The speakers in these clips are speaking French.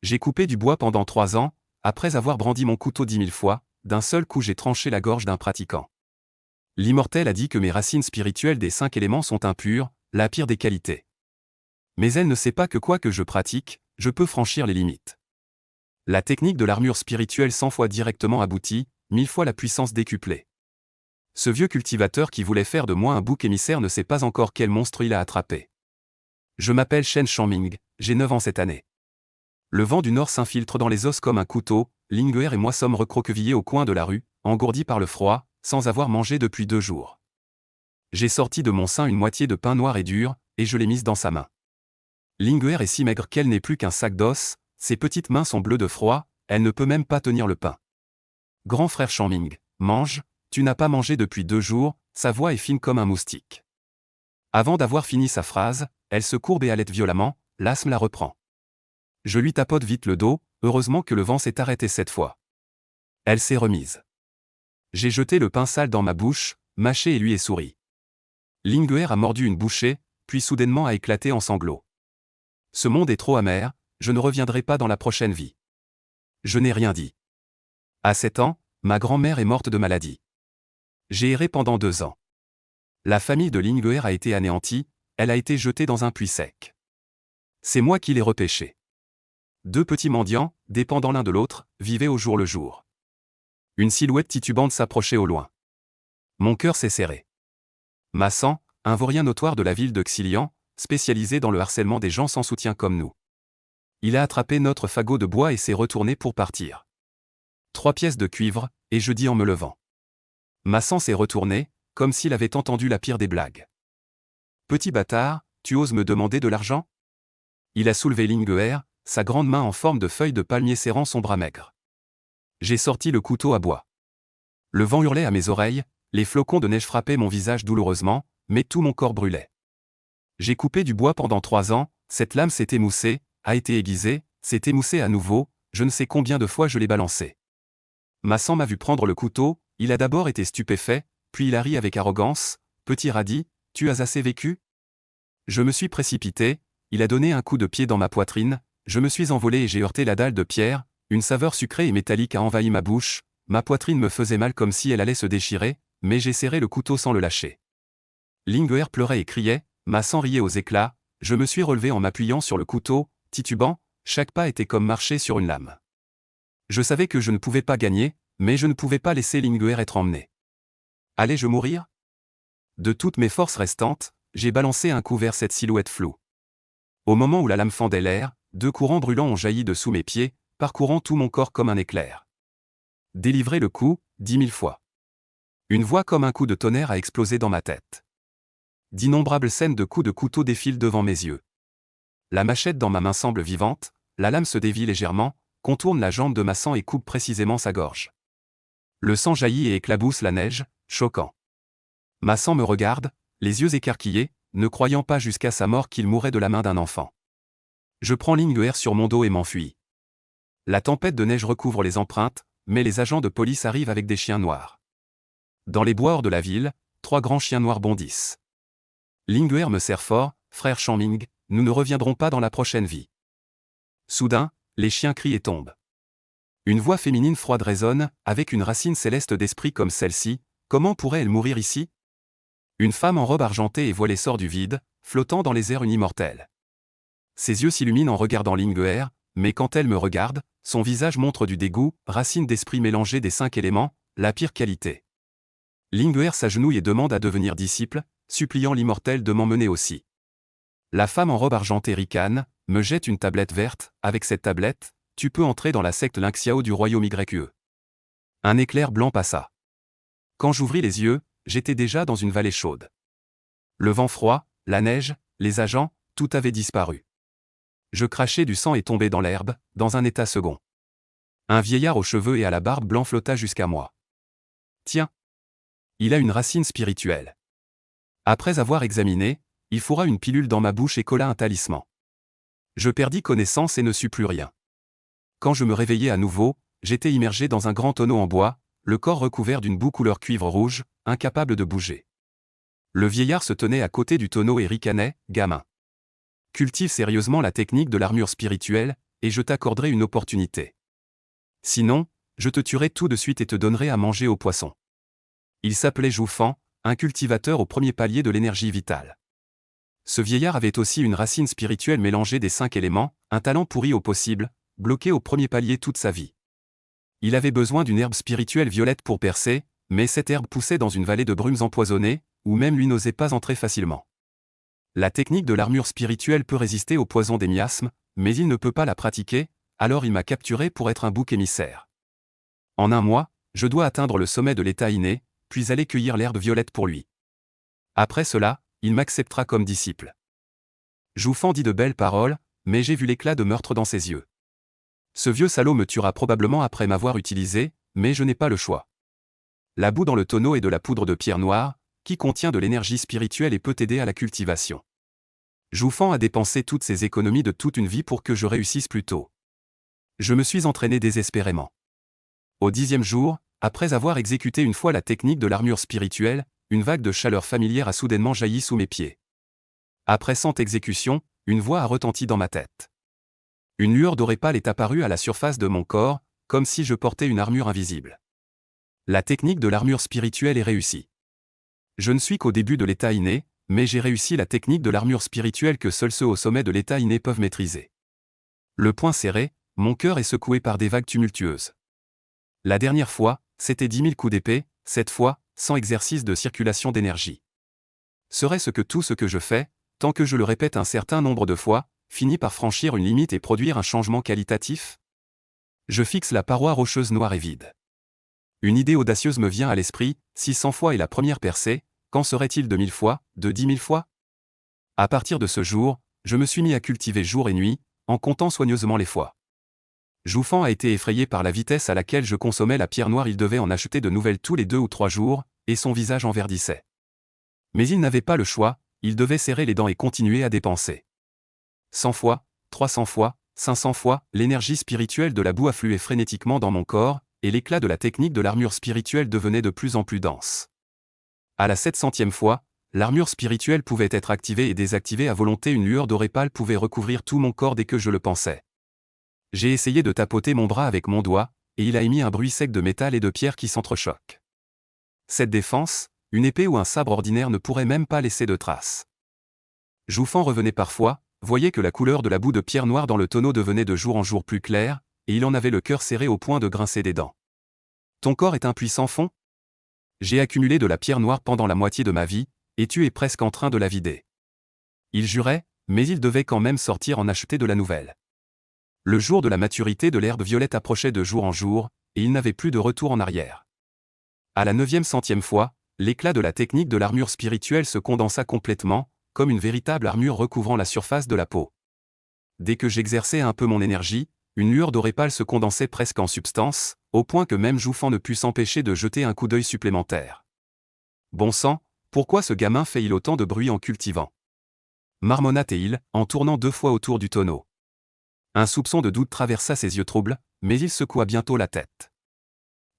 J'ai coupé du bois pendant 3 ans, après avoir brandi mon couteau 10 000 fois, d'un seul coup j'ai tranché la gorge d'un pratiquant. L'immortel a dit que mes racines spirituelles des 5 éléments sont impures, la pire des qualités. Mais elle ne sait pas que quoi que je pratique, je peux franchir les limites. La technique de l'armure spirituelle 100 fois directement aboutie, 1000 fois la puissance décuplée. Ce vieux cultivateur qui voulait faire de moi un bouc émissaire ne sait pas encore quel monstre il a attrapé. Je m'appelle Shen Shangming, j'ai 9 ans cette année. Le vent du nord s'infiltre dans les os comme un couteau, Lingguer et moi sommes recroquevillés au coin de la rue, engourdis par le froid, sans avoir mangé depuis 2 jours. J'ai sorti de mon sein une moitié de pain noir et dur, et je l'ai mise dans sa main. Lingguer est si maigre qu'elle n'est plus qu'un sac d'os, ses petites mains sont bleues de froid, elle ne peut même pas tenir le pain. Grand frère Shangming, mange, tu n'as pas mangé depuis 2 jours, sa voix est fine comme un moustique. Avant d'avoir fini sa phrase, elle se courbe et halète violemment, l'asthme la reprend. Je lui tapote vite le dos, heureusement que le vent s'est arrêté cette fois. Elle s'est remise. J'ai jeté le pain sale dans ma bouche, mâché et lui ai souri. Lingguer a mordu une bouchée, puis soudainement a éclaté en sanglots. Ce monde est trop amer, je ne reviendrai pas dans la prochaine vie. Je n'ai rien dit. À 7 ans, ma grand-mère est morte de maladie. J'ai erré pendant 2 ans. La famille de Lingguer a été anéantie, elle a été jetée dans un puits sec. C'est moi qui l'ai repêchée. 2 petits mendiants, dépendant l'un de l'autre, vivaient au jour le jour. Une silhouette titubante s'approchait au loin. Mon cœur s'est serré. Massan, un vaurien notoire de la ville de Xilian, spécialisé dans le harcèlement des gens sans soutien comme nous. Il a attrapé notre fagot de bois et s'est retourné pour partir. 3 pièces de cuivre, et je dis en me levant. Massan s'est retourné, comme s'il avait entendu la pire des blagues. Petit bâtard, tu oses me demander de l'argent? Il a soulevé Lingguer, sa grande main en forme de feuille de palmier serrant son bras maigre. J'ai sorti le couteau à bois. Le vent hurlait à mes oreilles, les flocons de neige frappaient mon visage douloureusement, mais tout mon corps brûlait. J'ai coupé du bois pendant 3 ans, cette lame s'est émoussée, a été aiguisée, s'est émoussée à nouveau, je ne sais combien de fois je l'ai balancée. Massan m'a vu prendre le couteau, il a d'abord été stupéfait, puis il a ri avec arrogance, « Petit radis, tu as assez vécu ?» Je me suis précipité, il a donné un coup de pied dans ma poitrine, je me suis envolé et j'ai heurté la dalle de pierre, une saveur sucrée et métallique a envahi ma bouche, ma poitrine me faisait mal comme si elle allait se déchirer, mais j'ai serré le couteau sans le lâcher. Lingguer pleurait et criait, Massan riait aux éclats, je me suis relevé en m'appuyant sur le couteau, titubant, chaque pas était comme marcher sur une lame. Je savais que je ne pouvais pas gagner, mais je ne pouvais pas laisser Lingguer être emmené. Allais-je mourir? De toutes mes forces restantes, j'ai balancé un coup vers cette silhouette floue. Au moment où la lame fendait l'air, 2 courants brûlants ont jailli de sous mes pieds, parcourant tout mon corps comme un éclair. Délivrer le coup, 10 000 fois. Une voix comme un coup de tonnerre a explosé dans ma tête. D'innombrables scènes de coups de couteau défilent devant mes yeux. La machette dans ma main semble vivante, la lame se dévie légèrement, contourne la jambe de Massan et coupe précisément sa gorge. Le sang jaillit et éclabousse la neige, choquant. Massan me regarde, les yeux écarquillés, ne croyant pas jusqu'à sa mort qu'il mourrait de la main d'un enfant. Je prends Lingguer sur mon dos et m'enfuis. La tempête de neige recouvre les empreintes, mais les agents de police arrivent avec des chiens noirs. Dans les bois hors de la ville, 3 grands chiens noirs bondissent. Lingguer me serre fort, frère Shangming, nous ne reviendrons pas dans la prochaine vie. Soudain, les chiens crient et tombent. Une voix féminine froide résonne, avec une racine céleste d'esprit comme celle-ci, comment pourrait-elle mourir ici? Une femme en robe argentée et voilée sort du vide, flottant dans les airs une immortelle. Ses yeux s'illuminent en regardant Lingguer, mais quand elle me regarde, son visage montre du dégoût, racine d'esprit mélangée des 5 éléments, la pire qualité. Lingguer s'agenouille et demande à devenir disciple, suppliant l'immortelle de m'emmener aussi. La femme en robe argentée ricane, me jette une tablette verte, avec cette tablette, tu peux entrer dans la secte Lynxiao du royaume YE. Un éclair blanc passa. Quand j'ouvris les yeux, j'étais déjà dans une vallée chaude. Le vent froid, la neige, les agents, tout avait disparu. Je crachai du sang et tombai dans l'herbe, dans un état second. Un vieillard aux cheveux et à la barbe blanc flotta jusqu'à moi. Tiens! Il a une racine spirituelle. Après avoir examiné, il fourra une pilule dans ma bouche et colla un talisman. Je perdis connaissance et ne sus plus rien. Quand je me réveillai à nouveau, j'étais immergé dans un grand tonneau en bois, le corps recouvert d'une boue couleur cuivre rouge, incapable de bouger. Le vieillard se tenait à côté du tonneau et ricanait, gamin. Cultive sérieusement la technique de l'armure spirituelle, et je t'accorderai une opportunité. Sinon, je te tuerai tout de suite et te donnerai à manger aux poissons. » Il s'appelait Jouffan, un cultivateur au premier palier de l'énergie vitale. Ce vieillard avait aussi une racine spirituelle mélangée des 5 éléments, un talent pourri au possible, bloqué au premier palier toute sa vie. Il avait besoin d'une herbe spirituelle violette pour percer, mais cette herbe poussait dans une vallée de brumes empoisonnées, où même lui n'osait pas entrer facilement. La technique de l'armure spirituelle peut résister au poison des miasmes, mais il ne peut pas la pratiquer, alors il m'a capturé pour être un bouc émissaire. En un mois, je dois atteindre le sommet de l'état inné, puis aller cueillir l'herbe violette pour lui. Après cela, il m'acceptera comme disciple. Jouffan dit de belles paroles, mais j'ai vu l'éclat de meurtre dans ses yeux. Ce vieux salaud me tuera probablement après m'avoir utilisé, mais je n'ai pas le choix. La boue dans le tonneau est de la poudre de pierre noire, qui contient de l'énergie spirituelle et peut aider à la cultivation. Jouffan a dépensé toutes ses économies de toute une vie pour que je réussisse plus tôt. Je me suis entraîné désespérément. Au 10e jour, après avoir exécuté une fois la technique de l'armure spirituelle, une vague de chaleur familière a soudainement jailli sous mes pieds. Après 100 exécutions, une voix a retenti dans ma tête. Une lueur dorée pâle est apparue à la surface de mon corps, comme si je portais une armure invisible. La technique de l'armure spirituelle est réussie. Je ne suis qu'au début de l'état inné, mais j'ai réussi la technique de l'armure spirituelle que seuls ceux au sommet de l'état inné peuvent maîtriser. Le poing serré, mon cœur est secoué par des vagues tumultueuses. La dernière fois, c'était 10 000 coups d'épée, cette fois, sans exercice de circulation d'énergie. Serait-ce que tout ce que je fais, tant que je le répète un certain nombre de fois, finit par franchir une limite et produire un changement qualitatif? Je fixe la paroi rocheuse noire et vide. Une idée audacieuse me vient à l'esprit, si 100 fois est la première percée, qu'en serait-il de 1000 fois, de 10 000 fois? À partir de ce jour, je me suis mis à cultiver jour et nuit, en comptant soigneusement les fois. Jouffan a été effrayé par la vitesse à laquelle je consommais la pierre noire. Il devait en acheter de nouvelles tous les 2 ou 3 jours, et son visage enverdissait. Mais il n'avait pas le choix, il devait serrer les dents et continuer à dépenser. 100 fois, 300 fois, 500 fois, l'énergie spirituelle de la boue affluait frénétiquement dans mon corps, et l'éclat de la technique de l'armure spirituelle devenait de plus en plus dense. À la 700e fois, l'armure spirituelle pouvait être activée et désactivée à volonté. Une lueur dorée pâle pouvait recouvrir tout mon corps dès que je le pensais. J'ai essayé de tapoter mon bras avec mon doigt, et il a émis un bruit sec de métal et de pierre qui s'entrechoquent. Cette défense, une épée ou un sabre ordinaire ne pourrait même pas laisser de traces. Jouffan revenait parfois, voyait que la couleur de la boue de pierre noire dans le tonneau devenait de jour en jour plus claire, et il en avait le cœur serré au point de grincer des dents. « Ton corps est un puissant fond ? J'ai accumulé de la pierre noire pendant la moitié de ma vie, et tu es presque en train de la vider. » Il jurait, mais il devait quand même sortir en acheter de la nouvelle. Le jour de la maturité de l'herbe violette approchait de jour en jour, et il n'avait plus de retour en arrière. À la 900e fois, l'éclat de la technique de l'armure spirituelle se condensa complètement, comme une véritable armure recouvrant la surface de la peau. Dès que j'exerçais un peu mon énergie, une lueur dorée pâle se condensait presque en substance, au point que même Jouffan ne put s'empêcher de jeter un coup d'œil supplémentaire. Bon sang, pourquoi ce gamin fait-il autant de bruit en cultivant? Marmonna-t-il, en tournant 2 fois autour du tonneau. Un soupçon de doute traversa ses yeux troubles, mais il secoua bientôt la tête.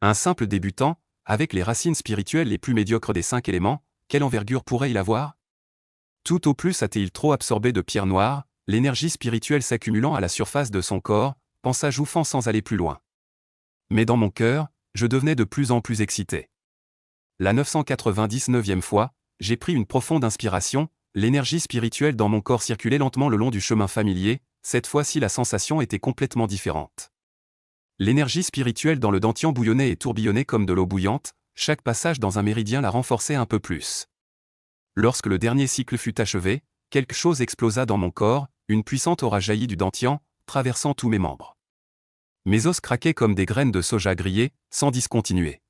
Un simple débutant, avec les racines spirituelles les plus médiocres des 5 éléments, quelle envergure pourrait-il avoir? Tout au plus a-t-il trop absorbé de pierre noire, l'énergie spirituelle s'accumulant à la surface de son corps, pensa Jouffan sans aller plus loin. Mais dans mon cœur, je devenais de plus en plus excité. La 999e fois, j'ai pris une profonde inspiration, l'énergie spirituelle dans mon corps circulait lentement le long du chemin familier, cette fois-ci la sensation était complètement différente. L'énergie spirituelle dans le dentian bouillonnait et tourbillonnait comme de l'eau bouillante, chaque passage dans un méridien la renforçait un peu plus. Lorsque le dernier cycle fut achevé, quelque chose explosa dans mon corps, une puissante aura jaillit du dentian, traversant tous mes membres. Mes os craquaient comme des graines de soja grillées, sans discontinuer.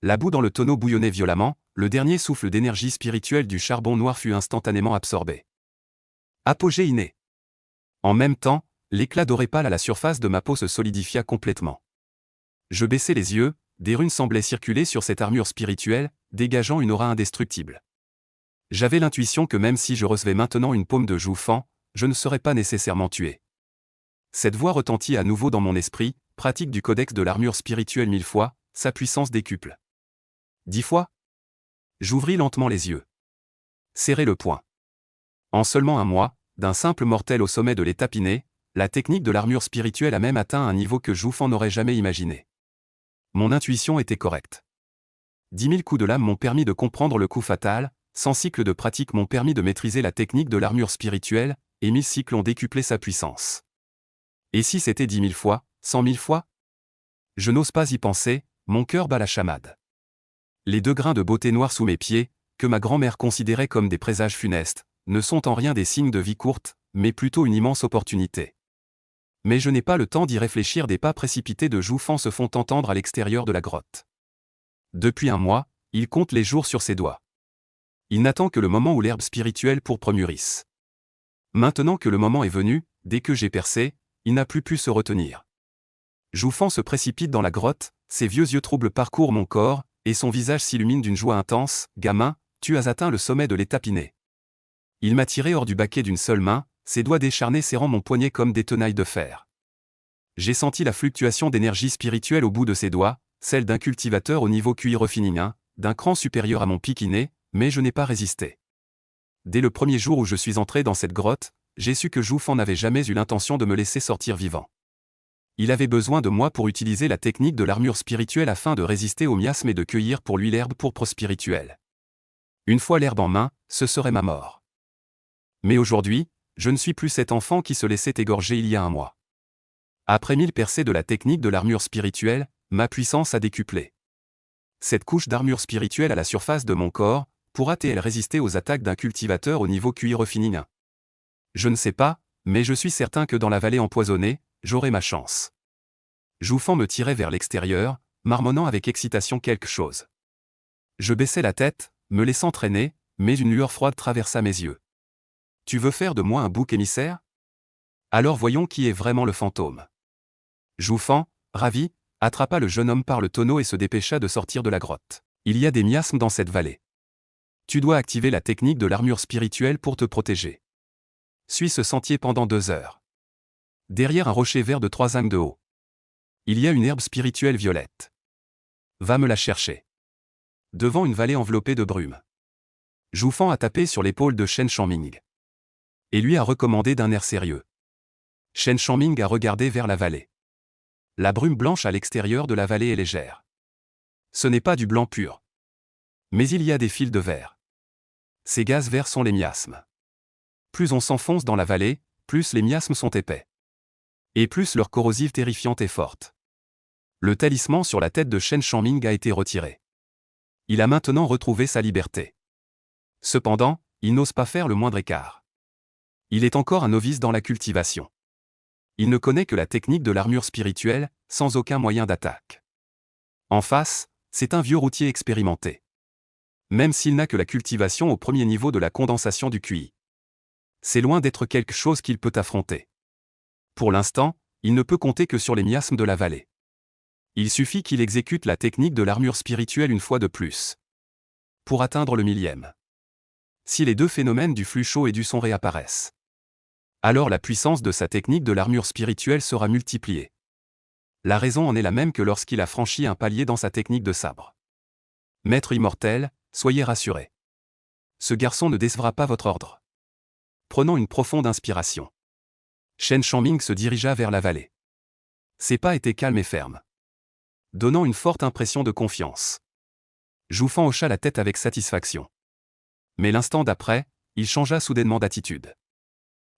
La boue dans le tonneau bouillonnait violemment, le dernier souffle d'énergie spirituelle du charbon noir fut instantanément absorbé. Apogée inné. En même temps, l'éclat doré pâle à la surface de ma peau se solidifia complètement. Je baissai les yeux, des runes semblaient circuler sur cette armure spirituelle, dégageant une aura indestructible. J'avais l'intuition que même si je recevais maintenant une paume de Jouffan, je ne serais pas nécessairement tué. Cette voix retentit à nouveau dans mon esprit, pratique du codex de l'armure spirituelle 1000 fois, sa puissance décuple. 10 fois? J'ouvris lentement les yeux. Serrai le poing. En seulement un mois, d'un simple mortel au sommet de l'étape innée, la technique de l'armure spirituelle a même atteint un niveau que Zhu Fan n'aurait jamais imaginé. Mon intuition était correcte. 10 000 coups de lame m'ont permis de comprendre le coup fatal, 100 cycles de pratique m'ont permis de maîtriser la technique de l'armure spirituelle, et 1000 cycles ont décuplé sa puissance. Et si c'était 10 000 fois, 100 000 fois? Je n'ose pas y penser, mon cœur bat la chamade. Les 2 grains de beauté noire sous mes pieds, que ma grand-mère considérait comme des présages funestes, ne sont en rien des signes de vie courte, mais plutôt une immense opportunité. Mais je n'ai pas le temps d'y réfléchir, des pas précipités de Zhu Fan se font entendre à l'extérieur de la grotte. Depuis un mois, il compte les jours sur ses doigts. Il n'attend que le moment où l'herbe spirituelle pourpre mûrisse. Maintenant que le moment est venu, dès que j'ai percé, il n'a plus pu se retenir. Zhu Fan se précipite dans la grotte, ses vieux yeux troubles parcourent mon corps, et son visage s'illumine d'une joie intense. Gamin, tu as atteint le sommet de l'étape innée. Il m'a tiré hors du baquet d'une seule main, ses doigts décharnés serrant mon poignet comme des tenailles de fer. J'ai senti la fluctuation d'énergie spirituelle au bout de ses doigts, celle d'un cultivateur au niveau cuivre féminin, d'un cran supérieur à mon pic inné, mais je n'ai pas résisté. Dès le premier jour où je suis entré dans cette grotte, j'ai su que Zhu Fan n'avait jamais eu l'intention de me laisser sortir vivant. Il avait besoin de moi pour utiliser la technique de l'armure spirituelle afin de résister au miasme et de cueillir pour lui l'herbe pourpre spirituelle. Une fois l'herbe en main, ce serait ma mort. Mais aujourd'hui, je ne suis plus cet enfant qui se laissait égorger il y a un mois. Après 1000 percées de la technique de l'armure spirituelle, ma puissance a décuplé. Cette couche d'armure spirituelle à la surface de mon corps, pourra-t-elle résister aux attaques d'un cultivateur au niveau cuivre féminin? Je ne sais pas, mais je suis certain que dans la vallée empoisonnée, j'aurai ma chance. Zhu Fan me tirait vers l'extérieur, marmonnant avec excitation quelque chose. Je baissai la tête, me laissant traîner, mais une lueur froide traversa mes yeux. Tu veux faire de moi un bouc émissaire? Alors voyons qui est vraiment le fantôme. Zhu Fan, ravi, attrapa le jeune homme par le tonneau et se dépêcha de sortir de la grotte. Il y a des miasmes dans cette vallée. Tu dois activer la technique de l'armure spirituelle pour te protéger. Suis ce sentier pendant 2 heures. Derrière un rocher vert de 3 âmes de haut, il y a une herbe spirituelle violette. Va me la chercher. Devant une vallée enveloppée de brume, Zhu Fan a tapé sur l'épaule de Shen Shanming et lui a recommandé d'un air sérieux. Shen Shanming a regardé vers la vallée. La brume blanche à l'extérieur de la vallée est légère. Ce n'est pas du blanc pur. Mais il y a des fils de verre. Ces gaz verts sont les miasmes. Plus on s'enfonce dans la vallée, plus les miasmes sont épais. Et plus leur corrosive terrifiante est forte. Le talisman sur la tête de Shen Shanming a été retiré. Il a maintenant retrouvé sa liberté. Cependant, il n'ose pas faire le moindre écart. Il est encore un novice dans la cultivation. Il ne connaît que la technique de l'armure spirituelle, sans aucun moyen d'attaque. En face, c'est un vieux routier expérimenté. Même s'il n'a que la cultivation au premier niveau de la condensation du QI. C'est loin d'être quelque chose qu'il peut affronter. Pour l'instant, il ne peut compter que sur les miasmes de la vallée. Il suffit qu'il exécute la technique de l'armure spirituelle une fois de plus. Pour atteindre le 1000e. Si les 2 phénomènes du flux chaud et du son réapparaissent, alors la puissance de sa technique de l'armure spirituelle sera multipliée. La raison en est la même que lorsqu'il a franchi un palier dans sa technique de sabre. Maître immortel, soyez rassuré. Ce garçon ne décevra pas votre ordre. Prenons une profonde inspiration. Shen Shanming se dirigea vers la vallée. Ses pas étaient calmes et fermes, donnant une forte impression de confiance. Zhu Fan hocha la tête avec satisfaction. Mais l'instant d'après, il changea soudainement d'attitude.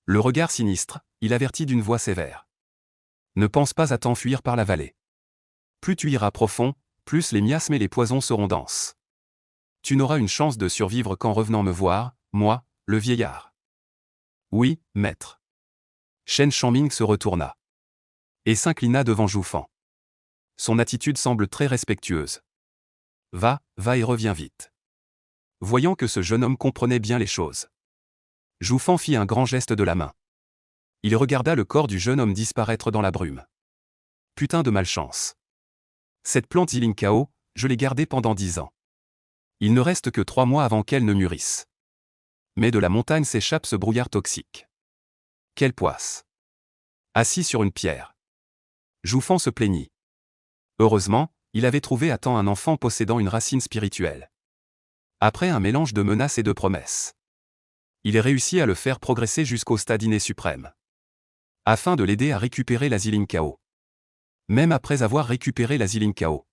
Le regard sinistre, il avertit d'une voix sévère. Ne pense pas à t'enfuir par la vallée. Plus tu iras profond, plus les miasmes et les poisons seront denses. Tu n'auras une chance de survivre qu'en revenant me voir, moi, le vieillard. Oui, maître. Shen Shanming se retourna et s'inclina devant Zhu Fan. Son attitude semble très respectueuse. Va et reviens vite. Voyant que ce jeune homme comprenait bien les choses, Zhu Fan fit un grand geste de la main. Il regarda le corps du jeune homme disparaître dans la brume. Putain de malchance. Cette plante Zilinkao, je l'ai gardée pendant 10 ans. Il ne reste que 3 mois avant qu'elle ne mûrisse. Mais de la montagne s'échappe ce brouillard toxique. Quelle poisse. Assis sur une pierre, Zhu Fan se plaignit. Heureusement, il avait trouvé à temps un enfant possédant une racine spirituelle. Après un mélange de menaces et de promesses, il réussit à le faire progresser jusqu'au stade inné suprême. afin de l'aider à récupérer la Zilinkao. Même après avoir récupéré la Zilinkao,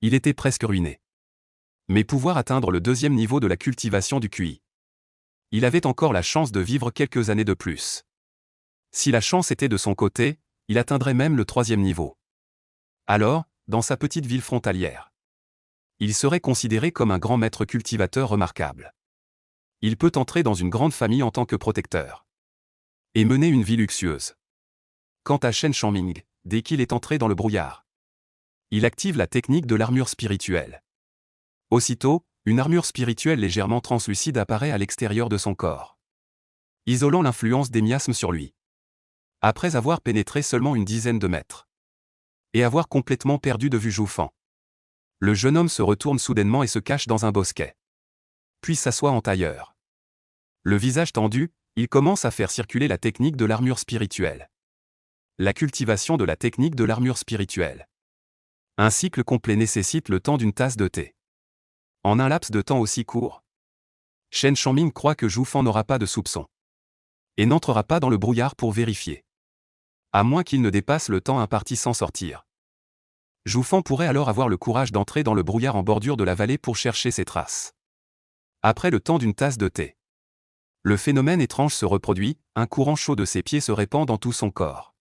il était presque ruiné. Mais pouvoir atteindre le deuxième niveau de la cultivation du QI. Il avait encore la chance de vivre quelques années de plus. Si la chance était de son côté, il atteindrait même le troisième niveau. Alors, dans sa petite ville frontalière, il serait considéré comme un grand maître cultivateur remarquable. Il peut entrer dans une grande famille en tant que protecteur et mener une vie luxueuse. Quant à Shen Shangming, dès qu'il est entré dans le brouillard, il active la technique de l'armure spirituelle. Aussitôt, une armure spirituelle légèrement translucide apparaît à l'extérieur de son corps, isolant l'influence des miasmes sur lui. Après avoir pénétré seulement une dizaine de mètres et avoir complètement perdu de vue Zhu Fan, le jeune homme se retourne soudainement et se cache dans un bosquet, puis s'assoit en tailleur. Le visage tendu, il commence à faire circuler la technique de l'armure spirituelle. La cultivation de la technique de l'armure spirituelle. Un cycle complet nécessite le temps d'une tasse de thé. En un laps de temps aussi court, Shen Shangming croit que Zhu Fan n'aura pas de soupçon et n'entrera pas dans le brouillard pour vérifier. À moins qu'il ne dépasse le temps imparti sans sortir. Zhu Fan pourrait alors avoir le courage d'entrer dans le brouillard en bordure de la vallée pour chercher ses traces. Après le temps d'une tasse de thé, le phénomène étrange se reproduit, un courant chaud de ses pieds se répand dans tout son corps.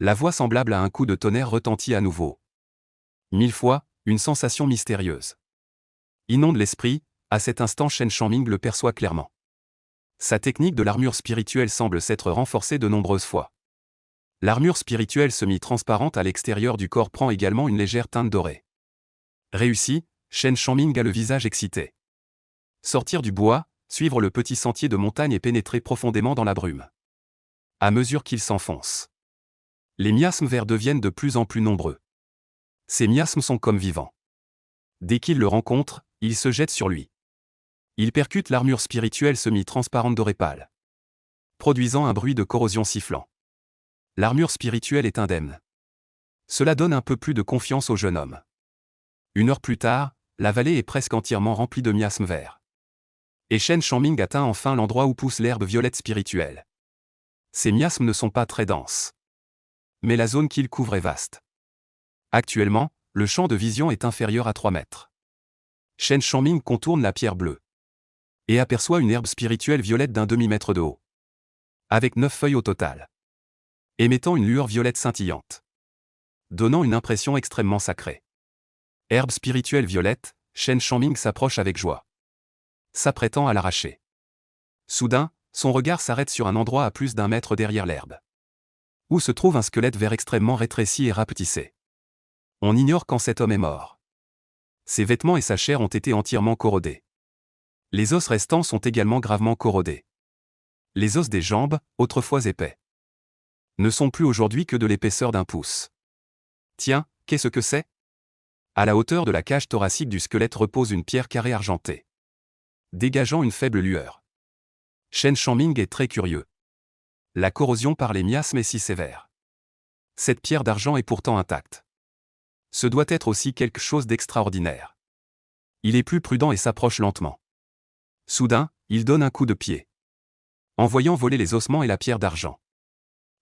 La voix semblable à un coup de tonnerre retentit à nouveau. 1000 fois, une sensation mystérieuse inonde l'esprit, à cet instant Shen Shangming le perçoit clairement. Sa technique de l'armure spirituelle semble s'être renforcée de nombreuses fois. L'armure spirituelle semi-transparente à l'extérieur du corps prend également une légère teinte dorée. Réussi, Shen Shangming a le visage excité. Sortir du bois, suivre le petit sentier de montagne et pénétrer profondément dans la brume. À mesure qu'il s'enfonce, les miasmes verts deviennent de plus en plus nombreux. Ces miasmes sont comme vivants. Dès qu'il le rencontre, il se jette sur lui. Il percute l'armure spirituelle semi-transparente dorée pâle, produisant un bruit de corrosion sifflant. L'armure spirituelle est indemne. Cela donne un peu plus de confiance au jeune homme. 1 heure plus tard, la vallée est presque entièrement remplie de miasmes verts. Et Shen Shangming atteint enfin l'endroit où pousse l'herbe violette spirituelle. Ces miasmes ne sont pas très denses. Mais la zone qu'il couvre est vaste. Actuellement, le champ de vision est inférieur à 3 mètres. Shen Shangming contourne la pierre bleue et aperçoit une herbe spirituelle violette d'un demi-mètre de haut, avec 9 feuilles au total, émettant une lueur violette scintillante, donnant une impression extrêmement sacrée. Herbe spirituelle violette, Shen Shangming s'approche avec joie, s'apprêtant à l'arracher. Soudain, son regard s'arrête sur un endroit à plus d'1 mètre derrière l'herbe, où se trouve un squelette vert extrêmement rétréci et rapetissé. On ignore quand cet homme est mort. Ses vêtements et sa chair ont été entièrement corrodés. Les os restants sont également gravement corrodés. Les os des jambes, autrefois épais, ne sont plus aujourd'hui que de l'épaisseur d'1 pouce. Tiens, qu'est-ce que c'est ? À la hauteur de la cage thoracique du squelette repose une pierre carrée argentée, dégageant une faible lueur. Shen Shangming est très curieux. La corrosion par les miasmes est si sévère. Cette pierre d'argent est pourtant intacte. Ce doit être aussi quelque chose d'extraordinaire. Il est plus prudent et s'approche lentement. Soudain, il donne un coup de pied, en voyant voler les ossements et la pierre d'argent.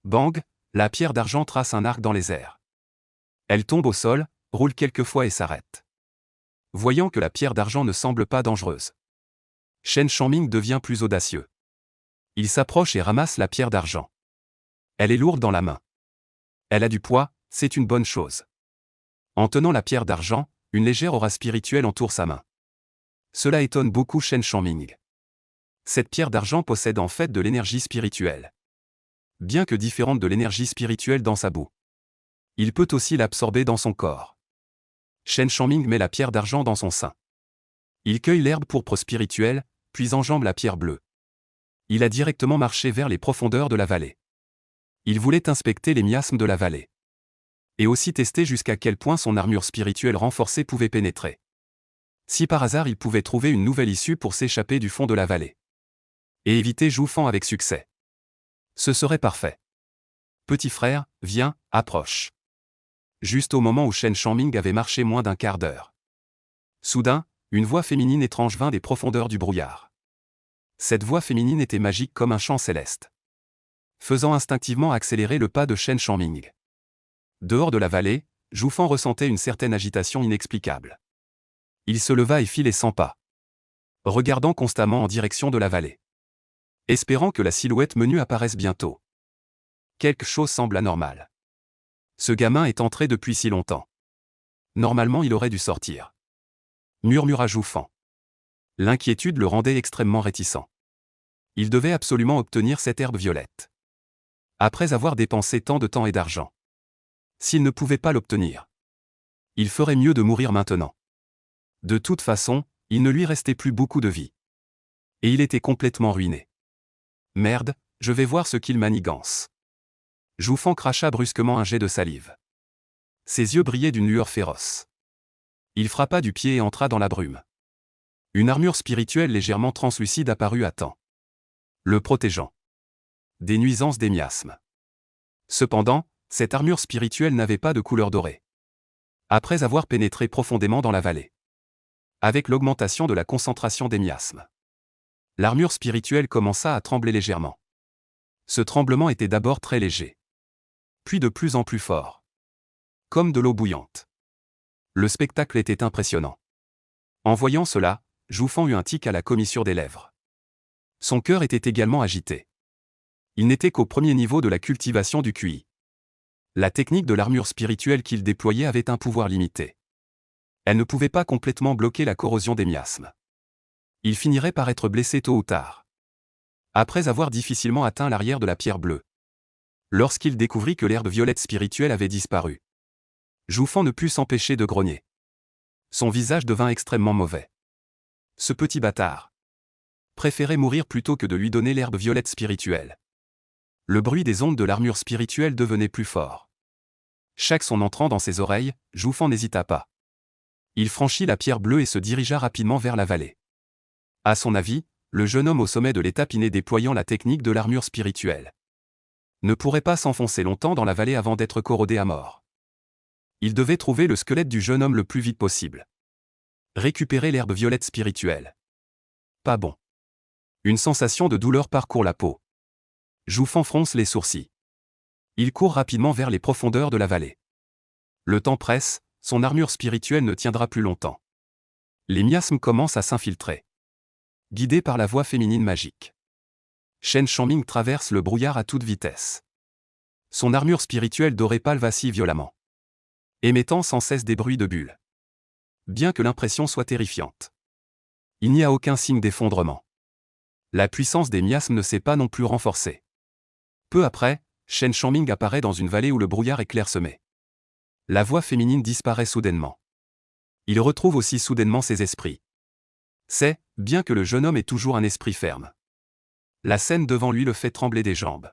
Bang, la pierre d'argent trace un arc dans les airs. Elle tombe au sol, roule quelques fois et s'arrête. Voyant que la pierre d'argent ne semble pas dangereuse, Shen Shangming devient plus audacieux. Il s'approche et ramasse la pierre d'argent. Elle est lourde dans la main. Elle a du poids, c'est une bonne chose. En tenant la pierre d'argent, une légère aura spirituelle entoure sa main. Cela étonne beaucoup Shen Shangming. Cette pierre d'argent possède en fait de l'énergie spirituelle. Bien que différente de l'énergie spirituelle dans sa boue, il peut aussi l'absorber dans son corps. Shen Shangming met la pierre d'argent dans son sein. Il cueille l'herbe pourpre spirituelle, puis enjambe la pierre bleue. Il a directement marché vers les profondeurs de la vallée. Il voulait inspecter les miasmes de la vallée. Et aussi tester jusqu'à quel point son armure spirituelle renforcée pouvait pénétrer. Si par hasard il pouvait trouver une nouvelle issue pour s'échapper du fond de la vallée. Et éviter Zhu Fan avec succès. Ce serait parfait. Petit frère, viens, approche. Juste au moment où Shen Shangming avait marché moins d'1 quart d'heure. Soudain, une voix féminine étrange vint des profondeurs du brouillard. Cette voix féminine était magique comme un chant céleste. faisant instinctivement accélérer le pas de Chen Shanming. Dehors de la vallée, Zhu Fan ressentait une certaine agitation inexplicable. Il se leva et fit les 100 pas, regardant constamment en direction de la vallée, espérant que la silhouette menue apparaisse bientôt. Quelque chose semble anormal. Ce gamin est entré depuis si longtemps. Normalement il aurait dû sortir, murmura Zhu Fan. L'inquiétude le rendait extrêmement réticent. Il devait absolument obtenir cette herbe violette. Après avoir dépensé tant de temps et d'argent. S'il ne pouvait pas l'obtenir, il ferait mieux de mourir maintenant. De toute façon, il ne lui restait plus beaucoup de vie. Et il était complètement ruiné. Merde, je vais voir ce qu'il manigance. Zhu Fan cracha brusquement un jet de salive. Ses yeux brillaient d'une lueur féroce. Il frappa du pied et entra dans la brume. Une armure spirituelle légèrement translucide apparut à temps, le protégeant des nuisances des miasmes. Cependant, cette armure spirituelle n'avait pas de couleur dorée. Après avoir pénétré profondément dans la vallée, avec l'augmentation de la concentration des miasmes, l'armure spirituelle commença à trembler légèrement. Ce tremblement était d'abord très léger, puis de plus en plus fort, comme de l'eau bouillante. Le spectacle était impressionnant. En voyant cela, Zhu Fan eut un tic à la commissure des lèvres. Son cœur était également agité. Il n'était qu'au premier niveau de la cultivation du QI. La technique de l'armure spirituelle qu'il déployait avait un pouvoir limité. Elle ne pouvait pas complètement bloquer la corrosion des miasmes. Il finirait par être blessé tôt ou tard. Après avoir difficilement atteint l'arrière de la pierre bleue, lorsqu'il découvrit que l'herbe violette spirituelle avait disparu, Zhu Fan ne put s'empêcher de grogner. Son visage devint extrêmement mauvais. Ce petit bâtard préférait mourir plutôt que de lui donner l'herbe violette spirituelle. Le bruit des ondes de l'armure spirituelle devenait plus fort. Chaque son entrant dans ses oreilles, Zhu Fan n'hésita pas. Il franchit la pierre bleue et se dirigea rapidement vers la vallée. À son avis, le jeune homme au sommet de l'étape innée déployant la technique de l'armure spirituelle ne pourrait pas s'enfoncer longtemps dans la vallée avant d'être corrodé à mort. Il devait trouver le squelette du jeune homme le plus vite possible. Récupérer l'herbe violette spirituelle. Pas bon. Une sensation de douleur parcourt la peau. Zhu Fan fronce les sourcils. Il court rapidement vers les profondeurs de la vallée. Le temps presse, son armure spirituelle ne tiendra plus longtemps. Les miasmes commencent à s'infiltrer, guidés par la voix féminine magique. Chen Shanming traverse le brouillard à toute vitesse. Son armure spirituelle dorée pâle vacille violemment, émettant sans cesse des bruits de bulles. Bien que l'impression soit terrifiante, il n'y a aucun signe d'effondrement. La puissance des miasmes ne s'est pas non plus renforcée. Peu après, Chen Shanming apparaît dans une vallée où le brouillard est clairsemé. La voix féminine disparaît soudainement. Il retrouve aussi soudainement ses esprits. C'est, bien que le jeune homme ait toujours un esprit ferme. La scène devant lui le fait trembler des jambes.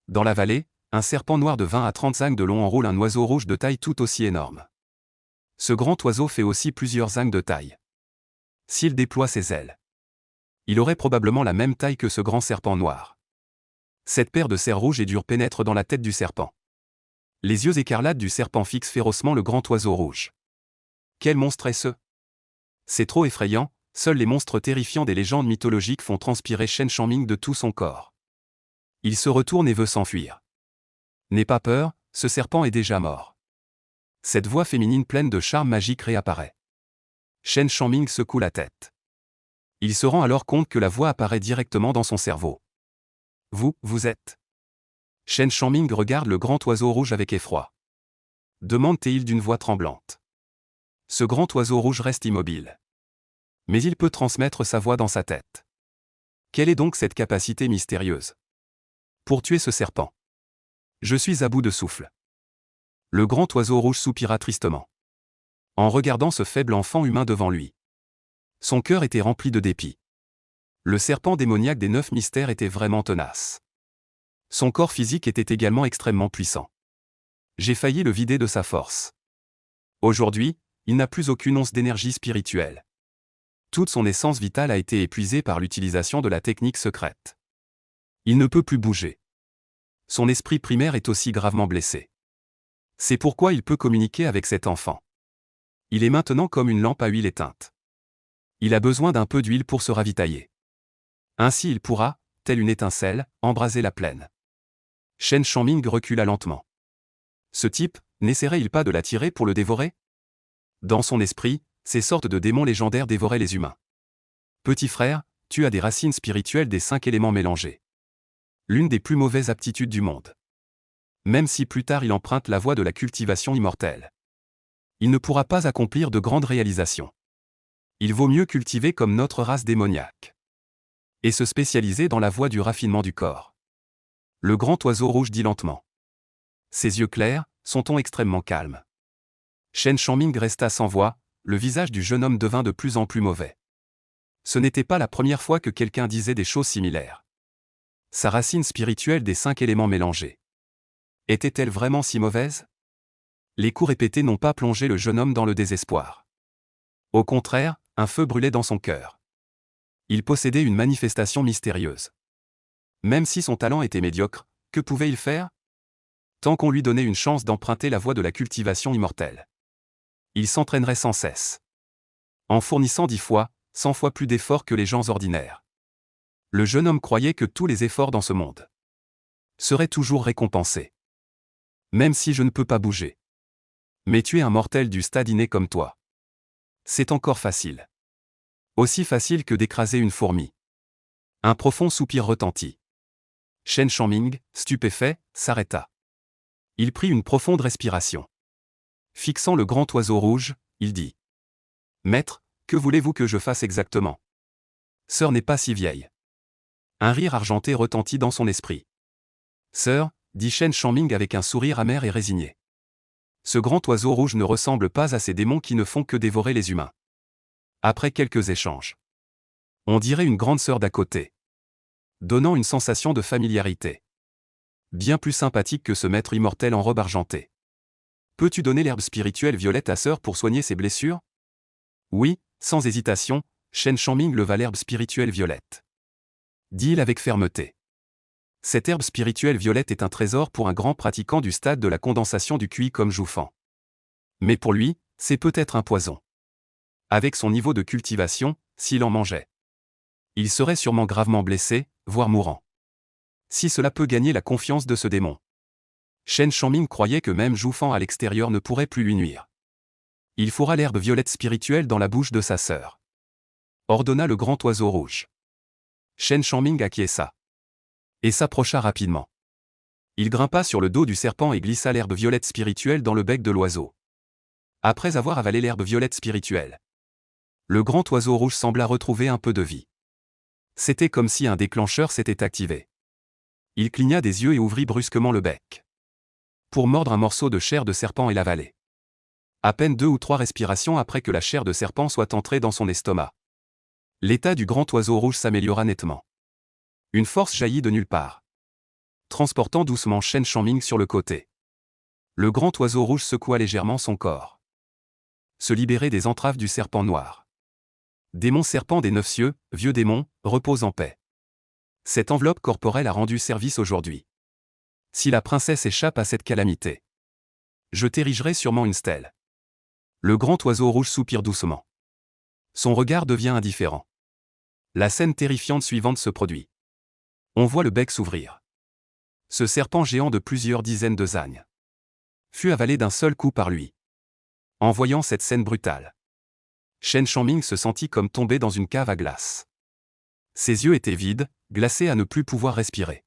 Dans la vallée, un serpent noir de 20 à 30 zang de long enroule un oiseau rouge de taille tout aussi énorme. Ce grand oiseau fait aussi plusieurs zang de taille. S'il déploie ses ailes, il aurait probablement la même taille que ce grand serpent noir. Cette paire de serres rouges et dures pénètre dans la tête du serpent. Les yeux écarlates du serpent fixent férocement le grand oiseau rouge. Quel monstre est ce? C'est trop effrayant, seuls les monstres terrifiants des légendes mythologiques font transpirer Chen Shanming de tout son corps. Il se retourne et veut s'enfuir. N'aie pas peur, ce serpent est déjà mort. Cette voix féminine pleine de charme magique réapparaît. Chen Shanming secoue la tête. Il se rend alors compte que la voix apparaît directement dans son cerveau. Vous êtes... Chen Shanming regarde le grand oiseau rouge avec effroi. Demande-t-il d'une voix tremblante. Ce grand oiseau rouge reste immobile. Mais il peut transmettre sa voix dans sa tête. Quelle est donc cette capacité mystérieuse? Pour tuer ce serpent. Je suis à bout de souffle. Le grand oiseau rouge soupira tristement, en regardant ce faible enfant humain devant lui. Son cœur était rempli de dépit. Le serpent démoniaque des 9 mystères était vraiment tenace. Son corps physique était également extrêmement puissant. J'ai failli le vider de sa force. Aujourd'hui, il n'a plus aucune once d'énergie spirituelle. Toute son essence vitale a été épuisée par l'utilisation de la technique secrète. Il ne peut plus bouger. Son esprit primaire est aussi gravement blessé. C'est pourquoi il peut communiquer avec cet enfant. Il est maintenant comme une lampe à huile éteinte. Il a besoin d'un peu d'huile pour se ravitailler. Ainsi il pourra, telle une étincelle, embraser la plaine. Shen Shangming recula lentement. Ce type, n'essaierait-il pas de l'attirer pour le dévorer? Dans son esprit, ces sortes de démons légendaires dévoraient les humains. Petit frère, tu as des racines spirituelles des 5 éléments mélangés. L'une des plus mauvaises aptitudes du monde. Même si plus tard il emprunte la voie de la cultivation immortelle. Il ne pourra pas accomplir de grandes réalisations. Il vaut mieux cultiver comme notre race démoniaque. Et se spécialiser dans la voie du raffinement du corps. Le grand oiseau rouge dit lentement. Ses yeux clairs, son ton extrêmement calme. Shen Shangming resta sans voix, le visage du jeune homme devint de plus en plus mauvais. Ce n'était pas la première fois que quelqu'un disait des choses similaires. Sa racine spirituelle des 5 éléments mélangés. Était-elle vraiment si mauvaise? Les coups répétés n'ont pas plongé le jeune homme dans le désespoir. Au contraire, un feu brûlait dans son cœur. Il possédait une manifestation mystérieuse. Même si son talent était médiocre, que pouvait-il faire? Tant qu'on lui donnait une chance d'emprunter la voie de la cultivation immortelle. Il s'entraînerait sans cesse. En fournissant 10 fois, 100 fois plus d'efforts que les gens ordinaires. Le jeune homme croyait que tous les efforts dans ce monde seraient toujours récompensés. Même si je ne peux pas bouger. Mais tu es un mortel du stade inné comme toi. C'est encore facile. Aussi facile que d'écraser une fourmi. Un profond soupir retentit. Shen Shangming, stupéfait, s'arrêta. Il prit une profonde respiration. Fixant le grand oiseau rouge, il dit. Maître, que voulez-vous que je fasse exactement? Sœur n'est pas si vieille. Un rire argenté retentit dans son esprit. Sœur, dit Shen Shangming avec un sourire amer et résigné. Ce grand oiseau rouge ne ressemble pas à ces démons qui ne font que dévorer les humains. Après quelques échanges. On dirait une grande sœur d'à côté. Donnant une sensation de familiarité. Bien plus sympathique que ce maître immortel en robe argentée. Peux-tu donner l'herbe spirituelle violette à sœur pour soigner ses blessures? Oui, sans hésitation, Shen Shangming leva l'herbe spirituelle violette. Dit-il avec fermeté. Cette herbe spirituelle violette est un trésor pour un grand pratiquant du stade de la condensation du QI comme Joufan. Mais pour lui, c'est peut-être un poison. Avec son niveau de cultivation, s'il en mangeait, il serait sûrement gravement blessé, voire mourant. Si cela peut gagner la confiance de ce démon. Shen Shangming croyait que même Joufan à l'extérieur ne pourrait plus lui nuire. Il fourra l'herbe violette spirituelle dans la bouche de sa sœur. Ordonna le grand oiseau rouge. Shen Shangming acquiesça. Et s'approcha rapidement. Il grimpa sur le dos du serpent et glissa l'herbe violette spirituelle dans le bec de l'oiseau. Après avoir avalé l'herbe violette spirituelle, le grand oiseau rouge sembla retrouver un peu de vie. C'était comme si un déclencheur s'était activé. Il cligna des yeux et ouvrit brusquement le bec. Pour mordre un morceau de chair de serpent et l'avaler. À peine 2 ou 3 respirations après que la chair de serpent soit entrée dans son estomac. L'état du grand oiseau rouge s'améliora nettement. Une force jaillit de nulle part. Transportant doucement Shen Shangming sur le côté. Le grand oiseau rouge secoua légèrement son corps. Se libérer des entraves du serpent noir. Démon serpent des 9 cieux, vieux démon, repose en paix. Cette enveloppe corporelle a rendu service aujourd'hui. Si la princesse échappe à cette calamité, je t'érigerai sûrement une stèle. Le grand oiseau rouge soupire doucement. Son regard devient indifférent. La scène terrifiante suivante se produit. On voit le bec s'ouvrir. Ce serpent géant de plusieurs dizaines de zagnes fut avalé d'un seul coup par lui. En voyant cette scène brutale, Shen Shangming se sentit comme tombé dans une cave à glace. Ses yeux étaient vides, glacés à ne plus pouvoir respirer.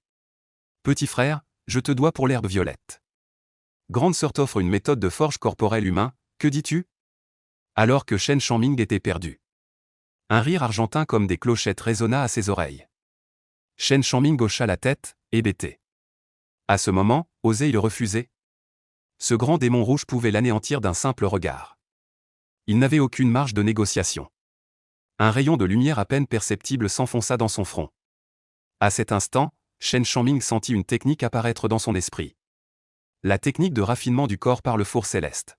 Petit frère, je te dois pour l'herbe violette. Grande sœur t'offre une méthode de forge corporelle humain, que dis-tu? Alors que Shen Shangming était perdu. Un rire argentin comme des clochettes résonna à ses oreilles. Shen Shangming hocha la tête, hébété. À ce moment, osait-il refuser? Ce grand démon rouge pouvait l'anéantir d'un simple regard. Il n'avait aucune marge de négociation. Un rayon de lumière à peine perceptible s'enfonça dans son front. À cet instant, Shen Shangming sentit une technique apparaître dans son esprit. La technique de raffinement du corps par le four céleste.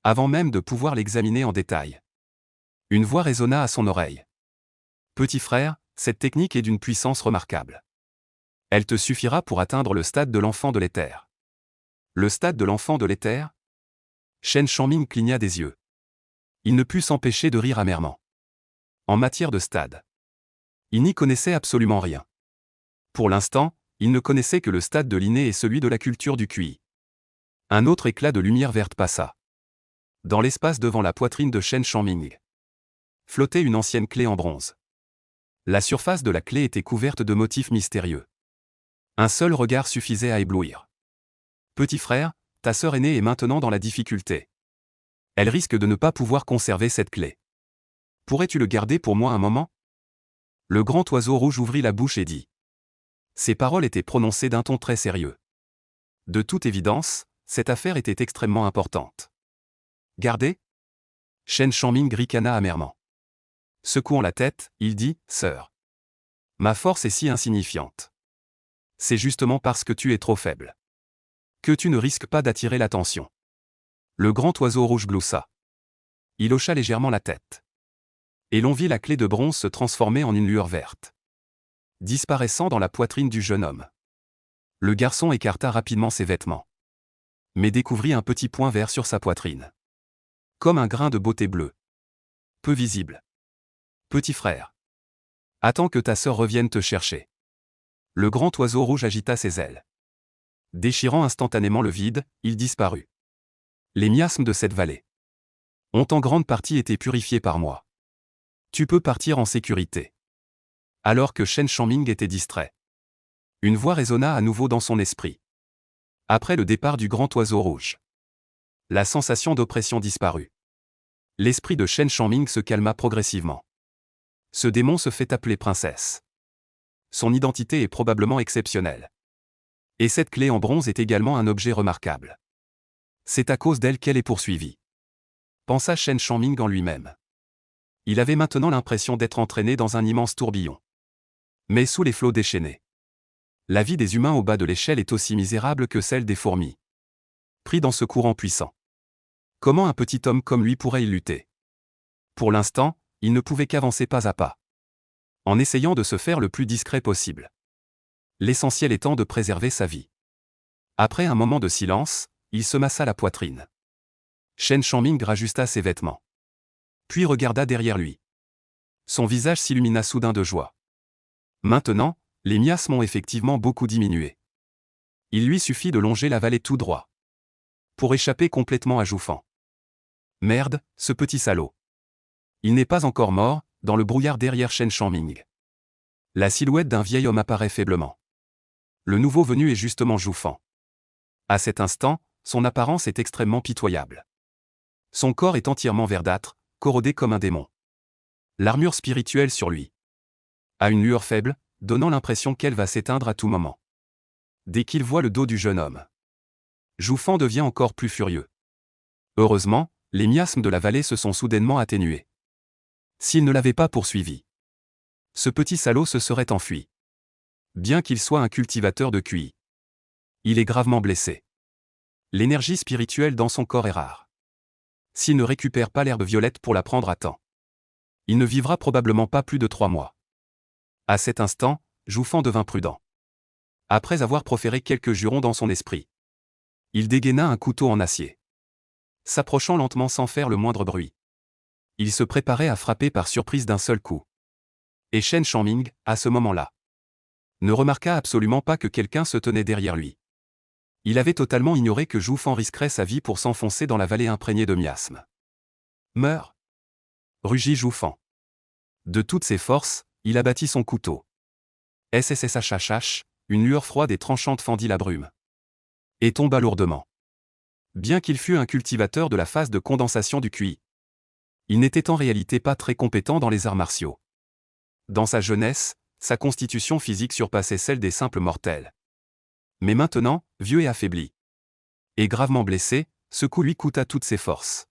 Avant même de pouvoir l'examiner en détail. Une voix résonna à son oreille. Petit frère, cette technique est d'une puissance remarquable. Elle te suffira pour atteindre le stade de l'enfant de l'éther. Le stade de l'enfant de l'éther? Shen Shangming cligna des yeux. Il ne put s'empêcher de rire amèrement. En matière de stade, il n'y connaissait absolument rien. Pour l'instant, Il ne connaissait que le stade de l'inné et celui de la culture du QI. Un autre éclat de lumière verte passa. Dans l'espace devant la poitrine de Shen Shangming flottait une ancienne clé en bronze. La surface de la clé était couverte de motifs mystérieux. Un seul regard suffisait à éblouir. Petit frère, ta sœur aînée est maintenant dans la difficulté. Elle risque de ne pas pouvoir conserver cette clé. Pourrais-tu le garder pour moi un moment? Le grand oiseau rouge ouvrit la bouche et dit. Ces paroles étaient prononcées d'un ton très sérieux. De toute évidence, cette affaire était extrêmement importante. Garder? Shen Shangming ricana amèrement. Secouant la tête, il dit, sœur. Ma force est si insignifiante. C'est justement parce que tu es trop faible. Que tu ne risques pas d'attirer l'attention. Le grand oiseau rouge gloussa. Il hocha légèrement la tête. Et l'on vit la clé de bronze se transformer en une lueur verte, disparaissant dans la poitrine du jeune homme. Le garçon écarta rapidement ses vêtements, mais découvrit un petit point vert sur sa poitrine. Comme un grain de beauté bleue. Peu visible. Petit frère. Attends que ta sœur revienne te chercher. Le grand oiseau rouge agita ses ailes. Déchirant instantanément le vide, il disparut. Les miasmes de cette vallée ont en grande partie été purifiés par moi. Tu peux partir en sécurité. Alors que Shen Shangming était distrait, une voix résonna à nouveau dans son esprit. Après le départ du grand oiseau rouge, la sensation d'oppression disparut. L'esprit de Shen Shangming se calma progressivement. Ce démon se fait appeler princesse. Son identité est probablement exceptionnelle. Et cette clé en bronze est également un objet remarquable. C'est à cause d'elle qu'elle est poursuivie. Pensa Shen Shangming en lui-même. Il avait maintenant l'impression d'être entraîné dans un immense tourbillon. Mais sous les flots déchaînés. La vie des humains au bas de l'échelle est aussi misérable que celle des fourmis. Pris dans ce courant puissant. Comment un petit homme comme lui pourrait y lutter? Pour l'instant, il ne pouvait qu'avancer pas à pas. En essayant de se faire le plus discret possible. L'essentiel étant de préserver sa vie. Après un moment de silence, il se massa la poitrine. Shen Shangming rajusta ses vêtements. Puis regarda derrière lui. Son visage s'illumina soudain de joie. Maintenant, les miasmes ont effectivement beaucoup diminué. Il lui suffit de longer la vallée tout droit. Pour échapper complètement à Joufan. Merde, ce petit salaud. Il n'est pas encore mort, dans le brouillard derrière Shen Shangming. La silhouette d'un vieil homme apparaît faiblement. Le nouveau venu est justement Joufan. À cet instant, son apparence est extrêmement pitoyable. Son corps est entièrement verdâtre, corrodé comme un démon. L'armure spirituelle sur lui a une lueur faible, donnant l'impression qu'elle va s'éteindre à tout moment. Dès qu'il voit le dos du jeune homme, Joufan devient encore plus furieux. Heureusement, les miasmes de la vallée se sont soudainement atténués. S'il ne l'avait pas poursuivi, ce petit salaud se serait enfui. Bien qu'il soit un cultivateur de QI, il est gravement blessé. L'énergie spirituelle dans son corps est rare. S'il ne récupère pas l'herbe violette pour la prendre à temps, il ne vivra probablement pas plus de 3 mois. À cet instant, Joufan devint prudent. Après avoir proféré quelques jurons dans son esprit, il dégaina un couteau en acier. S'approchant lentement sans faire le moindre bruit, il se préparait à frapper par surprise d'un seul coup. Et Shen Shangming, à ce moment-là, ne remarqua absolument pas que quelqu'un se tenait derrière lui. Il avait totalement ignoré que Joufan risquerait sa vie pour s'enfoncer dans la vallée imprégnée de miasmes. Meurs! Rugit Joufan. De toutes ses forces, il abattit son couteau. SSSHHH, une lueur froide et tranchante fendit la brume. Et tomba lourdement. Bien qu'il fût un cultivateur de la phase de condensation du QI, il n'était en réalité pas très compétent dans les arts martiaux. Dans sa jeunesse, sa constitution physique surpassait celle des simples mortels. Mais maintenant, vieux et affaibli, et gravement blessé, ce coup lui coûta toutes ses forces.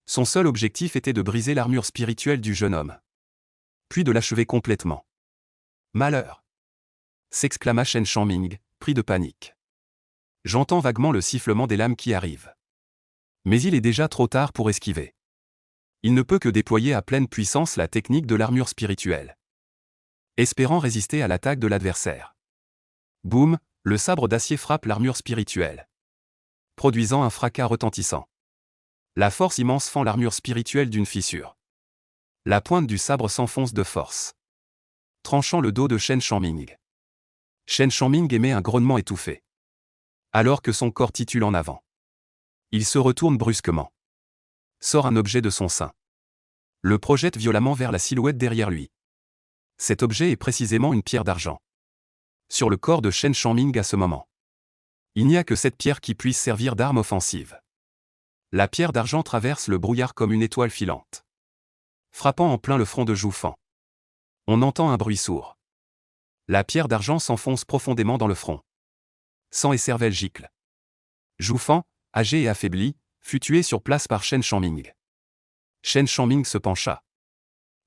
Son seul objectif était de briser l'armure spirituelle du jeune homme. Puis de l'achever complètement. Malheur! S'exclama Shen Shangming, pris de panique. J'entends vaguement le sifflement des lames qui arrivent. Mais il est déjà trop tard pour esquiver. Il ne peut que déployer à pleine puissance la technique de l'armure spirituelle, espérant résister à l'attaque de l'adversaire. Boum, le sabre d'acier frappe l'armure spirituelle, produisant un fracas retentissant. La force immense fend l'armure spirituelle d'une fissure. La pointe du sabre s'enfonce de force, tranchant le dos de Shen Shangming. Shen Shanming émet un grognement étouffé. Alors que son corps titule en avant. Il se retourne brusquement. Sort un objet de son sein. Le projette violemment vers la silhouette derrière lui. Cet objet est précisément une pierre d'argent. Sur le corps de Shen Shanming à ce moment. Il n'y a que cette pierre qui puisse servir d'arme offensive. La pierre d'argent traverse le brouillard comme une étoile filante. Frappant en plein le front de Zhu Fan. On entend un bruit sourd. La pierre d'argent s'enfonce profondément dans le front. Sang et cervelle giclent. Zhu Fan, âgé et affaibli, fut tué sur place par Shen Shanming. Shen Shanming se pencha.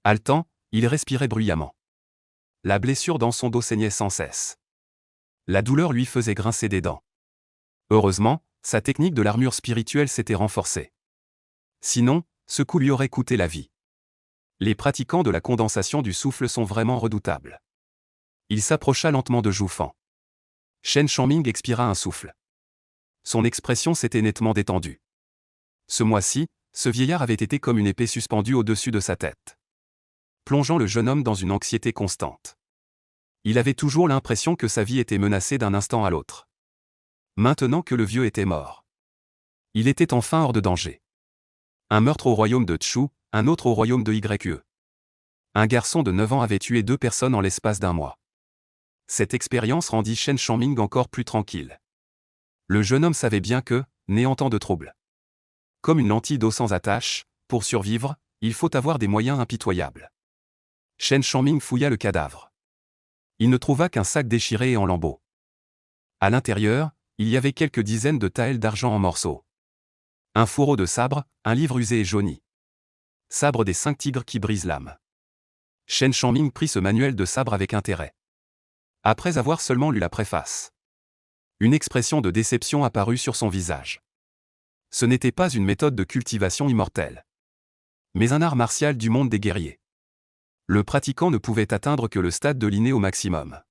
Haletant, il respirait bruyamment. La blessure dans son dos saignait sans cesse. La douleur lui faisait grincer des dents. Heureusement, sa technique de l'armure spirituelle s'était renforcée. Sinon, ce coup lui aurait coûté la vie. Les pratiquants de la condensation du souffle sont vraiment redoutables. Il s'approcha lentement de Zhu Fan. Shen Shanming expira un souffle. Son expression s'était nettement détendue. Ce mois-ci, ce vieillard avait été comme une épée suspendue au-dessus de sa tête, plongeant le jeune homme dans une anxiété constante. Il avait toujours l'impression que sa vie était menacée d'un instant à l'autre. Maintenant que le vieux était mort, il était enfin hors de danger. Un meurtre au royaume de Chu, un autre au royaume de Yue. Un garçon de 9 ans avait tué 2 personnes en l'espace d'un mois. Cette expérience rendit Shen Shanming encore plus tranquille. Le jeune homme savait bien que, n'ayant tant de troubles, comme une lentille d'eau sans attache, pour survivre, il faut avoir des moyens impitoyables. Shen Shanming fouilla le cadavre. Il ne trouva qu'un sac déchiré et en lambeaux. À l'intérieur, il y avait quelques dizaines de taels d'argent en morceaux. Un fourreau de sabre, un livre usé et jauni. Sabre des 5 tigres qui brisent l'âme. Shen Shanming prit ce manuel de sabre avec intérêt. Après avoir seulement lu la préface, une expression de déception apparut sur son visage. Ce n'était pas une méthode de cultivation immortelle, mais un art martial du monde des guerriers. Le pratiquant ne pouvait atteindre que le stade de l'inné au maximum.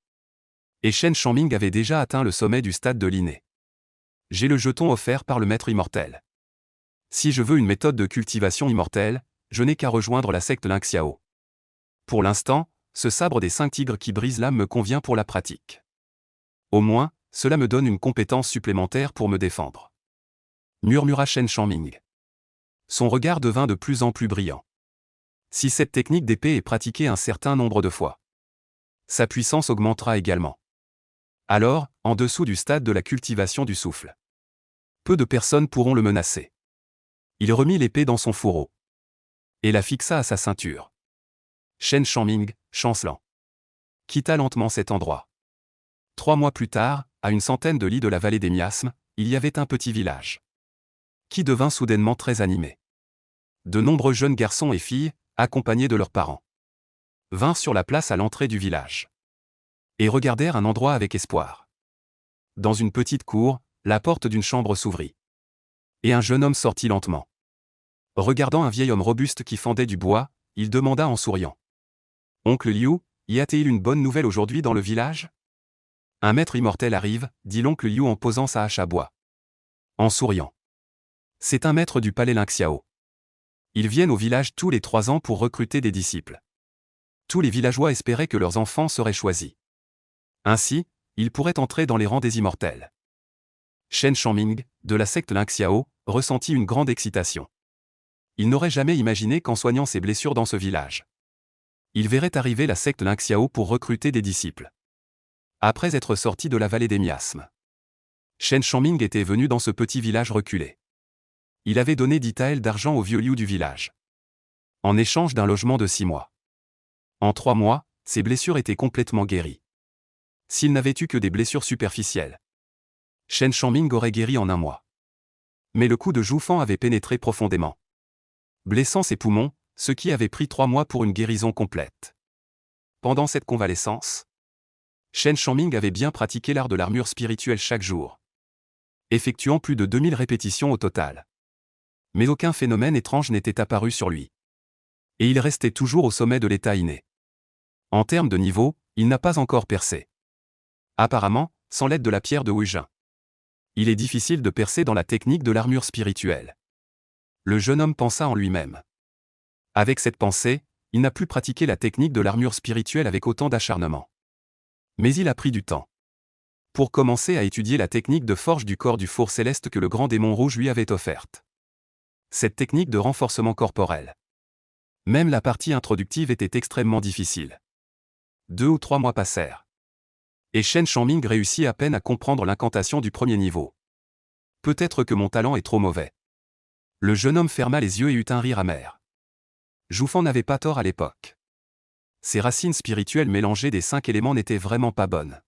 Et Shen Shanming avait déjà atteint le sommet du stade de l'inné. J'ai le jeton offert par le maître immortel. Si je veux une méthode de cultivation immortelle, je n'ai qu'à rejoindre la secte Lingxiao. Pour l'instant, ce sabre des 5 tigres qui brise l'âme me convient pour la pratique. Au moins, cela me donne une compétence supplémentaire pour me défendre. Murmura Shen Shanming. Son regard devint de plus en plus brillant. Si cette technique d'épée est pratiquée un certain nombre de fois, sa puissance augmentera également. Alors, en dessous du stade de la cultivation du souffle, peu de personnes pourront le menacer. Il remit l'épée dans son fourreau et la fixa à sa ceinture. Shen Shanming, chancelant, quitta lentement cet endroit. 3 mois plus tard, à une centaine de lis de la vallée des miasmes, il y avait un petit village qui devint soudainement très animé. De nombreux jeunes garçons et filles, accompagnés de leurs parents, vinrent sur la place à l'entrée du village et regardèrent un endroit avec espoir. Dans une petite cour, la porte d'une chambre s'ouvrit. Et un jeune homme sortit lentement. Regardant un vieil homme robuste qui fendait du bois, il demanda en souriant. « Oncle Liu, y a-t-il une bonne nouvelle aujourd'hui dans le village ?»« Un maître immortel arrive, » dit l'oncle Liu en posant sa hache à bois. En souriant. « C'est un maître du palais Lingxiao. Ils viennent au village tous les 3 ans pour recruter des disciples. Tous les villageois espéraient que leurs enfants seraient choisis. Ainsi, ils pourraient entrer dans les rangs des immortels. » Shen Shanming, de la secte Lingxiao, ressentit une grande excitation. Il n'aurait jamais imaginé qu'en soignant ses blessures dans ce village, il verrait arriver la secte Lingxiao pour recruter des disciples. Après être sorti de la vallée des miasmes, Shen Shanming était venu dans ce petit village reculé. Il avait donné 10 taels d'argent au vieux Liu du village, en échange d'un logement de 6 mois. En 3 mois, ses blessures étaient complètement guéries. S'il n'avait eu que des blessures superficielles, Shen Shanming aurait guéri en 1 mois. Mais le coup de Zhu Fan avait pénétré profondément, blessant ses poumons, ce qui avait pris 3 mois pour une guérison complète. Pendant cette convalescence, Shen Shanming avait bien pratiqué l'art de l'armure spirituelle chaque jour, effectuant plus de 2000 répétitions au total. Mais aucun phénomène étrange n'était apparu sur lui. Et il restait toujours au sommet de l'état inné. En termes de niveau, il n'a pas encore percé. Apparemment, sans l'aide de la pierre de Huijin, il est difficile de percer dans la technique de l'armure spirituelle. Le jeune homme pensa en lui-même. Avec cette pensée, il n'a plus pratiqué la technique de l'armure spirituelle avec autant d'acharnement. Mais il a pris du temps. pour commencer à étudier la technique de forge du corps du four céleste que le grand démon rouge lui avait offerte. Cette technique de renforcement corporel. Même la partie introductive était extrêmement difficile. 2 ou 3 mois passèrent. Et Shen Shangming réussit à peine à comprendre l'incantation du premier niveau. Peut-être que mon talent est trop mauvais. Le jeune homme ferma les yeux et eut un rire amer. Zhu Fan n'avait pas tort à l'époque. Ces racines spirituelles mélangées des 5 éléments n'étaient vraiment pas bonnes.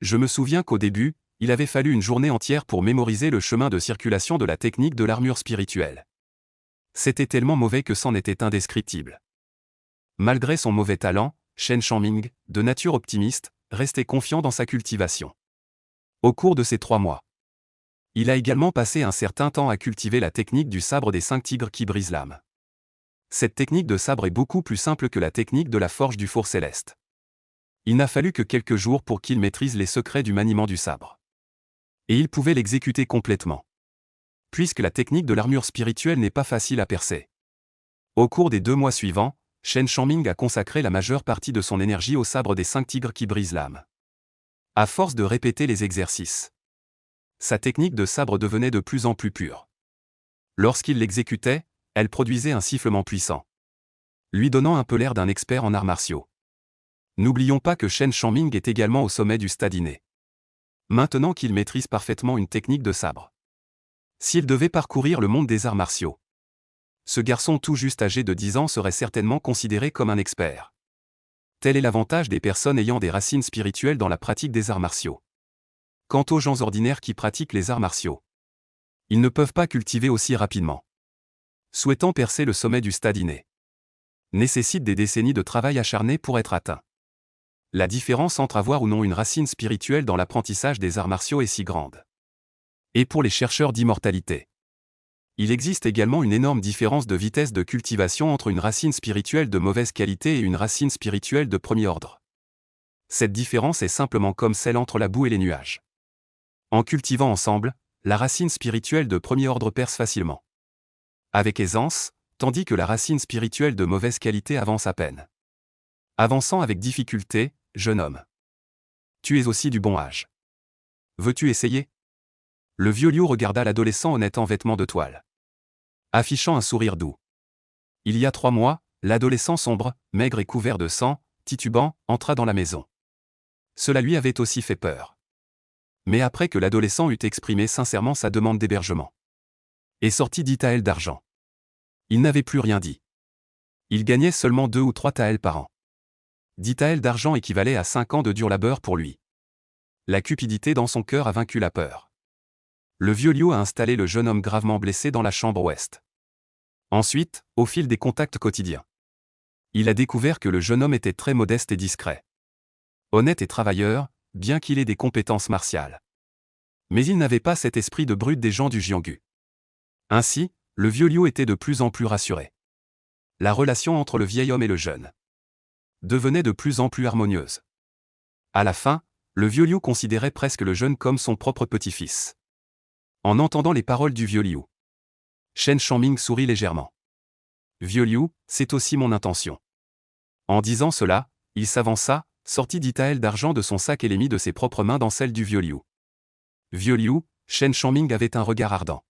Je me souviens qu'au début, il avait fallu une journée entière pour mémoriser le chemin de circulation de la technique de l'armure spirituelle. C'était tellement mauvais que c'en était indescriptible. Malgré son mauvais talent, Shen Shangming, de nature optimiste, restait confiant dans sa cultivation. Au cours de ces 3 mois, il a également passé un certain temps à cultiver la technique du sabre des 5 tigres qui brise l'âme. Cette technique de sabre est beaucoup plus simple que la technique de la forge du four céleste. Il n'a fallu que quelques jours pour qu'il maîtrise les secrets du maniement du sabre. Et il pouvait l'exécuter complètement. Puisque la technique de l'armure spirituelle n'est pas facile à percer. Au cours des 2 mois suivants, Shen Shangming a consacré la majeure partie de son énergie au sabre des 5 tigres qui brise l'âme. À force de répéter les exercices, sa technique de sabre devenait de plus en plus pure. Lorsqu'il l'exécutait, elle produisait un sifflement puissant, lui donnant un peu l'air d'un expert en arts martiaux. N'oublions pas que Shen Shangming est également au sommet du stade inné. Maintenant qu'il maîtrise parfaitement une technique de sabre. S'il devait parcourir le monde des arts martiaux, ce garçon tout juste âgé de 10 ans serait certainement considéré comme un expert. Tel est l'avantage des personnes ayant des racines spirituelles dans la pratique des arts martiaux. Quant aux gens ordinaires qui pratiquent les arts martiaux, ils ne peuvent pas cultiver aussi rapidement. Souhaitant percer le sommet du stade inné, nécessite des décennies de travail acharné pour être atteint. La différence entre avoir ou non une racine spirituelle dans l'apprentissage des arts martiaux est si grande. Et pour les chercheurs d'immortalité, il existe également une énorme différence de vitesse de cultivation entre une racine spirituelle de mauvaise qualité et une racine spirituelle de premier ordre. Cette différence est simplement comme celle entre la boue et les nuages. En cultivant ensemble, la racine spirituelle de premier ordre perce facilement, avec aisance, tandis que la racine spirituelle de mauvaise qualité avance à peine. Avançant avec difficulté, jeune homme. Tu es aussi du bon âge. Veux-tu essayer ? Le vieux Liu regarda l'adolescent honnête en vêtements de toile, affichant un sourire doux. Il y a 3 mois, l'adolescent sombre, maigre et couvert de sang, titubant, entra dans la maison. Cela lui avait aussi fait peur. Mais après que l'adolescent eut exprimé sincèrement sa demande d'hébergement et sorti 10 taels d'argent, il n'avait plus rien dit. Il gagnait seulement 2 ou 3 taels par an. 10 taels d'argent équivalaient à 5 ans de dur labeur pour lui. La cupidité dans son cœur a vaincu la peur. Le vieux Liu a installé le jeune homme gravement blessé dans la chambre ouest. Ensuite, au fil des contacts quotidiens, il a découvert que le jeune homme était très modeste et discret. Honnête et travailleur, bien qu'il ait des compétences martiales. Mais il n'avait pas cet esprit de brute des gens du Jianghu. Ainsi, le vieux Liu était de plus en plus rassuré. La relation entre le vieil homme et le jeune devenait de plus en plus harmonieuse. À la fin, le vieux Liu considérait presque le jeune comme son propre petit-fils. En entendant les paroles du vieux Liu, Shen Shangming sourit légèrement. Vieux Liu, c'est aussi mon intention. En disant cela, il s'avança, sortit 10 taels d'argent de son sac et les mit de ses propres mains dans celles du vieux Liu. Vieux Liu, Shen Shangming avait un regard ardent.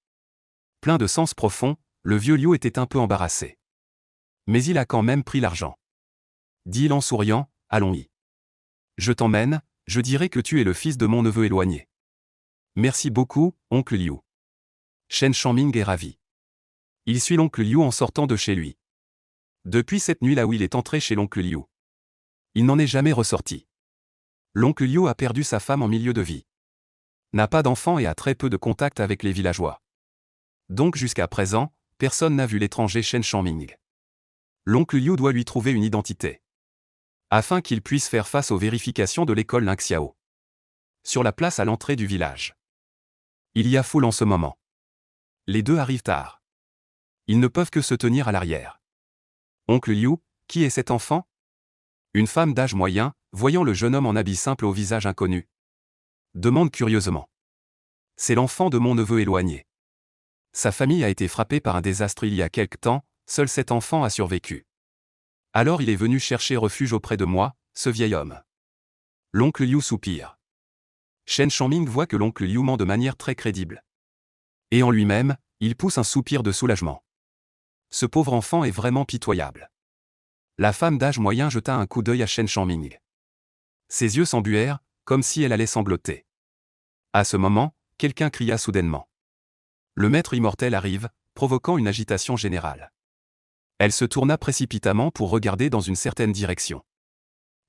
Plein de sens profond, le vieux Liu était un peu embarrassé. Mais il a quand même pris l'argent. Dit-il en souriant, allons-y. Je t'emmène, je dirai que tu es le fils de mon neveu éloigné. Merci beaucoup, oncle Liu. Shen Shangming est ravi. Il suit l'oncle Liu en sortant de chez lui. Depuis cette nuit-là où il est entré chez l'oncle Liu, il n'en est jamais ressorti. L'oncle Liu a perdu sa femme en milieu de vie. N'a pas d'enfant et a très peu de contact avec les villageois. Donc jusqu'à présent, personne n'a vu l'étranger Shen Shangming. L'oncle Liu doit lui trouver une identité, afin qu'il puisse faire face aux vérifications de l'école Ningxiao. Sur la place à l'entrée du village, il y a foule en ce moment. Les deux arrivent tard. Ils ne peuvent que se tenir à l'arrière. Oncle Liu, qui est cet enfant ? Une femme d'âge moyen, voyant le jeune homme en habit simple au visage inconnu, demande curieusement. C'est l'enfant de mon neveu éloigné. Sa famille a été frappée par un désastre il y a quelque temps, seul cet enfant a survécu. Alors il est venu chercher refuge auprès de moi, ce vieil homme. L'oncle Liu soupire. Shen Shangming voit que l'oncle Liu ment de manière très crédible. Et en lui-même, il pousse un soupir de soulagement. Ce pauvre enfant est vraiment pitoyable. La femme d'âge moyen jeta un coup d'œil à Shen Shangming. Ses yeux s'embuèrent, comme si elle allait sangloter. À ce moment, quelqu'un cria soudainement. Le maître immortel arrive, provoquant une agitation générale. Elle se tourna précipitamment pour regarder dans une certaine direction.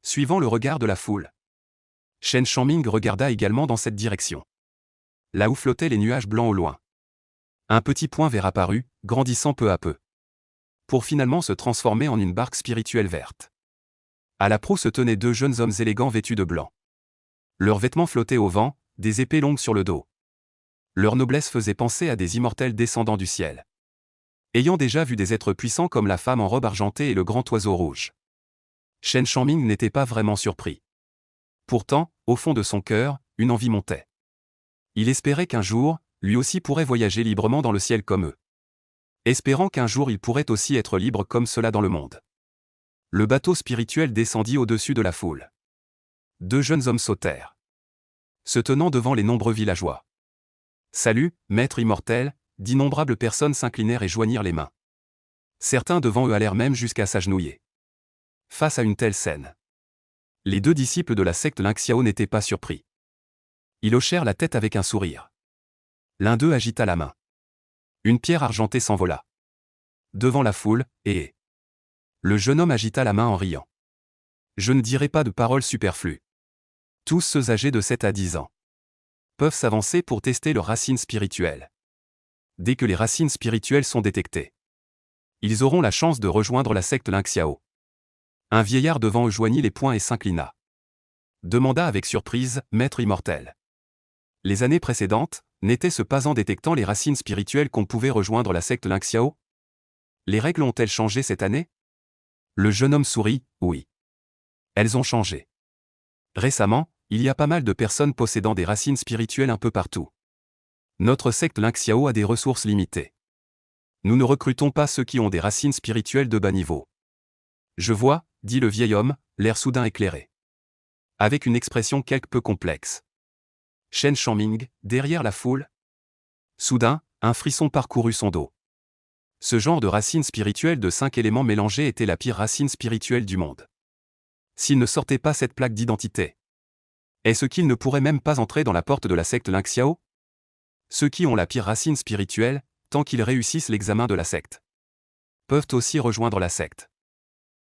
Suivant le regard de la foule, Shen Shangming regarda également dans cette direction. Là où flottaient les nuages blancs au loin. Un petit point vert apparut, grandissant peu à peu. Pour finalement se transformer en une barque spirituelle verte. À la proue se tenaient deux jeunes hommes élégants vêtus de blanc. Leurs vêtements flottaient au vent, des épées longues sur le dos. Leur noblesse faisait penser à des immortels descendant du ciel. Ayant déjà vu des êtres puissants comme la femme en robe argentée et le grand oiseau rouge, Shen Shangming n'était pas vraiment surpris. Pourtant, au fond de son cœur, une envie montait. Il espérait qu'un jour, lui aussi pourrait voyager librement dans le ciel comme eux. Espérant qu'un jour il pourrait aussi être libre comme cela dans le monde. Le bateau spirituel descendit au-dessus de la foule. Deux jeunes hommes sautèrent, se tenant devant les nombreux villageois. « Salut, maître immortel !» D'innombrables personnes s'inclinèrent et joignirent les mains. Certains devant eux allèrent même jusqu'à s'agenouiller. Face à une telle scène, les deux disciples de la secte Lingxiao n'étaient pas surpris. Ils hochèrent la tête avec un sourire. L'un d'eux agita la main. Une pierre argentée s'envola devant la foule, et le jeune homme agita la main en riant. Je ne dirai pas de paroles superflues. Tous ceux âgés de 7 à 10 ans peuvent s'avancer pour tester leurs racines spirituelles. Dès que les racines spirituelles sont détectées, ils auront la chance de rejoindre la secte Lingxiao. Un vieillard devant eux joignit les poings et s'inclina. Demanda avec surprise, maître immortel. Les années précédentes, n'était-ce pas en détectant les racines spirituelles qu'on pouvait rejoindre la secte Lingxiao? Les règles ont-elles changé cette année? Le jeune homme sourit, oui. Elles ont changé. Récemment, il y a pas mal de personnes possédant des racines spirituelles un peu partout. Notre secte Lingxiao a des ressources limitées. Nous ne recrutons pas ceux qui ont des racines spirituelles de bas niveau. Je vois, dit le vieil homme, l'air soudain éclairé. Avec une expression quelque peu complexe. Shen Shangming, derrière la foule. Soudain, un frisson parcourut son dos. Ce genre de racine spirituelle de 5 éléments mélangés était la pire racine spirituelle du monde. S'il ne sortait pas cette plaque d'identité, est-ce qu'il ne pourrait même pas entrer dans la porte de la secte Lingxiao? Ceux qui ont la pire racine spirituelle, tant qu'ils réussissent l'examen de la secte, peuvent aussi rejoindre la secte.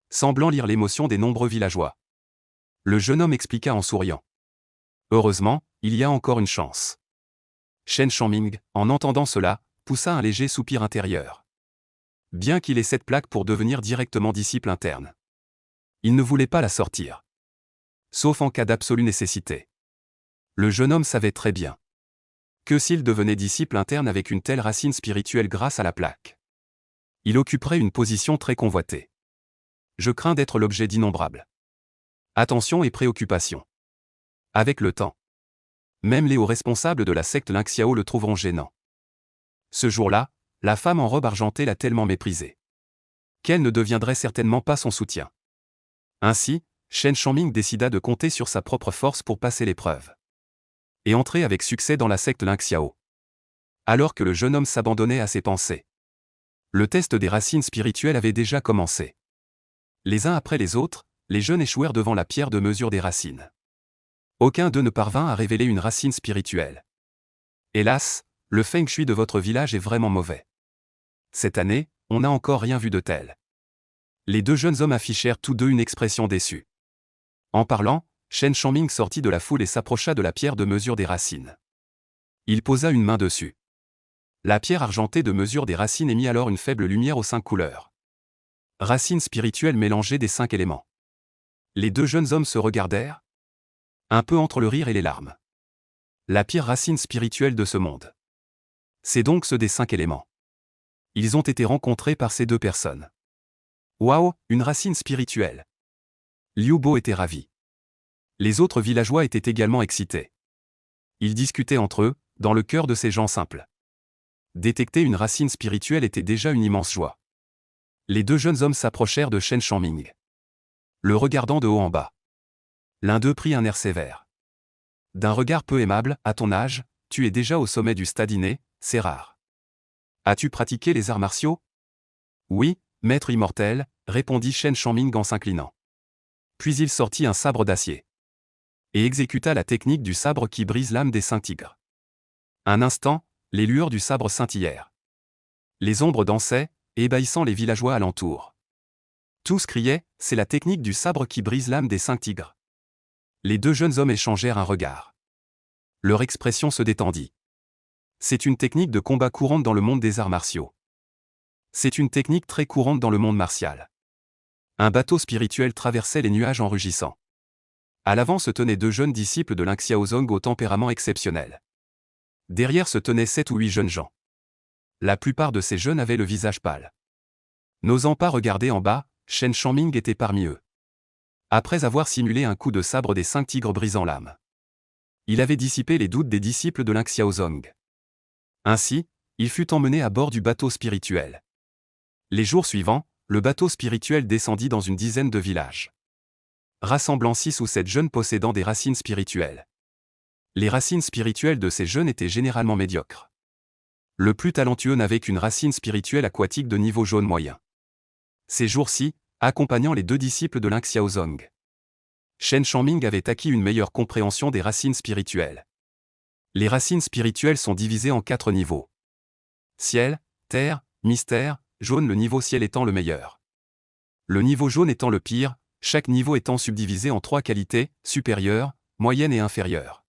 Semblant lire l'émotion des nombreux villageois, le jeune homme expliqua en souriant. Heureusement, il y a encore une chance. Shen Shangming, en entendant cela, poussa un léger soupir intérieur. Bien qu'il ait cette plaque pour devenir directement disciple interne, il ne voulait pas la sortir. Sauf en cas d'absolue nécessité. Le jeune homme savait très bien que s'il devenait disciple interne avec une telle racine spirituelle grâce à la plaque, il occuperait une position très convoitée. Je crains d'être l'objet d'innombrables attention et préoccupations. Avec le temps, même les hauts responsables de la secte Lingxiao le trouveront gênant. Ce jour-là, la femme en robe argentée l'a tellement méprisé qu'elle ne deviendrait certainement pas son soutien. Ainsi, Shen Shangming décida de compter sur sa propre force pour passer l'épreuve et entrer avec succès dans la secte Lingxiao. Alors que le jeune homme s'abandonnait à ses pensées, le test des racines spirituelles avait déjà commencé. Les uns après les autres, les jeunes échouèrent devant la pierre de mesure des racines. Aucun d'eux ne parvint à révéler une racine spirituelle. Hélas, le feng shui de votre village est vraiment mauvais. Cette année, on n'a encore rien vu de tel. Les deux jeunes hommes affichèrent tous deux une expression déçue. En parlant, Shen Shangming sortit de la foule et s'approcha de la pierre de mesure des racines. Il posa une main dessus. La pierre argentée de mesure des racines émit alors une faible lumière aux 5 couleurs. Racines spirituelles mélangées des 5 éléments. Les deux jeunes hommes se regardèrent, un peu entre le rire et les larmes. La pire racine spirituelle de ce monde. C'est donc ceux des 5 éléments. Ils ont été rencontrés par ces deux personnes. Waouh, une racine spirituelle. Liu Bo était ravi. Les autres villageois étaient également excités. Ils discutaient entre eux, dans le cœur de ces gens simples. Détecter une racine spirituelle était déjà une immense joie. Les deux jeunes hommes s'approchèrent de Shen Shangming, le regardant de haut en bas. L'un d'eux prit un air sévère. D'un regard peu aimable, à ton âge, tu es déjà au sommet du stade inné, c'est rare. As-tu pratiqué les arts martiaux? Oui, maître immortel, répondit Shen Shangming en s'inclinant. Puis il sortit un sabre d'acier. Et exécuta la technique du sabre qui brise l'âme des 5 tigres. Un instant, les lueurs du sabre scintillèrent. Les ombres dansaient, ébahissant les villageois alentour. Tous criaient, c'est la technique du sabre qui brise l'âme des 5 tigres. Les 2 jeunes hommes échangèrent un regard. Leur expression se détendit. C'est une technique de combat courante dans le monde des arts martiaux. C'est une technique très courante dans le monde martial. Un bateau spirituel traversait les nuages en rugissant. À l'avant se tenaient 2 jeunes disciples de Ling Xiaozong au tempérament exceptionnel. Derrière se tenaient 7 ou 8 jeunes gens. La plupart de ces jeunes avaient le visage pâle. N'osant pas regarder en bas, Shen Shangming était parmi eux. Après avoir simulé un coup de sabre des 5 tigres brisant l'âme, il avait dissipé les doutes des disciples de Ling Xiaozong. Ainsi, il fut emmené à bord du bateau spirituel. Les jours suivants, le bateau spirituel descendit dans une dizaine de villages, rassemblant 6 ou 7 jeunes possédant des racines spirituelles. Les racines spirituelles de ces jeunes étaient généralement médiocres. Le plus talentueux n'avait qu'une racine spirituelle aquatique de niveau jaune moyen. Ces jours-ci, accompagnant les 2 disciples de Ling Xiaozong, Shen Shangming avait acquis une meilleure compréhension des racines spirituelles. Les racines spirituelles sont divisées en 4 niveaux. Ciel, terre, mystère, jaune, le niveau ciel étant le meilleur. Le niveau jaune étant le pire, chaque niveau étant subdivisé en 3 qualités, supérieure, moyenne et inférieure.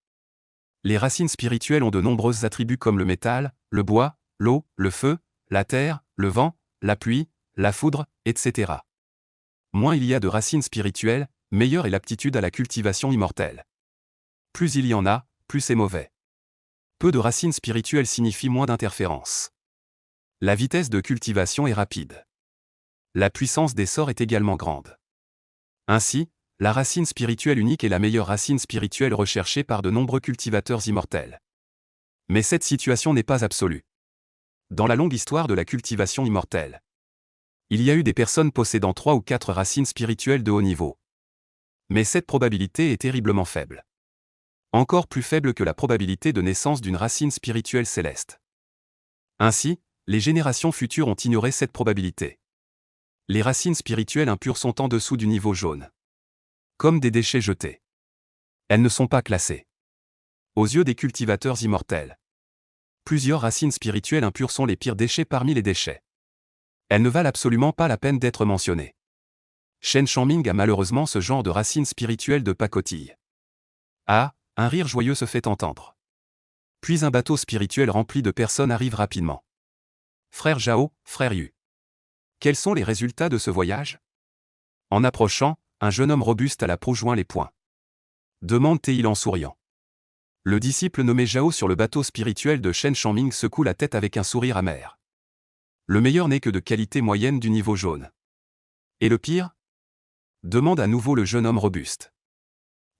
Les racines spirituelles ont de nombreux attributs comme le métal, le bois, l'eau, le feu, la terre, le vent, la pluie, la foudre, etc. Moins il y a de racines spirituelles, meilleure est l'aptitude à la cultivation immortelle. Plus il y en a, plus c'est mauvais. Peu de racines spirituelles signifie moins d'interférences. La vitesse de cultivation est rapide. La puissance des sorts est également grande. Ainsi, la racine spirituelle unique est la meilleure racine spirituelle recherchée par de nombreux cultivateurs immortels. Mais cette situation n'est pas absolue. Dans la longue histoire de la cultivation immortelle, il y a eu des personnes possédant 3 ou 4 racines spirituelles de haut niveau. Mais cette probabilité est terriblement faible. Encore plus faible que la probabilité de naissance d'une racine spirituelle céleste. Ainsi, les générations futures ont ignoré cette probabilité. Les racines spirituelles impures sont en dessous du niveau jaune. Comme des déchets jetés. Elles ne sont pas classées. Aux yeux des cultivateurs immortels, plusieurs racines spirituelles impures sont les pires déchets parmi les déchets. Elles ne valent absolument pas la peine d'être mentionnées. Shen Shangming a malheureusement ce genre de racines spirituelles de pacotille. Ah, un rire joyeux se fait entendre. Puis un bateau spirituel rempli de personnes arrive rapidement. Frère Zhao, frère Yu. Quels sont les résultats de ce voyage? En approchant, un jeune homme robuste à la proue joint les poings. Demande-t-il en souriant. Le disciple nommé Zhao sur le bateau spirituel de Shen Shangming secoue la tête avec un sourire amer. Le meilleur n'est que de qualité moyenne du niveau jaune. Et le pire? Demande à nouveau le jeune homme robuste.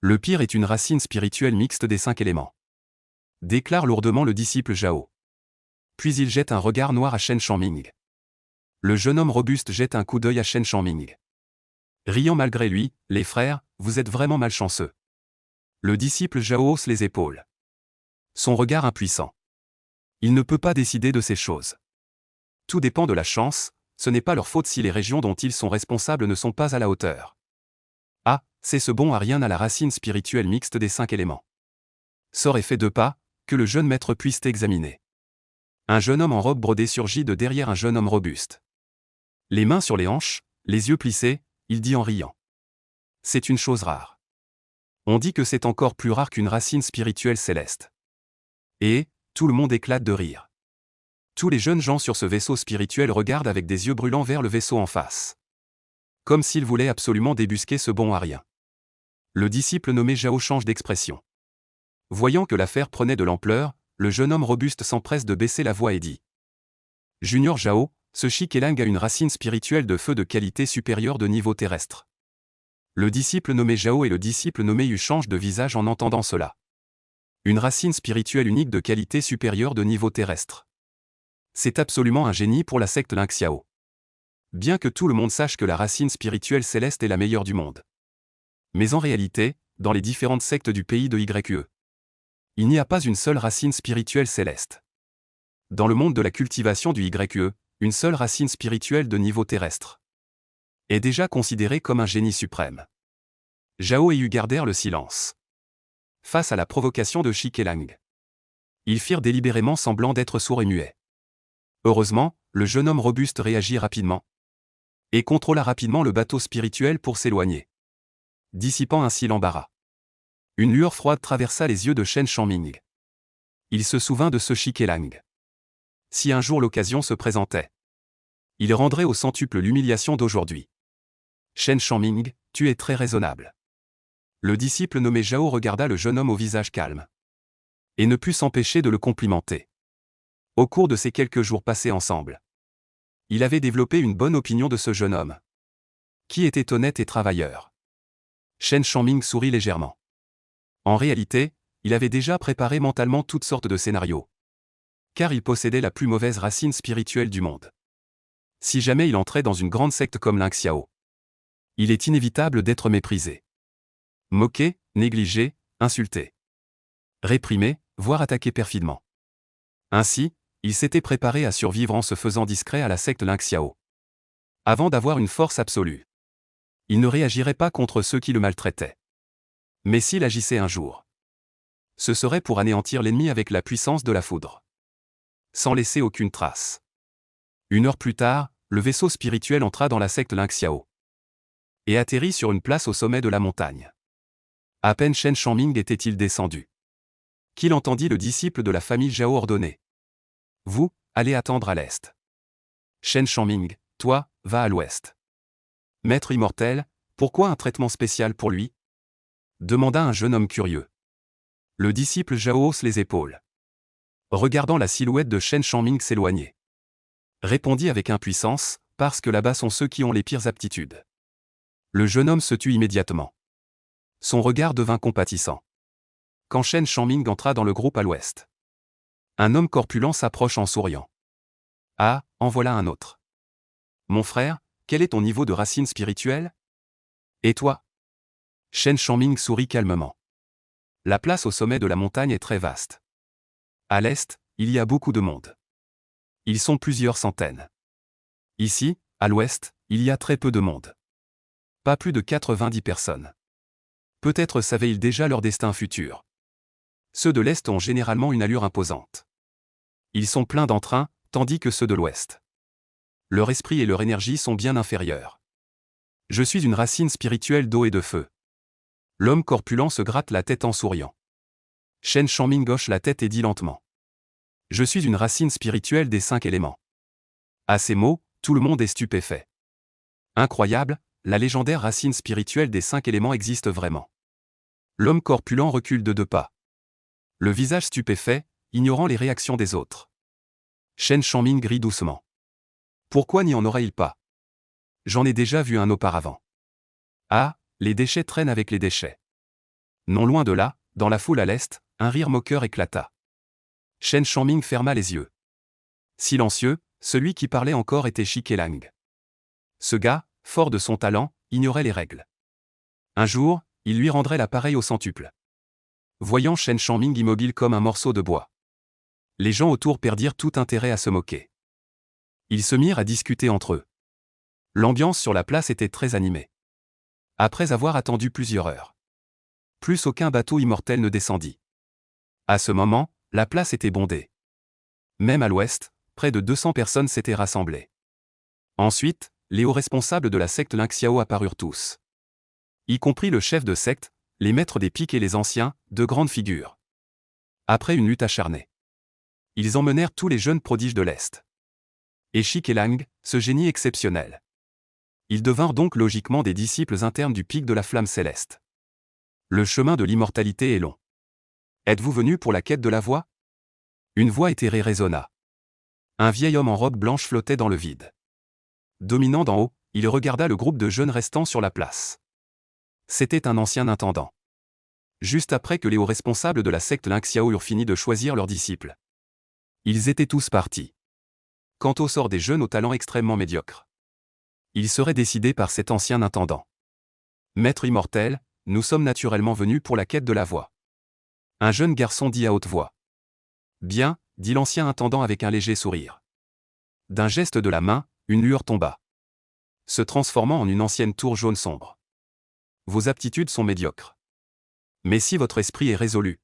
Le pire est une racine spirituelle mixte des 5 éléments. Déclare lourdement le disciple Zhao. Puis il jette un regard noir à Shen Shangming. Le jeune homme robuste jette un coup d'œil à Shen Shangming. Riant malgré lui, les frères, vous êtes vraiment malchanceux. Le disciple Zhao hausse les épaules. Son regard impuissant. Il ne peut pas décider de ces choses. Tout dépend de la chance, ce n'est pas leur faute si les régions dont ils sont responsables ne sont pas à la hauteur. Ah, c'est ce bon à rien à la racine spirituelle mixte des 5 éléments. Sort et fait 2 pas, que le jeune maître puisse t'examiner. Un jeune homme en robe brodée surgit de derrière un jeune homme robuste. Les mains sur les hanches, les yeux plissés, il dit en riant. C'est une chose rare. On dit que c'est encore plus rare qu'une racine spirituelle céleste. Et, tout le monde éclate de rire. Tous les jeunes gens sur ce vaisseau spirituel regardent avec des yeux brûlants vers le vaisseau en face. Comme s'ils voulaient absolument débusquer ce bon à rien. Le disciple nommé Zhao change d'expression. Voyant que l'affaire prenait de l'ampleur, le jeune homme robuste s'empresse de baisser la voix et dit. Junior Zhao, ce Shikelang a une racine spirituelle de feu de qualité supérieure de niveau terrestre. Le disciple nommé Zhao et le disciple nommé Yu changent de visage en entendant cela. Une racine spirituelle unique de qualité supérieure de niveau terrestre. C'est absolument un génie pour la secte Ling Xiao. Bien que tout le monde sache que la racine spirituelle céleste est la meilleure du monde. Mais en réalité, dans les différentes sectes du pays de YE, Il n'y a pas une seule racine spirituelle céleste. Dans le monde de la cultivation du YE, une seule racine spirituelle de niveau terrestre est déjà considérée comme un génie suprême. Zhao et Yu gardèrent le silence face à la provocation de Shi Kelang. Ils firent délibérément semblant d'être sourds et muets. Heureusement, le jeune homme robuste réagit rapidement et contrôla rapidement le bateau spirituel pour s'éloigner, dissipant ainsi l'embarras. Une lueur froide traversa les yeux de Shen Shangming. Il se souvint de ce Shi Kelang. Si un jour l'occasion se présentait, il rendrait au centuple l'humiliation d'aujourd'hui. Shen Shangming, tu es très raisonnable. Le disciple nommé Zhao regarda le jeune homme au visage calme et ne put s'empêcher de le complimenter. Au cours de ces quelques jours passés ensemble, il avait développé une bonne opinion de ce jeune homme, qui était honnête et travailleur. Shen Shangming sourit légèrement. En réalité, il avait déjà préparé mentalement toutes sortes de scénarios, car il possédait la plus mauvaise racine spirituelle du monde. Si jamais il entrait dans une grande secte comme l'Inxiao, il est inévitable d'être méprisé, moqué, négligé, insulté, réprimé, voire attaqué perfidement. Ainsi, il s'était préparé à survivre en se faisant discret à la secte L'Inxiao. Avant d'avoir une force absolue, il ne réagirait pas contre ceux qui le maltraitaient. Mais s'il agissait un jour, ce serait pour anéantir l'ennemi avec la puissance de la foudre, sans laisser aucune trace. 1 heure plus tard, le vaisseau spirituel entra dans la secte L'Inxiao et atterrit sur une place au sommet de la montagne. À peine Shen Shangming était-il descendu qu'il entendit le disciple de la famille Zhao ordonner. Vous, allez attendre à l'est. Shen Shangming, toi, va à l'ouest. Maître immortel, pourquoi un traitement spécial pour lui? Demanda un jeune homme curieux. Le disciple Zhao hausse les épaules, regardant la silhouette de Shen Shangming s'éloigner. Répondit avec impuissance, parce que là-bas sont ceux qui ont les pires aptitudes. Le jeune homme se tut immédiatement. Son regard devint compatissant. Quand Shen Shangming entra dans le groupe à l'ouest, un homme corpulent s'approche en souriant. Ah, en voilà un autre. Mon frère, quel est ton niveau de racine spirituelle? Et toi? Shen Shangming sourit calmement. La place au sommet de la montagne est très vaste. À l'est, il y a beaucoup de monde. Ils sont plusieurs centaines. Ici, à l'ouest, il y a très peu de monde. Pas plus de 90 personnes. Peut-être savaient-ils déjà leur destin futur. Ceux de l'Est ont généralement une allure imposante. Ils sont pleins d'entrain, tandis que ceux de l'Ouest, leur esprit et leur énergie sont bien inférieurs. Je suis une racine spirituelle d'eau et de feu. L'homme corpulent se gratte la tête en souriant. Shen Shangming hoche la tête et dit lentement. Je suis une racine spirituelle des 5 éléments. À ces mots, tout le monde est stupéfait. Incroyable, la légendaire racine spirituelle des 5 éléments existe vraiment. L'homme corpulent recule de 2 pas. Le visage stupéfait, ignorant les réactions des autres. Shen Shangming rit doucement. Pourquoi n'y en aurait-il pas? J'en ai déjà vu un auparavant. Ah, les déchets traînent avec les déchets. Non loin de là, dans la foule à l'est, un rire moqueur éclata. Shen Shangming ferma les yeux. Silencieux, celui qui parlait encore était Shi Kelang. Ce gars, fort de son talent, ignorait les règles. Un jour, il lui rendrait l'appareil au centuple. Voyant Shen Shangming immobile comme un morceau de bois, les gens autour perdirent tout intérêt à se moquer. Ils se mirent à discuter entre eux. L'ambiance sur la place était très animée. Après avoir attendu plusieurs heures, plus aucun bateau immortel ne descendit. À ce moment, la place était bondée. Même à l'ouest, près de 200 personnes s'étaient rassemblées. Ensuite, les hauts responsables de la secte L'Inxiao apparurent tous, y compris le chef de secte, les maîtres des piques et les anciens, de grandes figures. Après une lutte acharnée, ils emmenèrent tous les jeunes prodiges de l'Est. Et Shi Kelang, ce génie exceptionnel. Ils devinrent donc logiquement des disciples internes du pic de la flamme céleste. Le chemin de l'immortalité est long. Êtes-vous venu pour la quête de la voie? Une voix éthérée résonna. Un vieil homme en robe blanche flottait dans le vide. Dominant d'en haut, il regarda le groupe de jeunes restant sur la place. C'était un ancien intendant. Juste après que les hauts responsables de la secte L'Inxiao eurent fini de choisir leurs disciples, ils étaient tous partis. Quant au sort des jeunes au talent extrêmement médiocre, il serait décidé par cet ancien intendant. Maître immortel, nous sommes naturellement venus pour la quête de la voie. Un jeune garçon dit à haute voix. Bien, dit l'ancien intendant avec un léger sourire. D'un geste de la main, une lueur tomba, se transformant en une ancienne tour jaune sombre. Vos aptitudes sont médiocres. Mais si votre esprit est résolu,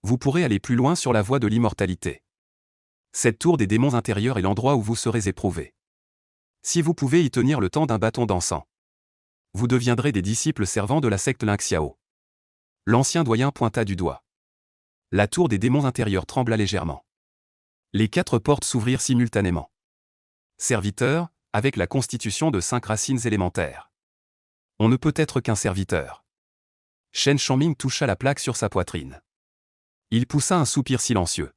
vous pourrez aller plus loin sur la voie de l'immortalité. Cette tour des démons intérieurs est l'endroit où vous serez éprouvé. Si vous pouvez y tenir le temps d'un bâton d'encens, vous deviendrez des disciples servants de la secte Lingxiao. L'ancien doyen pointa du doigt. La tour des démons intérieurs trembla légèrement. Les 4 portes s'ouvrirent simultanément. Serviteur, avec la constitution de 5 racines élémentaires. On ne peut être qu'un serviteur. Shen Shangming toucha la plaque sur sa poitrine. Il poussa un soupir silencieux.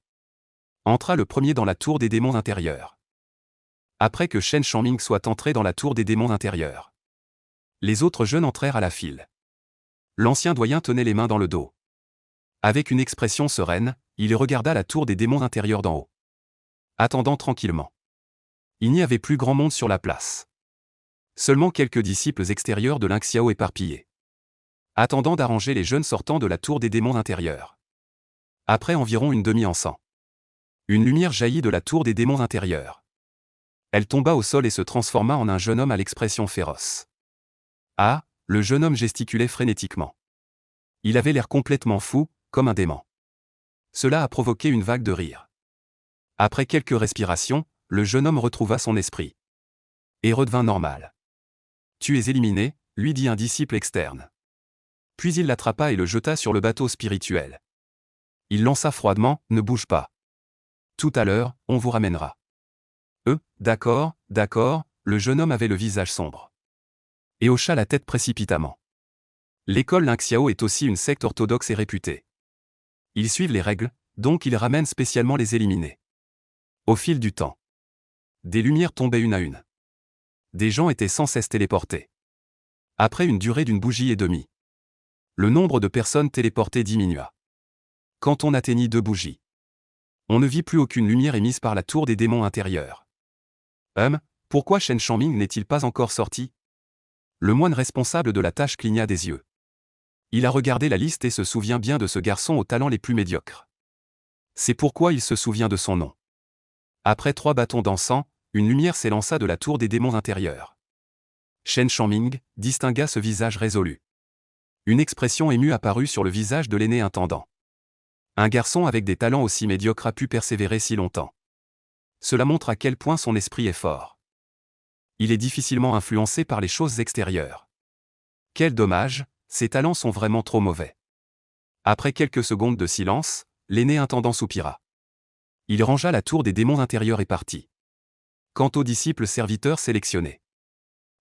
Entra le premier dans la tour des démons intérieurs. Après que Shen Shangming soit entré dans la tour des démons intérieurs, les autres jeunes entrèrent à la file. L'ancien doyen tenait les mains dans le dos. Avec une expression sereine, il regarda la tour des démons intérieurs d'en haut, attendant tranquillement. Il n'y avait plus grand monde sur la place. Seulement quelques disciples extérieurs de Lingxiao éparpillés, attendant d'arranger les jeunes sortant de la tour des démons intérieurs. Après environ une demi-encens, une lumière jaillit de la tour des démons intérieurs. Elle tomba au sol et se transforma en un jeune homme à l'expression féroce. Ah, le jeune homme gesticulait frénétiquement. Il avait l'air complètement fou, comme un dément. Cela a provoqué une vague de rire. Après quelques respirations, le jeune homme retrouva son esprit et redevint normal. Tu es éliminé, lui dit un disciple externe. Puis il l'attrapa et le jeta sur le bateau spirituel. Il lança froidement, ne bouge pas. Tout à l'heure, on vous ramènera. D'accord, d'accord, le jeune homme avait le visage sombre. Et hocha la tête précipitamment. L'école Lingxiao est aussi une secte orthodoxe et réputée. Ils suivent les règles, donc ils ramènent spécialement les éliminés. Au fil du temps, des lumières tombaient une à une. Des gens étaient sans cesse téléportés. Après une durée d'une bougie et demie, le nombre de personnes téléportées diminua. Quand on atteignit 2 bougies, on ne vit plus aucune lumière émise par la tour des démons intérieurs. Pourquoi Shen Shangming n'est-il pas encore sorti? Le moine responsable de la tâche cligna des yeux. Il a regardé la liste et se souvient bien de ce garçon aux talents les plus médiocres. C'est pourquoi il se souvient de son nom. Après 3 bâtons d'encens, une lumière s'élança de la tour des démons intérieurs. Shen Shangming distingua ce visage résolu. Une expression émue apparut sur le visage de l'aîné intendant. Un garçon avec des talents aussi médiocres a pu persévérer si longtemps. Cela montre à quel point son esprit est fort. Il est difficilement influencé par les choses extérieures. Quel dommage, ses talents sont vraiment trop mauvais. Après quelques secondes de silence, l'aîné intendant soupira. Il rangea la tour des démons intérieurs et partit. Quant aux disciples serviteurs sélectionnés,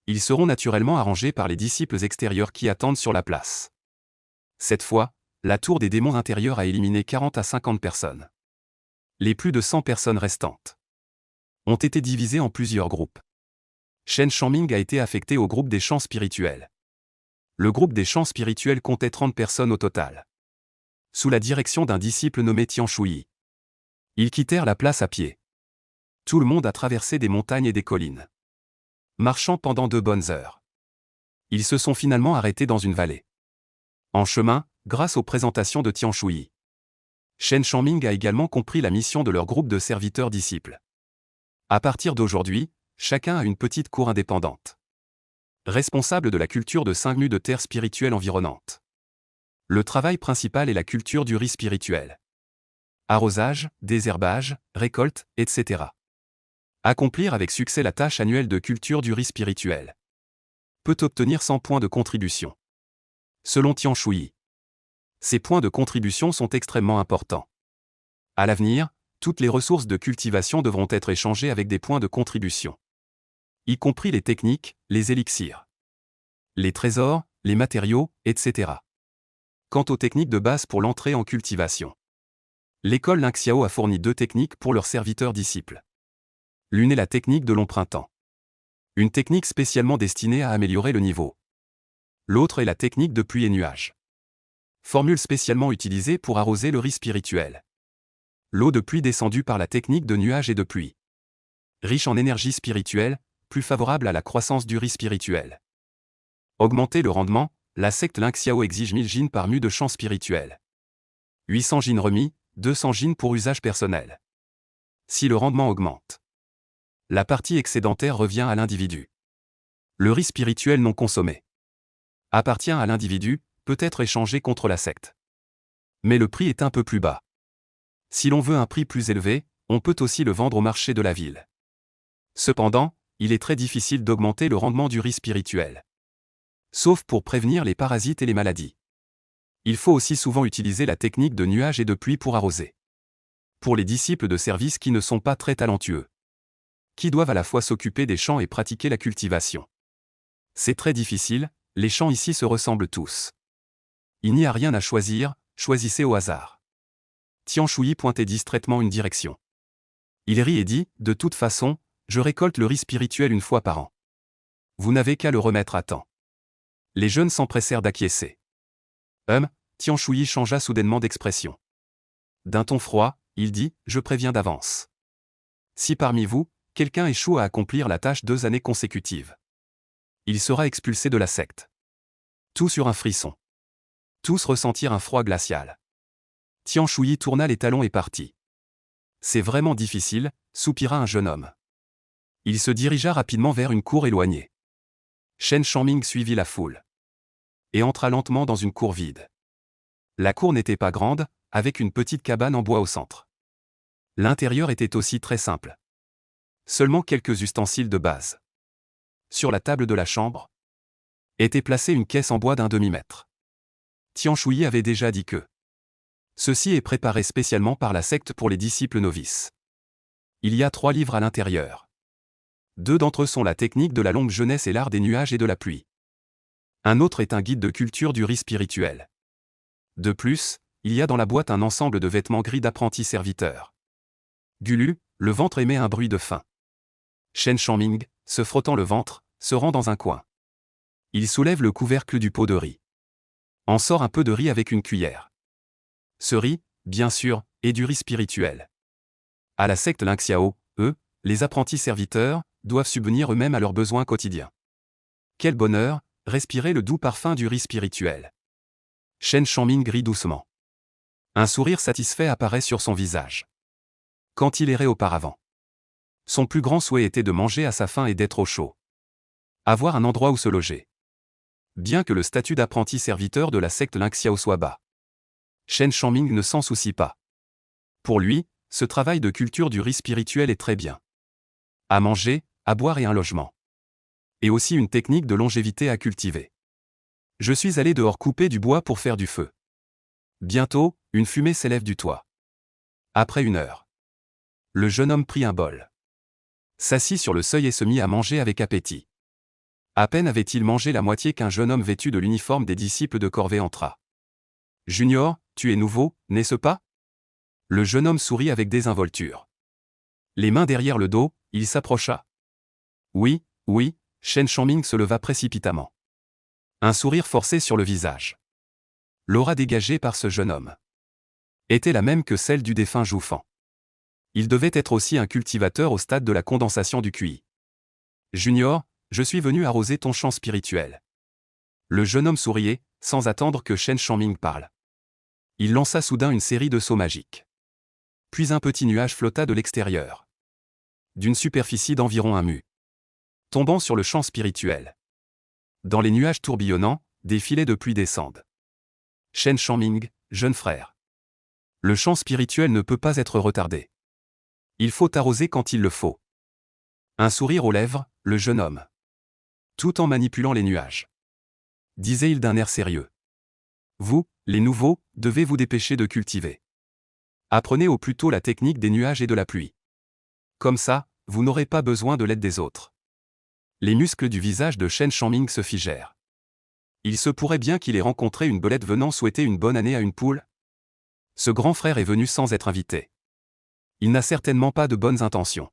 ils seront naturellement arrangés par les disciples extérieurs qui attendent sur la place. Cette fois, la tour des démons intérieurs a éliminé 40 à 50 personnes. Les plus de 100 personnes restantes ont été divisées en plusieurs groupes. Shen Shangming a été affecté au groupe des champs spirituels. Le groupe des champs spirituels comptait 30 personnes au total, sous la direction d'un disciple nommé Tian Shuyi. Ils quittèrent la place à pied. Tout le monde a traversé des montagnes et des collines, marchant pendant 2 bonnes heures. Ils se sont finalement arrêtés dans une vallée. En chemin, grâce aux présentations de Tian Shuyi, Shen Shangming a également compris la mission de leur groupe de serviteurs disciples. À partir d'aujourd'hui, chacun a une petite cour indépendante, responsable de la culture de 5 nus de terre spirituelle environnante. Le travail principal est la culture du riz spirituel. Arrosage, désherbage, récolte, etc. Accomplir avec succès la tâche annuelle de culture du riz spirituel peut obtenir 100 points de contribution. Selon Tian Shuyi, ces points de contribution sont extrêmement importants. À l'avenir, toutes les ressources de cultivation devront être échangées avec des points de contribution, y compris les techniques, les élixirs, les trésors, les matériaux, etc. Quant aux techniques de base pour l'entrée en cultivation, l'école Lingxiao a fourni 2 techniques pour leurs serviteurs disciples. L'une est la technique de long printemps, une technique spécialement destinée à améliorer le niveau. L'autre est la technique de pluie et nuages, formule spécialement utilisée pour arroser le riz spirituel. L'eau de pluie descendue par la technique de nuages et de pluie, riche en énergie spirituelle, plus favorable à la croissance du riz spirituel. Augmenter le rendement, la secte Lingxiao exige 1000 jin par mu de champ spirituel. 800 jeans remis, 200 jeans pour usage personnel. Si le rendement augmente, la partie excédentaire revient à l'individu. Le riz spirituel non consommé appartient à l'individu, peut être échangé contre la secte. Mais le prix est un peu plus bas. Si l'on veut un prix plus élevé, on peut aussi le vendre au marché de la ville. Cependant, il est très difficile d'augmenter le rendement du riz spirituel. Sauf pour prévenir les parasites et les maladies. Il faut aussi souvent utiliser la technique de nuages et de pluie pour arroser. Pour les disciples de service qui ne sont pas très talentueux, qui doivent à la fois s'occuper des champs et pratiquer la cultivation. C'est très difficile, les champs ici se ressemblent tous. Il n'y a rien à choisir, choisissez au hasard. Tian Shui pointait distraitement une direction. Il rit et dit, de toute façon, je récolte le riz spirituel une fois par an. Vous n'avez qu'à le remettre à temps. Les jeunes s'empressèrent d'acquiescer. Tian Shui changea soudainement d'expression. D'un ton froid, il dit, je préviens d'avance. Si parmi vous, quelqu'un échoue à accomplir la tâche 2 années consécutives, il sera expulsé de la secte. Tout sur un frisson. Tous ressentirent un froid glacial. Tian Shui tourna les talons et partit. C'est vraiment difficile, soupira un jeune homme. Il se dirigea rapidement vers une cour éloignée. Shen Shangming suivit la foule et entra lentement dans une cour vide. La cour n'était pas grande, avec une petite cabane en bois au centre. L'intérieur était aussi très simple. Seulement quelques ustensiles de base. Sur la table de la chambre était placée une caisse en bois d'1 demi-mètre. Tian Shui avait déjà dit que ceci est préparé spécialement par la secte pour les disciples novices. Il y a 3 livres à l'intérieur. 2 d'entre eux sont la technique de la longue jeunesse et l'art des nuages et de la pluie. Un autre est un guide de culture du riz spirituel. De plus, il y a dans la boîte un ensemble de vêtements gris d'apprentis serviteurs. Gulu, le ventre émet un bruit de faim. Shen Shangming, se frottant le ventre, se rend dans un coin. Il soulève le couvercle du pot de riz. En sort un peu de riz avec une cuillère. Ce riz, bien sûr, est du riz spirituel. À la secte Ling Xiao, eux, les apprentis serviteurs, doivent subvenir eux-mêmes à leurs besoins quotidiens. Quel bonheur, respirer le doux parfum du riz spirituel. Shen Shangming rit doucement. Un sourire satisfait apparaît sur son visage. Quand il errait auparavant, son plus grand souhait était de manger à sa faim et d'être au chaud. Avoir un endroit où se loger. Bien que le statut d'apprenti serviteur de la secte Ling Xiao soit bas, Shen Shangming ne s'en soucie pas. Pour lui, ce travail de culture du riz spirituel est très bien. À manger, à boire et un logement. Et aussi une technique de longévité à cultiver. Je suis allé dehors couper du bois pour faire du feu. Bientôt, une fumée s'élève du toit. Après 1 heure, le jeune homme prit un bol, s'assit sur le seuil et se mit à manger avec appétit. À peine avait-il mangé la moitié qu'un jeune homme vêtu de l'uniforme des disciples de corvée entra. « Junior, tu es nouveau, n'est-ce pas ?» Le jeune homme sourit avec désinvolture. Les mains derrière le dos, il s'approcha. « Oui, oui », Shen Shangming se leva précipitamment. Un sourire forcé sur le visage. L'aura dégagée par ce jeune homme était la même que celle du défunt Joufan. Il devait être aussi un cultivateur au stade de la condensation du QI. « Junior, je suis venu arroser ton champ spirituel. » Le jeune homme souriait, sans attendre que Shen Shangming parle. Il lança soudain une série de sauts magiques. Puis un petit nuage flotta de l'extérieur. D'une superficie d'environ 1 mu. Tombant sur le champ spirituel. Dans les nuages tourbillonnants, des filets de pluie descendent. Shen Shangming, jeune frère. Le champ spirituel ne peut pas être retardé. Il faut arroser quand il le faut. Un sourire aux lèvres, le jeune homme. Tout en manipulant les nuages. Disait-il d'un air sérieux. Vous, les nouveaux, devez vous dépêcher de cultiver. Apprenez au plus tôt la technique des nuages et de la pluie. Comme ça, vous n'aurez pas besoin de l'aide des autres. Les muscles du visage de Shen Shangming se figèrent. Il se pourrait bien qu'il ait rencontré une belette venant souhaiter une bonne année à une poule. Ce grand frère est venu sans être invité. Il n'a certainement pas de bonnes intentions.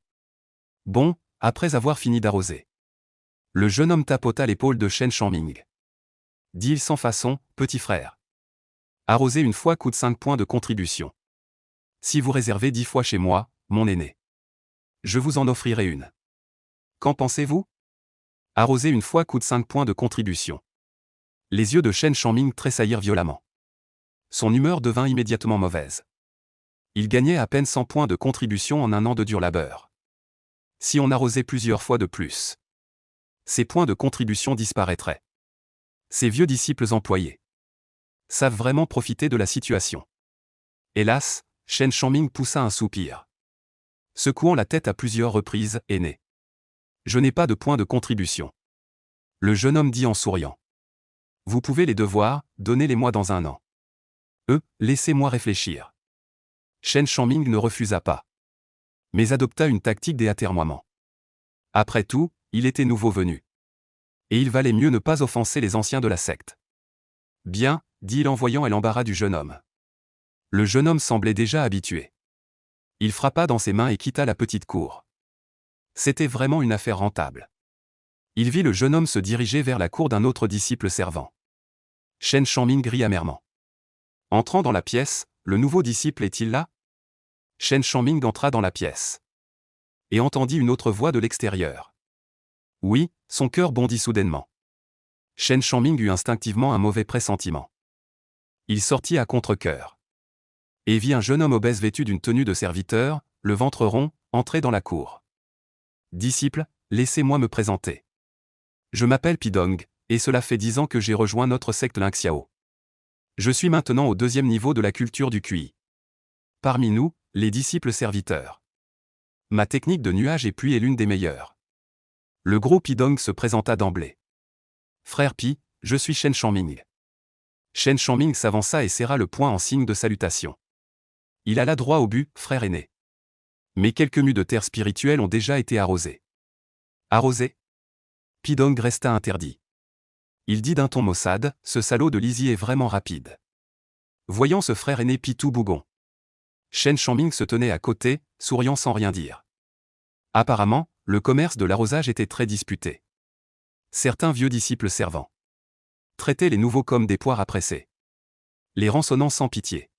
Bon, après avoir fini d'arroser. Le jeune homme tapota l'épaule de Shen Shangming. Dit-il sans façon, petit frère. Arroser une fois coûte 5 points de contribution. Si vous réservez 10 fois chez moi, mon aîné, je vous en offrirai une. Qu'en pensez-vous? Arroser une fois coûte 5 points de contribution. Les yeux de Shen Shangming tressaillirent violemment. Son humeur devint immédiatement mauvaise. Il gagnait à peine 100 points de contribution en un an de dur labeur. Si on arrosait plusieurs fois de plus, ces points de contribution disparaîtraient. Ces vieux disciples employés savent vraiment profiter de la situation. Hélas, Shen Changming poussa un soupir. Secouant la tête à plusieurs reprises, aîné. Je n'ai pas de points de contribution. Le jeune homme dit en souriant. Vous pouvez les devoir, donnez-les-moi dans un an. Laissez-moi réfléchir. Shen Changming ne refusa pas, mais adopta une tactique des atermoiements. Après tout, il était nouveau venu. Et il valait mieux ne pas offenser les anciens de la secte. Bien, dit-il en voyant l'embarras du jeune homme. Le jeune homme semblait déjà habitué. Il frappa dans ses mains et quitta la petite cour. C'était vraiment une affaire rentable. Il vit le jeune homme se diriger vers la cour d'un autre disciple servant. Shen Changming rit amèrement. Entrant dans la pièce, le nouveau disciple est-il là? Shen Changming entra dans la pièce. Et entendit une autre voix de l'extérieur. Oui, son cœur bondit soudainement. Shen Changming eut instinctivement un mauvais pressentiment. Il sortit à contre-cœur. Et vit un jeune homme obèse vêtu d'une tenue de serviteur, le ventre rond, entrer dans la cour. Disciple, laissez-moi me présenter. Je m'appelle Pidong, et cela fait 10 ans que j'ai rejoint notre secte Lingxiao. Je suis maintenant au 2e niveau de la culture du QI. Parmi nous, les disciples serviteurs. Ma technique de nuage et pluie est l'une des meilleures. Le gros Pidong se présenta d'emblée. Frère Pi, je suis Shen Changming. Shen Changming s'avança et serra le poing en signe de salutation. Il alla droit au but, frère aîné. Mais quelques mues de terre spirituelle ont déjà été arrosées. Arrosées? Pidong resta interdit. Il dit d'un ton maussade, ce salaud de Lizzie est vraiment rapide. Voyant ce frère aîné Pi tout bougon. Shen Changming se tenait à côté, souriant sans rien dire. Apparemment, le commerce de l'arrosage était très disputé. Certains vieux disciples servants traitaient les nouveaux comme des poires à presser, les rançonnant sans pitié.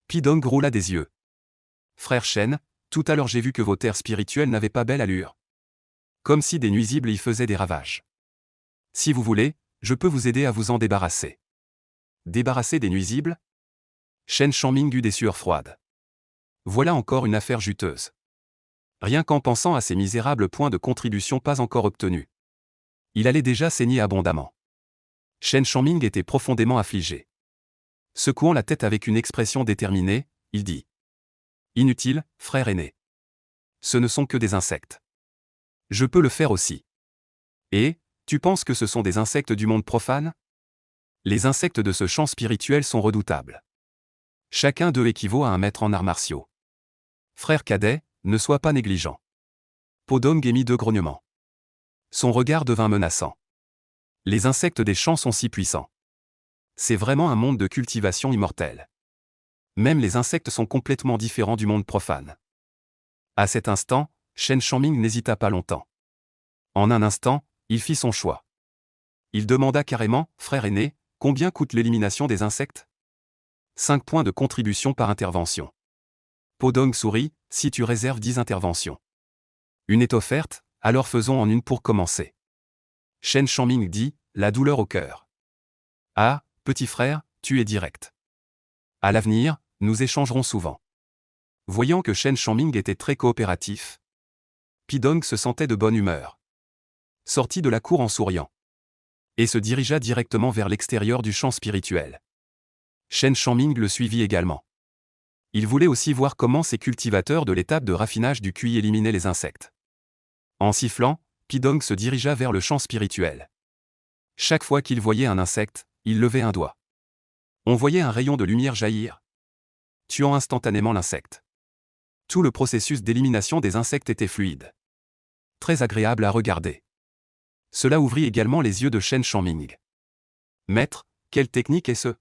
Pidong roula des yeux. Frère Shen, tout à l'heure j'ai vu que vos terres spirituelles n'avaient pas belle allure. Comme si des nuisibles y faisaient des ravages. Si vous voulez, je peux vous aider à vous en débarrasser. Débarrasser des nuisibles? Shen Changming eut des sueurs froides. Voilà encore une affaire juteuse. Rien qu'en pensant à ces misérables points de contribution pas encore obtenus. Il allait déjà saigner abondamment. Shen Changming était profondément affligé. Secouant la tête avec une expression déterminée, il dit. Inutile, frère aîné. Ce ne sont que des insectes. Je peux le faire aussi. Et, tu penses que ce sont des insectes du monde profane? Les insectes de ce champ spirituel sont redoutables. Chacun d'eux équivaut à un maître en arts martiaux. Frère cadet, ne sois pas négligent. Pidong émit 2 grognements. Son regard devint menaçant. Les insectes des champs sont si puissants. C'est vraiment un monde de cultivation immortelle. Même les insectes sont complètement différents du monde profane. À cet instant, Shen Changming n'hésita pas longtemps. En un instant, il fit son choix. Il demanda carrément, frère aîné, combien coûte l'élimination des insectes? 5 points de contribution par intervention. Pidong sourit, si tu réserves 10 interventions. Une est offerte, alors faisons en une pour commencer. Shen Changming dit, la douleur au cœur. Ah, petit frère, tu es direct. À l'avenir, nous échangerons souvent. Voyant que Shen Changming était très coopératif, Pidong se sentait de bonne humeur. Sortit de la cour en souriant. Et se dirigea directement vers l'extérieur du champ spirituel. Shen Changming le suivit également. Il voulait aussi voir comment ces cultivateurs de l'étape de raffinage du QI éliminaient les insectes. En sifflant, Pidong se dirigea vers le champ spirituel. Chaque fois qu'il voyait un insecte, il levait un doigt. On voyait un rayon de lumière jaillir, tuant instantanément l'insecte. Tout le processus d'élimination des insectes était fluide. Très agréable à regarder. Cela ouvrit également les yeux de Shen Changming. Maître, quelle technique est-ce?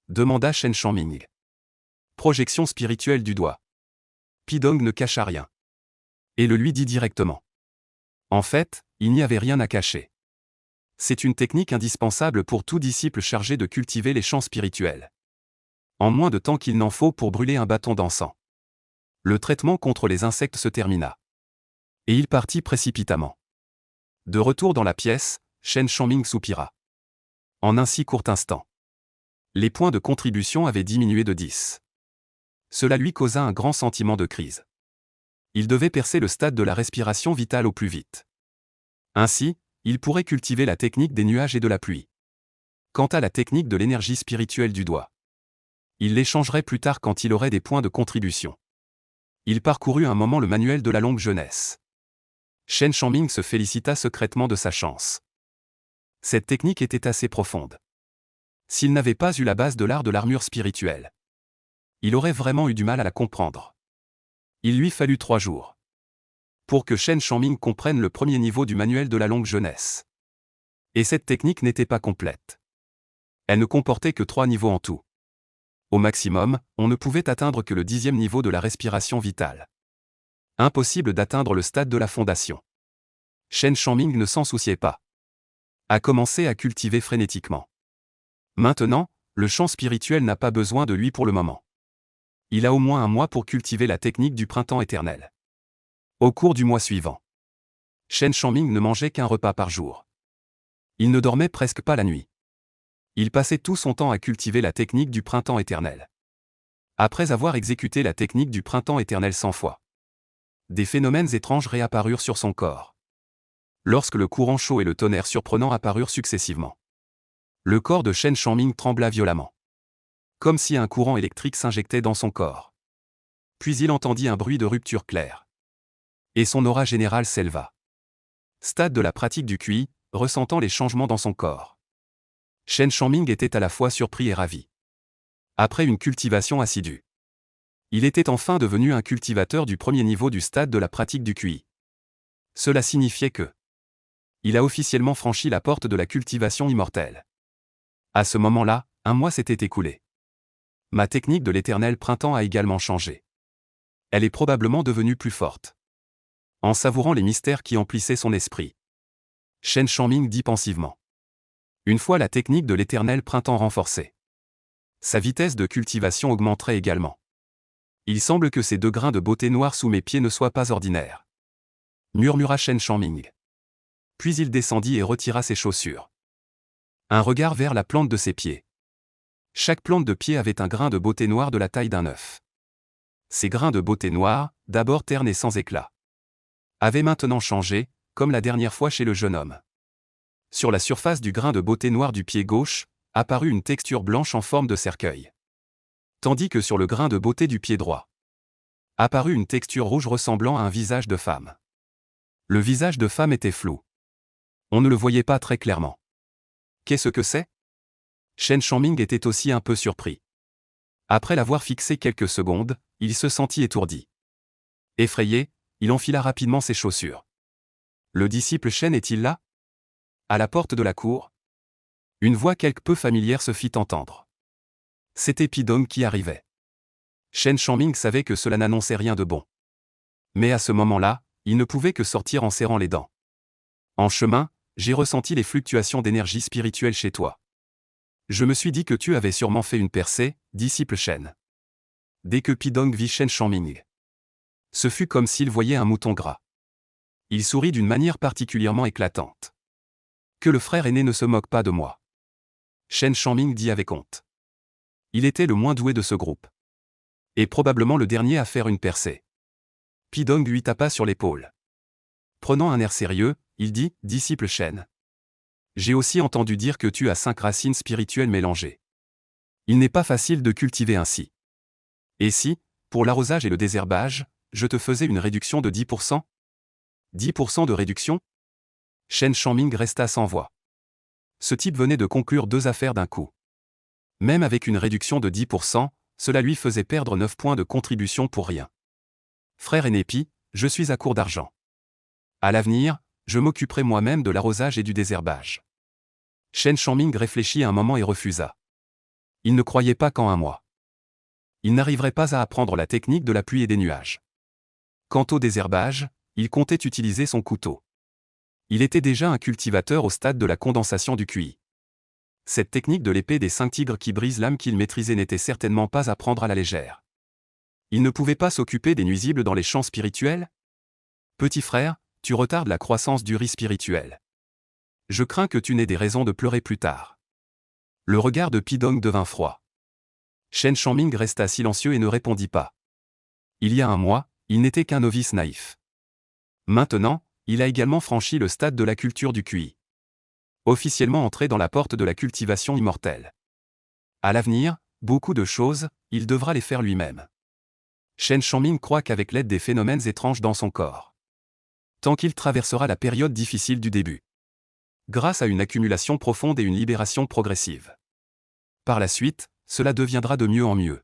Demanda Shen Changming. Projection spirituelle du doigt. Pidong ne cacha rien. Et le lui dit directement. En fait, il n'y avait rien à cacher. C'est une technique indispensable pour tout disciple chargé de cultiver les champs spirituels. En moins de temps qu'il n'en faut pour brûler un bâton d'encens. Le traitement contre les insectes se termina. Et il partit précipitamment. De retour dans la pièce, Shen Changming soupira. En un si court instant. Les points de contribution avaient diminué de 10. Cela lui causa un grand sentiment de crise. Il devait percer le stade de la respiration vitale au plus vite. Ainsi, il pourrait cultiver la technique des nuages et de la pluie. Quant à la technique de l'énergie spirituelle du doigt, il l'échangerait plus tard quand il aurait des points de contribution. Il parcourut un moment le manuel de la longue jeunesse. Shen Changming se félicita secrètement de sa chance. Cette technique était assez profonde. S'il n'avait pas eu la base de l'art de l'armure spirituelle, il aurait vraiment eu du mal à la comprendre. Il lui fallut 3 jours pour que Shen Changming comprenne le premier niveau du manuel de la longue jeunesse. Et cette technique n'était pas complète. Elle ne comportait que 3 niveaux en tout. Au maximum, on ne pouvait atteindre que le 10e niveau de la respiration vitale. Impossible d'atteindre le stade de la fondation. Shen Changming ne s'en souciait pas. A commencé à cultiver frénétiquement. Maintenant, le champ spirituel n'a pas besoin de lui pour le moment. Il a au moins un mois pour cultiver la technique du printemps éternel. Au cours du mois suivant, Shen Changming ne mangeait qu'un repas par jour. Il ne dormait presque pas la nuit. Il passait tout son temps à cultiver la technique du printemps éternel. Après avoir exécuté la technique du printemps éternel 100 fois, des phénomènes étranges réapparurent sur son corps. Lorsque le courant chaud et le tonnerre surprenant apparurent successivement, le corps de Shen Changming trembla violemment, comme si un courant électrique s'injectait dans son corps. Puis il entendit un bruit de rupture clair. Et son aura générale s'éleva. Stade de la pratique du QI, ressentant les changements dans son corps. Shen Changming était à la fois surpris et ravi. Après une cultivation assidue, il était enfin devenu un cultivateur du premier niveau du stade de la pratique du QI. Cela signifiait que il a officiellement franchi la porte de la cultivation immortelle. À ce moment-là, un mois s'était écoulé. Ma technique de l'éternel printemps a également changé. Elle est probablement devenue plus forte. En savourant les mystères qui emplissaient son esprit, Shen Changming dit pensivement. Une fois la technique de l'éternel printemps renforcée, sa vitesse de cultivation augmenterait également. Il semble que ces 2 grains de beauté noire sous mes pieds ne soient pas ordinaires, murmura Shen Changming. Puis il descendit et retira ses chaussures. Un regard vers la plante de ses pieds. Chaque plante de pied avait un grain de beauté noire de la taille d'un œuf. Ces grains de beauté noire, d'abord ternes et sans éclat, avaient maintenant changé, comme la dernière fois chez le jeune homme. Sur la surface du grain de beauté noire du pied gauche, apparut une texture blanche en forme de cercueil. Tandis que sur le grain de beauté du pied droit, apparut une texture rouge ressemblant à un visage de femme. Le visage de femme était flou. On ne le voyait pas très clairement. Qu'est-ce que c'est ? Shen Changming était aussi un peu surpris. Après l'avoir fixé quelques secondes, il se sentit étourdi. Effrayé, il enfila rapidement ses chaussures. Le disciple Shen est-il là ? À la porte de la cour, une voix quelque peu familière se fit entendre. C'était Pidong qui arrivait. Shen Changming savait que cela n'annonçait rien de bon. Mais à ce moment-là, il ne pouvait que sortir en serrant les dents. En chemin, j'ai ressenti les fluctuations d'énergie spirituelle chez toi. Je me suis dit que tu avais sûrement fait une percée, disciple Shen. Dès que Pidong vit Shen Changming, ce fut comme s'il voyait un mouton gras. Il sourit d'une manière particulièrement éclatante. Que le frère aîné ne se moque pas de moi. Shen Changming dit avec honte. Il était le moins doué de ce groupe. Et probablement le dernier à faire une percée. Pidong lui tapa sur l'épaule. Prenant un air sérieux, il dit, disciple Shen. J'ai aussi entendu dire que tu as 5 racines spirituelles mélangées. Il n'est pas facile de cultiver ainsi. Et si, pour l'arrosage et le désherbage, je te faisais une réduction de 10% ? 10% de réduction ? Shen Changming resta sans voix. Ce type venait de conclure 2 affaires d'un coup. Même avec une réduction de 10%, cela lui faisait perdre 9 points de contribution pour rien. Frère Enepi, je suis à court d'argent. À l'avenir, je m'occuperai moi-même de l'arrosage et du désherbage. Shen Changming réfléchit un moment et refusa. Il ne croyait pas qu'en un mois, il n'arriverait pas à apprendre la technique de la pluie et des nuages. Quant au désherbage, il comptait utiliser son couteau. Il était déjà un cultivateur au stade de la condensation du QI. Cette technique de l'épée des 5 tigres qui brise l'âme qu'il maîtrisait n'était certainement pas à prendre à la légère. Il ne pouvait pas s'occuper des nuisibles dans les champs spirituels ? Petit frère, tu retardes la croissance du riz spirituel. Je crains que tu n'aies des raisons de pleurer plus tard. Le regard de Pidong devint froid. Shen Changming resta silencieux et ne répondit pas. Il y a un mois, il n'était qu'un novice naïf. Maintenant, il a également franchi le stade de la culture du QI. Officiellement entré dans la porte de la cultivation immortelle. À l'avenir, beaucoup de choses, il devra les faire lui-même. Shen Changming croit qu'avec l'aide des phénomènes étranges dans son corps. Tant qu'il traversera la période difficile du début. Grâce à une accumulation profonde et une libération progressive. Par la suite, cela deviendra de mieux en mieux.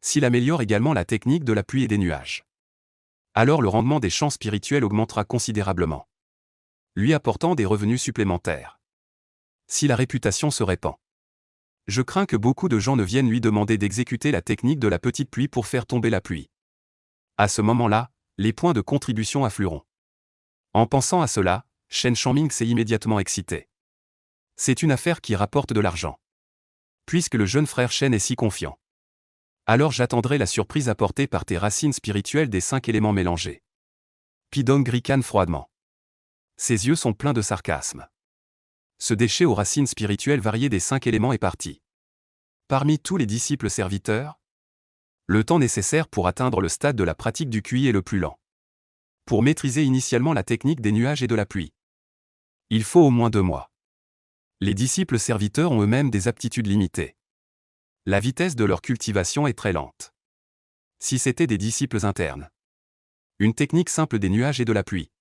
S'il améliore également la technique de la pluie et des nuages. Alors le rendement des champs spirituels augmentera considérablement. Lui apportant des revenus supplémentaires. Si la réputation se répand. Je crains que beaucoup de gens ne viennent lui demander d'exécuter la technique de la petite pluie pour faire tomber la pluie. À ce moment-là, les points de contribution afflueront. En pensant à cela, Shen Changming s'est immédiatement excité. C'est une affaire qui rapporte de l'argent. Puisque le jeune frère Shen est si confiant. Alors j'attendrai la surprise apportée par tes racines spirituelles des 5 éléments mélangés. Pidong ricane froidement. Ses yeux sont pleins de sarcasme. Ce déchet aux racines spirituelles variées des 5 éléments est parti. Parmi tous les disciples serviteurs, le temps nécessaire pour atteindre le stade de la pratique du QI est le plus lent. Pour maîtriser initialement la technique des nuages et de la pluie. Il faut au moins 2 mois. Les disciples serviteurs ont eux-mêmes des aptitudes limitées. La vitesse de leur cultivation est très lente. Si c'était des disciples internes. Une technique simple des nuages et de la pluie.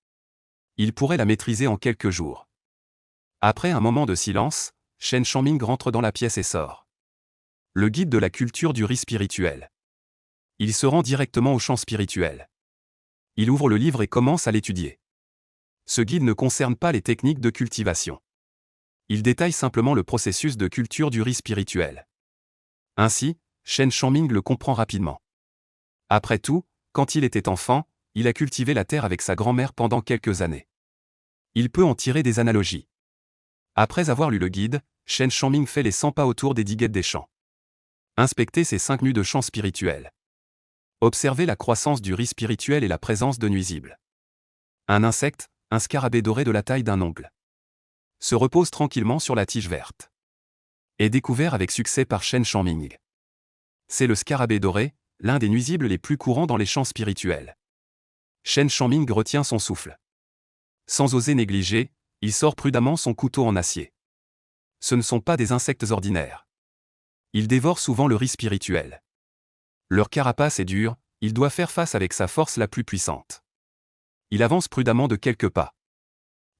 Ils pourraient la maîtriser en quelques jours. Après un moment de silence, Shen Changming rentre dans la pièce et sort. Le guide de la culture du riz spirituel. Il se rend directement au champ spirituel. Il ouvre le livre et commence à l'étudier. Ce guide ne concerne pas les techniques de cultivation. Il détaille simplement le processus de culture du riz spirituel. Ainsi, Shen Changming le comprend rapidement. Après tout, quand il était enfant, il a cultivé la terre avec sa grand-mère pendant quelques années. Il peut en tirer des analogies. Après avoir lu le guide, Shen Changming fait les 100 pas autour des diguettes des champs. Inspecter ces 5 nus de champs spirituels. Observer la croissance du riz spirituel et la présence de nuisibles. Un insecte, un scarabée doré de la taille d'un ongle. Se repose tranquillement sur la tige verte. Est découvert avec succès par Shen Changming. C'est le scarabée doré, l'un des nuisibles les plus courants dans les champs spirituels. Shen Changming retient son souffle. Sans oser négliger, il sort prudemment son couteau en acier. Ce ne sont pas des insectes ordinaires. Ils dévorent souvent le riz spirituel. Leur carapace est dure, il doit faire face avec sa force la plus puissante. Il avance prudemment de quelques pas.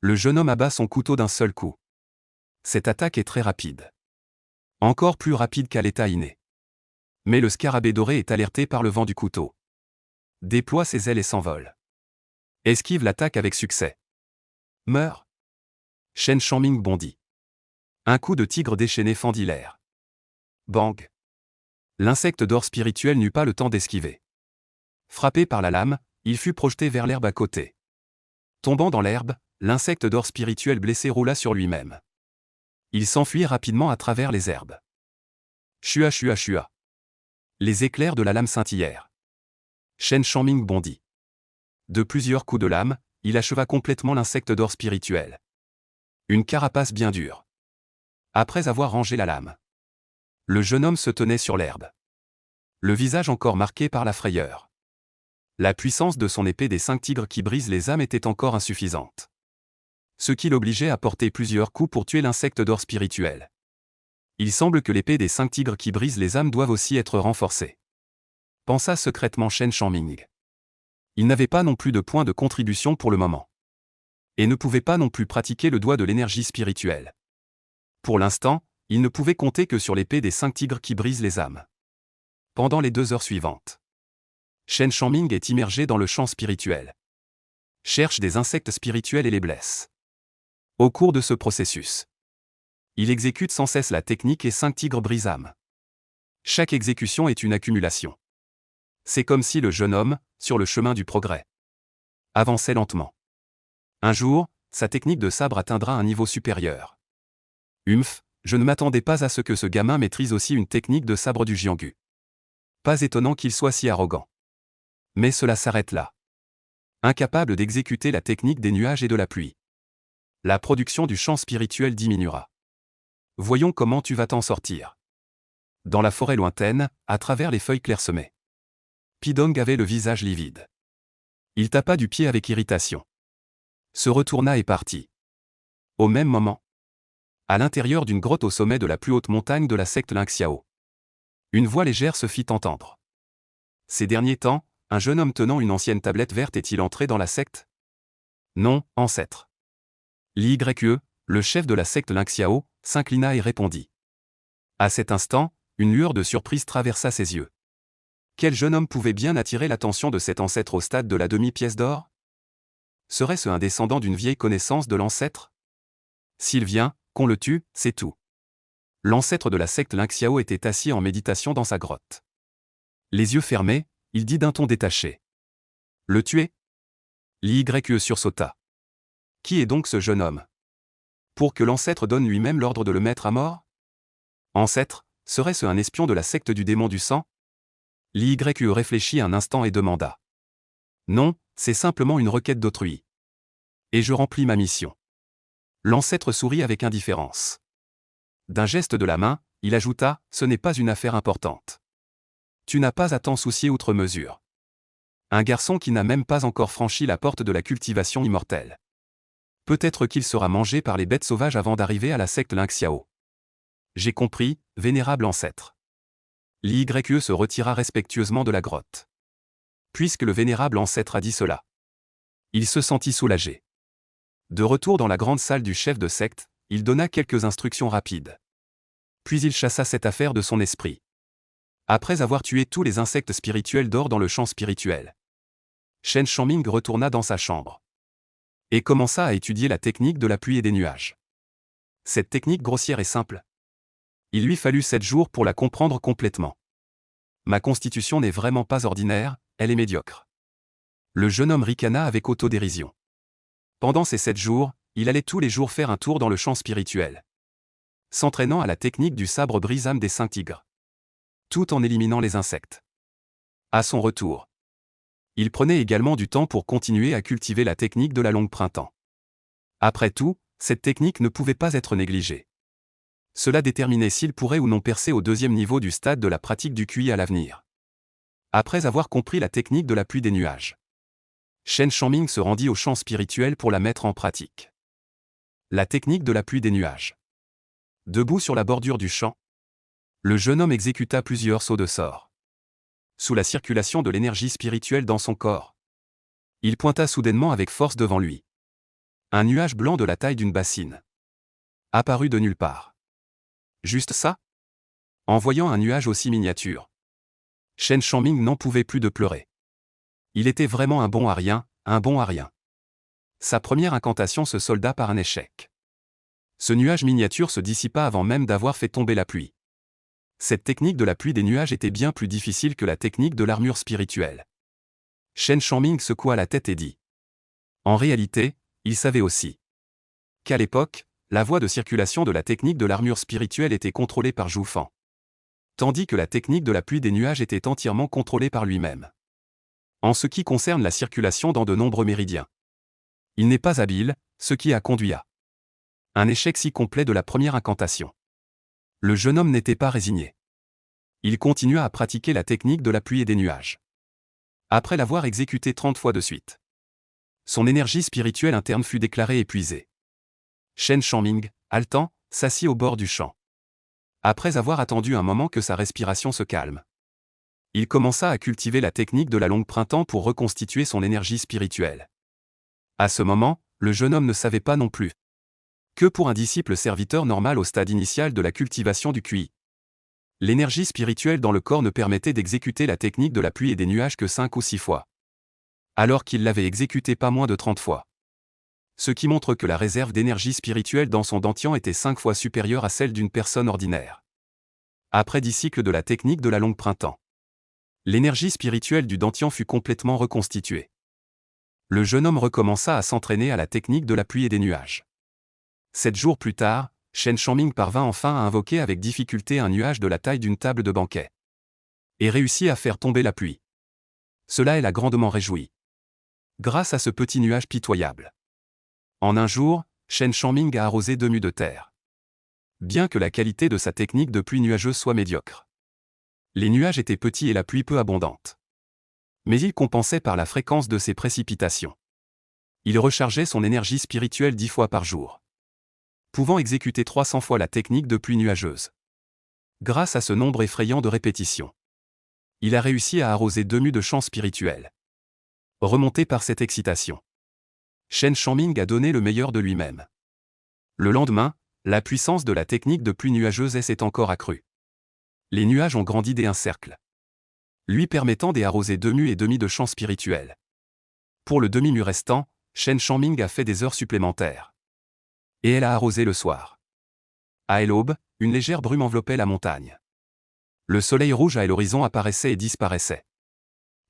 Le jeune homme abat son couteau d'un seul coup. Cette attaque est très rapide. Encore plus rapide qu'à l'état inné. Mais le scarabée doré est alerté par le vent du couteau. Déploie ses ailes et s'envole. Esquive l'attaque avec succès. Meurt. Shen Changming bondit. Un coup de tigre déchaîné fendit l'air. Bang. L'insecte d'or spirituel n'eut pas le temps d'esquiver. Frappé par la lame, il fut projeté vers l'herbe à côté. Tombant dans l'herbe, l'insecte d'or spirituel blessé roula sur lui-même. Il s'enfuit rapidement à travers les herbes. Chua chua chua. Les éclairs de la lame scintillèrent. Shen Changming bondit. De plusieurs coups de lame, il acheva complètement l'insecte d'or spirituel. Une carapace bien dure. Après avoir rangé la lame, le jeune homme se tenait sur l'herbe. Le visage encore marqué par la frayeur. La puissance de son épée des 5 tigres qui brisent les âmes était encore insuffisante. Ce qui l'obligeait à porter plusieurs coups pour tuer l'insecte d'or spirituel. Il semble que l'épée des 5 tigres qui brisent les âmes doive aussi être renforcée. Pensa secrètement Shen Changming. Il n'avait pas non plus de point de contribution pour le moment. Et ne pouvait pas non plus pratiquer le doigt de l'énergie spirituelle. Pour l'instant, il ne pouvait compter que sur l'épée des 5 tigres qui brisent les âmes. Pendant les 2 heures suivantes, Shen Changming est immergé dans le champ spirituel. Cherche des insectes spirituels et les blesse. Au cours de ce processus, il exécute sans cesse la technique et 5 tigres brise-âmes. Chaque exécution est une accumulation. C'est comme si le jeune homme, sur le chemin du progrès, avançait lentement. Un jour, sa technique de sabre atteindra un niveau supérieur. Humph, je ne m'attendais pas à ce que ce gamin maîtrise aussi une technique de sabre du Jianghu. Pas étonnant qu'il soit si arrogant. Mais cela s'arrête là. Incapable d'exécuter la technique des nuages et de la pluie. La production du champ spirituel diminuera. Voyons comment tu vas t'en sortir. Dans la forêt lointaine, à travers les feuilles clairsemées. Pidong avait le visage livide. Il tapa du pied avec irritation. Se retourna et partit. Au même moment, à l'intérieur d'une grotte au sommet de la plus haute montagne de la secte Lingxiao, une voix légère se fit entendre. Ces derniers temps, un jeune homme tenant une ancienne tablette verte est-il entré dans la secte? Non, ancêtre. Li Yue, le chef de la secte Lingxiao, s'inclina et répondit. À cet instant, une lueur de surprise traversa ses yeux. Quel jeune homme pouvait bien attirer l'attention de cet ancêtre au stade de la demi-pièce d'or? Serait-ce un descendant d'une vieille connaissance de l'ancêtre? S'il vient, qu'on le tue, c'est tout. L'ancêtre de la secte Lingxiao était assis en méditation dans sa grotte. Les yeux fermés, il dit d'un ton détaché. Le tuer? Li Yue sursauta. Qui est donc ce jeune homme? Pour que l'ancêtre donne lui-même l'ordre de le mettre à mort? Ancêtre, serait-ce un espion de la secte du démon du sang? Li Yue réfléchit un instant et demanda. Non, c'est simplement une requête d'autrui. Et je remplis ma mission. L'ancêtre sourit avec indifférence. D'un geste de la main, il ajouta, ce n'est pas une affaire importante. Tu n'as pas à t'en soucier outre mesure. Un garçon qui n'a même pas encore franchi la porte de la cultivation immortelle. Peut-être qu'il sera mangé par les bêtes sauvages avant d'arriver à la secte Lingxiao. J'ai compris, vénérable ancêtre. Li Yue se retira respectueusement de la grotte. Puisque le vénérable ancêtre a dit cela, il se sentit soulagé. De retour dans la grande salle du chef de secte, il donna quelques instructions rapides. Puis il chassa cette affaire de son esprit. Après avoir tué tous les insectes spirituels d'or dans le champ spirituel, Shen Shangming retourna dans sa chambre et commença à étudier la technique de la pluie et des nuages. Cette technique grossière et simple. Il lui fallut 7 jours pour la comprendre complètement. Ma constitution n'est vraiment pas ordinaire, elle est médiocre. Le jeune homme ricana avec autodérision. Pendant ces 7 jours, il allait tous les jours faire un tour dans le champ spirituel, s'entraînant à la technique du sabre brise-âme des 5 tigres, tout en éliminant les insectes. À son retour, il prenait également du temps pour continuer à cultiver la technique de la longue printemps. Après tout, cette technique ne pouvait pas être négligée. Cela déterminait s'il pourrait ou non percer au 2e niveau du stade de la pratique du QI à l'avenir. Après avoir compris la technique de la pluie des nuages, Shen Shangming se rendit au champ spirituel pour la mettre en pratique. La technique de la pluie des nuages. Debout sur la bordure du champ, le jeune homme exécuta plusieurs sauts de sort. Sous la circulation de l'énergie spirituelle dans son corps, il pointa soudainement avec force devant lui. Un nuage blanc de la taille d'une bassine apparut de nulle part. Juste ça? En voyant un nuage aussi miniature, Shen Shangming n'en pouvait plus de pleurer. Il était vraiment un bon à rien. Sa première incantation se solda par un échec. Ce nuage miniature se dissipa avant même d'avoir fait tomber la pluie. Cette technique de la pluie des nuages était bien plus difficile que la technique de l'armure spirituelle. Shen Shangming secoua la tête et dit. En réalité, il savait aussi qu'à l'époque, la voie de circulation de la technique de l'armure spirituelle était contrôlée par Zhu Fan, tandis que la technique de la pluie des nuages était entièrement contrôlée par lui-même. En ce qui concerne la circulation dans de nombreux méridiens, il n'est pas habile, ce qui a conduit à un échec si complet de la première incantation. Le jeune homme n'était pas résigné. Il continua à pratiquer la technique de la pluie et des nuages. Après l'avoir exécutée 30 fois de suite, son énergie spirituelle interne fut déclarée épuisée. Shen Shangming, haletant, s'assit au bord du champ. Après avoir attendu un moment que sa respiration se calme, il commença à cultiver la technique de la longue printemps pour reconstituer son énergie spirituelle. À ce moment, le jeune homme ne savait pas non plus que pour un disciple serviteur normal au stade initial de la cultivation du QI, l'énergie spirituelle dans le corps ne permettait d'exécuter la technique de la pluie et des nuages que 5 ou 6 fois, alors qu'il l'avait exécutée pas moins de 30 fois. Ce qui montre que la réserve d'énergie spirituelle dans son dantian était 5 fois supérieure à celle d'une personne ordinaire. Après 10 cycles de la technique de la longue printemps, l'énergie spirituelle du dantian fut complètement reconstituée. Le jeune homme recommença à s'entraîner à la technique de la pluie et des nuages. 7 jours plus tard, Shen Shangming parvint enfin à invoquer avec difficulté un nuage de la taille d'une table de banquet, et réussit à faire tomber la pluie. Cela l'a grandement réjoui. Grâce à ce petit nuage pitoyable, en un jour, Shen Shangming a arrosé 2 mues de terre. bien que la qualité de sa technique de pluie nuageuse soit médiocre. Les nuages étaient petits et la pluie peu abondante. Mais il compensait par la fréquence de ses précipitations. Il rechargeait son énergie spirituelle 10 fois par jour, pouvant exécuter 300 fois la technique de pluie nuageuse. Grâce à ce nombre effrayant de répétitions, il a réussi à arroser 2 mus de champs spirituels. Remonté par cette excitation, Shen Shangming a donné le meilleur de lui-même. Le lendemain, la puissance de la technique de pluie nuageuse s'est encore accrue. Les nuages ont grandi d'un cercle, lui permettant d'arroser 2 mus et demi de champs spirituels. Pour le demi-mu restant, Shen Shangming a fait des heures supplémentaires. Et elle a arrosé le soir. À l'aube, une légère brume enveloppait la montagne. Le soleil rouge à l'horizon apparaissait et disparaissait.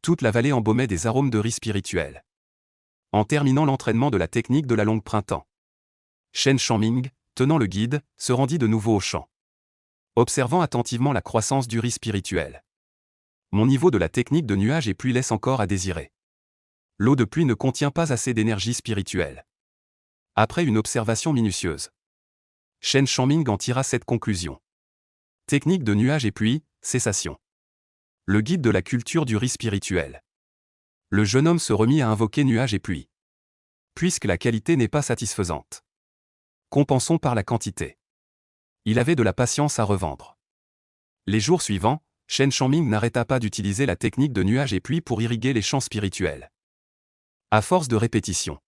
Toute la vallée embaumait des arômes de riz spirituel. En terminant l'entraînement de la technique de la longue printemps, Shen Shangming, tenant le guide, se rendit de nouveau au champ, observant attentivement la croissance du riz spirituel. Mon niveau de la technique de nuage et pluie laisse encore à désirer. L'eau de pluie ne contient pas assez d'énergie spirituelle. Après une observation minutieuse, Shen Shangming en tira cette conclusion. Technique de nuage et pluie, cessation. Le guide de la culture du riz spirituel. Le jeune homme se remit à invoquer nuage et pluie. Puisque la qualité n'est pas satisfaisante, compensons par la quantité. Il avait de la patience à revendre. Les jours suivants, Shen Shangming n'arrêta pas d'utiliser la technique de nuage et pluie pour irriguer les champs spirituels. À force de répétition,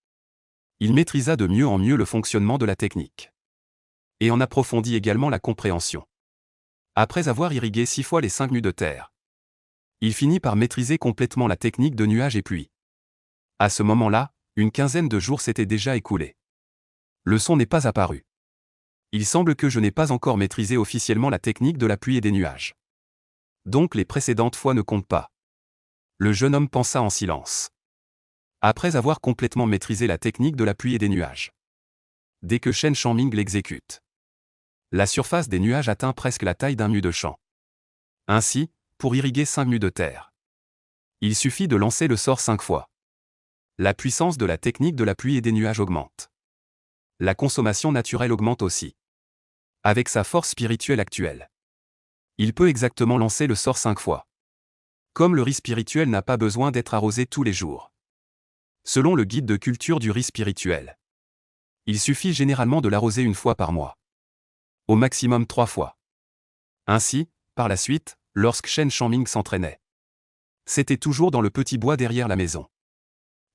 il maîtrisa de mieux en mieux le fonctionnement de la technique. Et en approfondit également la compréhension. Après avoir irrigué 6 fois les 5 mus de terre, il finit par maîtriser complètement la technique de nuage et pluie. À ce moment-là, une quinzaine de jours s'étaient déjà écoulés. Le son n'est pas apparu. Il semble que je n'ai pas encore maîtrisé officiellement la technique de la pluie et des nuages. Donc les précédentes fois ne comptent pas. Le jeune homme pensa en silence. Après avoir complètement maîtrisé la technique de la pluie et des nuages. Dès que Shen Shangming l'exécute, la surface des nuages atteint presque la taille d'un mu de champ. Ainsi, pour irriguer 5 mus de terre, il suffit de lancer le sort 5 fois. La puissance de la technique de la pluie et des nuages augmente. La consommation naturelle augmente aussi. Avec sa force spirituelle actuelle, il peut exactement lancer le sort 5 fois. Comme le riz spirituel n'a pas besoin d'être arrosé tous les jours. Selon le guide de culture du riz spirituel, il suffit généralement de l'arroser une fois par mois. Au maximum 3 fois. Ainsi, par la suite, lorsque Shen Shangming s'entraînait, c'était toujours dans le petit bois derrière la maison.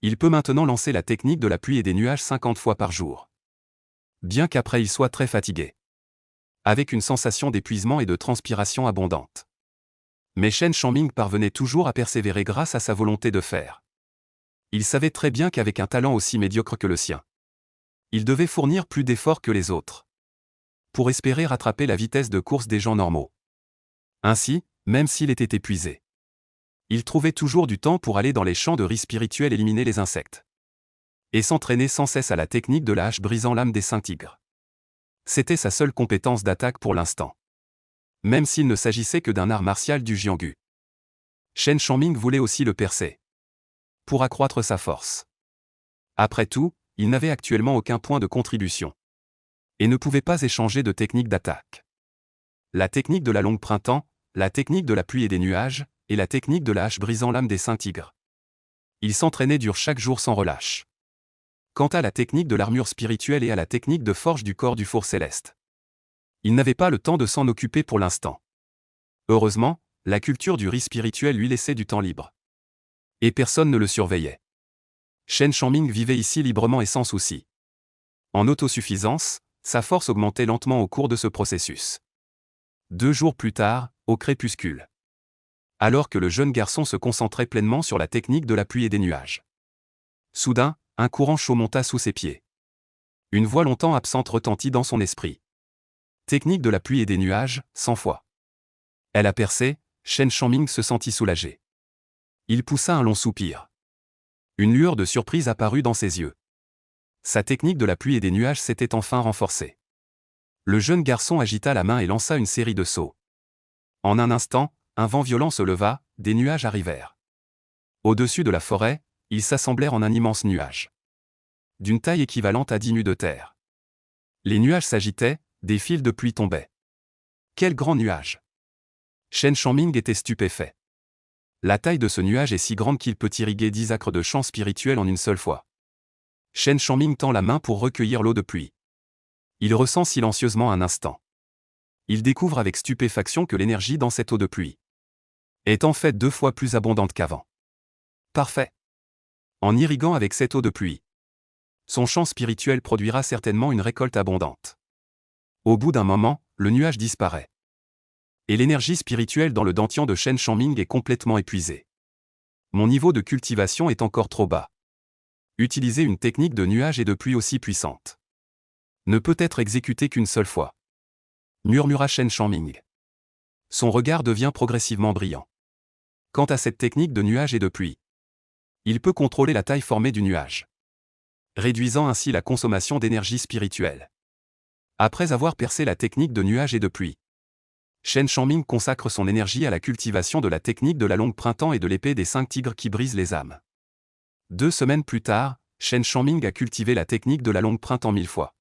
Il peut maintenant lancer la technique de la pluie et des nuages 50 fois par jour. Bien qu'après il soit très fatigué, avec une sensation d'épuisement et de transpiration abondante. Mais Shen Shangming parvenait toujours à persévérer grâce à sa volonté de faire. Il savait très bien qu'avec un talent aussi médiocre que le sien, il devait fournir plus d'efforts que les autres, pour espérer rattraper la vitesse de course des gens normaux. Ainsi, même s'il était épuisé, il trouvait toujours du temps pour aller dans les champs de riz spirituel éliminer les insectes. Et s'entraîner sans cesse à la technique de la hache brisant l'âme des 5 tigres. C'était sa seule compétence d'attaque pour l'instant. Même s'il ne s'agissait que d'un art martial du Jianggu. Shen Shangming voulait aussi le percer, pour accroître sa force. Après tout, il n'avait actuellement aucun point de contribution. Et ne pouvait pas échanger de technique d'attaque. La technique de la longue printemps, la technique de la pluie et des nuages, et la technique de la hache brisant l'âme des 5 tigres. Il s'entraînait dur chaque jour sans relâche. Quant à la technique de l'armure spirituelle et à la technique de forge du corps du four céleste, il n'avait pas le temps de s'en occuper pour l'instant. Heureusement, la culture du riz spirituel lui laissait du temps libre. Et personne ne le surveillait. Shen Shangming vivait ici librement et sans souci. En autosuffisance, sa force augmentait lentement au cours de ce processus. 2 jours plus tard, au crépuscule, alors que le jeune garçon se concentrait pleinement sur la technique de la pluie et des nuages, soudain, un courant chaud monta sous ses pieds. Une voix longtemps absente retentit dans son esprit. Technique de la pluie et des nuages, 100 fois. Elle a percé, Shen Shangming se sentit soulagé. Il poussa un long soupir. Une lueur de surprise apparut dans ses yeux. Sa technique de la pluie et des nuages s'était enfin renforcée. Le jeune garçon agita la main et lança une série de sauts. En un instant, un vent violent se leva, des nuages arrivèrent. Au-dessus de la forêt, ils s'assemblèrent en un immense nuage, d'une taille équivalente à 10 mus de terre. Les nuages s'agitaient, des fils de pluie tombaient. Quel grand nuage! Shen Shangming était stupéfait. La taille de ce nuage est si grande qu'il peut irriguer 10 acres de champs spirituels en une seule fois. Shen Shangming tend la main pour recueillir l'eau de pluie. Il ressent silencieusement un instant. Il découvre avec stupéfaction que l'énergie dans cette eau de pluie est en fait 2 fois plus abondante qu'avant. Parfait! En irriguant avec cette eau de pluie, son champ spirituel produira certainement une récolte abondante. Au bout d'un moment, le nuage disparaît. Et l'énergie spirituelle dans le dantian de Shen Shangming est complètement épuisée. Mon niveau de cultivation est encore trop bas. Utiliser une technique de nuage et de pluie aussi puissante ne peut être exécutée qu'une seule fois, murmura Shen Shangming. Son regard devient progressivement brillant. Quant à cette technique de nuage et de pluie, il peut contrôler la taille formée du nuage, réduisant ainsi la consommation d'énergie spirituelle. Après avoir percé la technique de nuage et de pluie, Shen Shangming consacre son énergie à la cultivation de la technique de la longue printemps et de l'épée des 5 tigres qui brisent les âmes. 2 semaines plus tard, Shen Shangming a cultivé la technique de la longue printemps 1000 fois.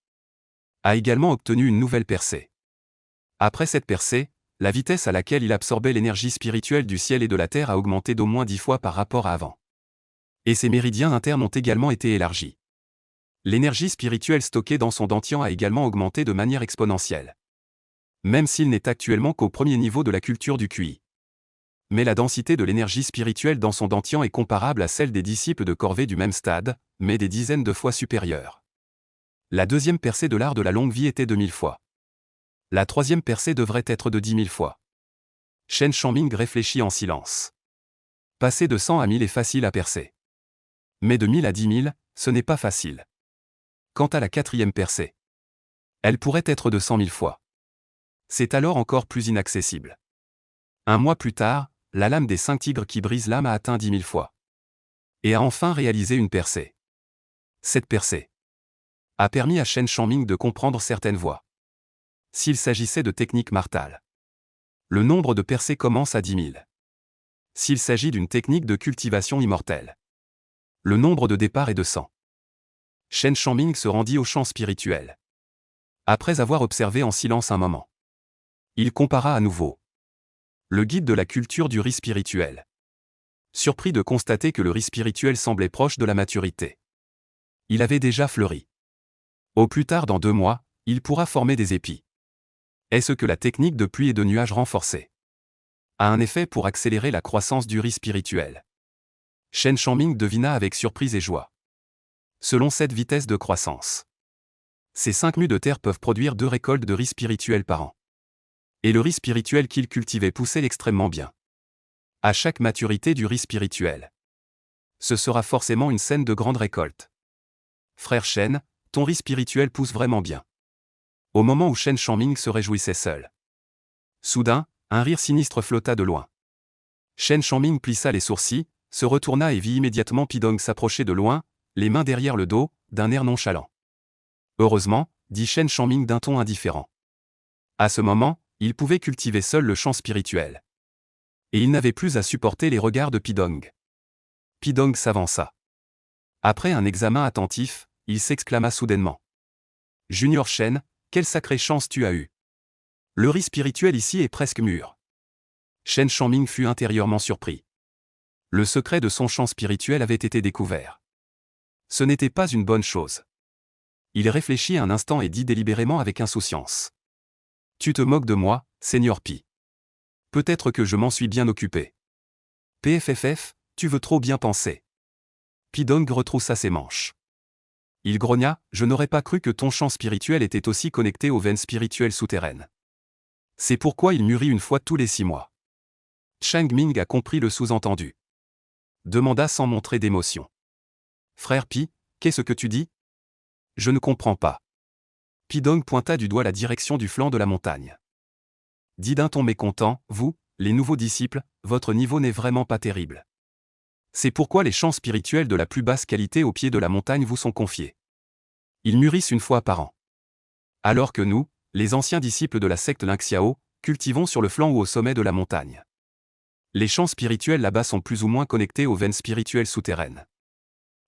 A également obtenu une nouvelle percée. Après cette percée, la vitesse à laquelle il absorbait l'énergie spirituelle du ciel et de la terre a augmenté d'au moins 10 fois par rapport à avant. Et ses méridiens internes ont également été élargis. L'énergie spirituelle stockée dans son dantian a également augmenté de manière exponentielle. Même s'il n'est actuellement qu'au premier niveau de la culture du QI. Mais la densité de l'énergie spirituelle dans son dantian est comparable à celle des disciples de corvée du même stade, mais des dizaines de fois supérieure. La deuxième percée de l'art de la longue vie était de 1000 fois. La troisième percée devrait être de 10 000 fois. Shen Shangming réfléchit en silence. Passer de 100 à 1000 est facile à percer. Mais de 1000 à 10 000, ce n'est pas facile. Quant à la quatrième percée, elle pourrait être de 100 000 fois. C'est alors encore plus inaccessible. Un mois plus tard, la lame des 5 tigres qui brise l'âme a atteint 10 000 fois. Et a enfin réalisé une percée. Cette percée a permis à Shen Shangming de comprendre certaines voies. S'il s'agissait de techniques martales, le nombre de percées commence à 10 000. S'il s'agit d'une technique de cultivation immortelle, le nombre de départs est de 100. Shen Shangming se rendit au champ spirituel. Après avoir observé en silence un moment, il compara à nouveau le guide de la culture du riz spirituel. Surpris de constater que le riz spirituel semblait proche de la maturité. Il avait déjà fleuri. Au plus tard dans 2 mois, il pourra former des épis. Est-ce que la technique de pluie et de nuages renforcée a un effet pour accélérer la croissance du riz spirituel? Shen Shangming devina avec surprise et joie. Selon cette vitesse de croissance, ces 5 mus de terre peuvent produire 2 récoltes de riz spirituel par an. Et le riz spirituel qu'il cultivait poussait extrêmement bien. À chaque maturité du riz spirituel, ce sera forcément une scène de grande récolte. Frère Shen, ton riz spirituel pousse vraiment bien. Au moment où Shen Shangming se réjouissait seul, soudain, un rire sinistre flotta de loin. Shen Shangming plissa les sourcils, se retourna et vit immédiatement Pidong s'approcher de loin, les mains derrière le dos, d'un air nonchalant. Heureusement, dit Shen Shangming d'un ton indifférent. À ce moment, il pouvait cultiver seul le champ spirituel. Et il n'avait plus à supporter les regards de Pidong. Pidong s'avança. Après un examen attentif, il s'exclama soudainement. Junior Shen, quelle sacrée chance tu as eue. Le riz spirituel ici est presque mûr. Shen Shangming fut intérieurement surpris. Le secret de son champ spirituel avait été découvert. Ce n'était pas une bonne chose. Il réfléchit un instant et dit délibérément avec insouciance. Tu te moques de moi, Seigneur Pi. Peut-être que je m'en suis bien occupé. PFFF, tu veux trop bien penser. Pidong retroussa ses manches. Il grogna, je n'aurais pas cru que ton champ spirituel était aussi connecté aux veines spirituelles souterraines. C'est pourquoi il mûrit une fois tous les 6 mois. Shangming a compris le sous-entendu. Demanda sans montrer d'émotion. Frère Pi, qu'est-ce que tu dis? Je ne comprends pas. Pidong pointa du doigt la direction du flanc de la montagne. Dit d'un ton mécontent, vous, les nouveaux disciples, votre niveau n'est vraiment pas terrible. C'est pourquoi les champs spirituels de la plus basse qualité au pied de la montagne vous sont confiés. Ils mûrissent une fois par an. Alors que nous, les anciens disciples de la secte Lingxiao, cultivons sur le flanc ou au sommet de la montagne. Les champs spirituels là-bas sont plus ou moins connectés aux veines spirituelles souterraines.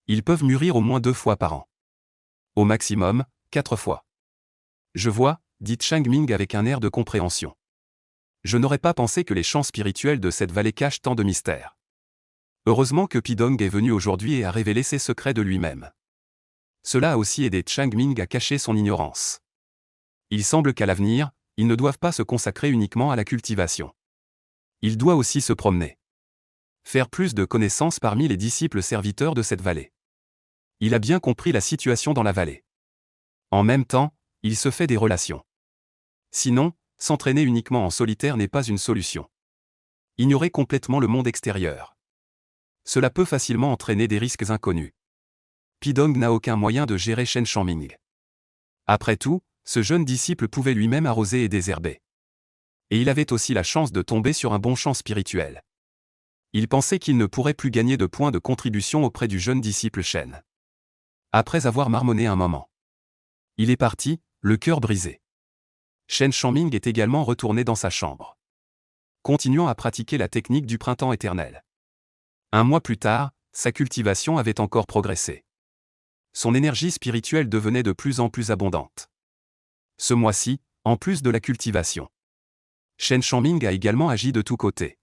Ils peuvent mûrir au moins 2 fois par an. Au maximum, 4 fois. Je vois, dit Changming avec un air de compréhension. Je n'aurais pas pensé que les champs spirituels de cette vallée cachent tant de mystères. Heureusement que Pidong est venu aujourd'hui et a révélé ses secrets de lui-même. Cela a aussi aidé Changming à cacher son ignorance. Il semble qu'à l'avenir, ils ne doivent pas se consacrer uniquement à la cultivation. Il doit aussi se promener. Faire plus de connaissances parmi les disciples serviteurs de cette vallée. Il a bien compris la situation dans la vallée. En même temps, il se fait des relations. Sinon, s'entraîner uniquement en solitaire n'est pas une solution. Ignorer complètement le monde extérieur. Cela peut facilement entraîner des risques inconnus. Pidong n'a aucun moyen de gérer Shen Changming. Après tout, ce jeune disciple pouvait lui-même arroser et désherber. Et il avait aussi la chance de tomber sur un bon champ spirituel. Il pensait qu'il ne pourrait plus gagner de points de contribution auprès du jeune disciple Shen. Après avoir marmonné un moment, il est parti, le cœur brisé. Shen Changming est également retourné dans sa chambre, continuant à pratiquer la technique du printemps éternel. Un mois plus tard, sa cultivation avait encore progressé. Son énergie spirituelle devenait de plus en plus abondante. Ce mois-ci, en plus de la cultivation, Shen Changming a également agi de tous côtés.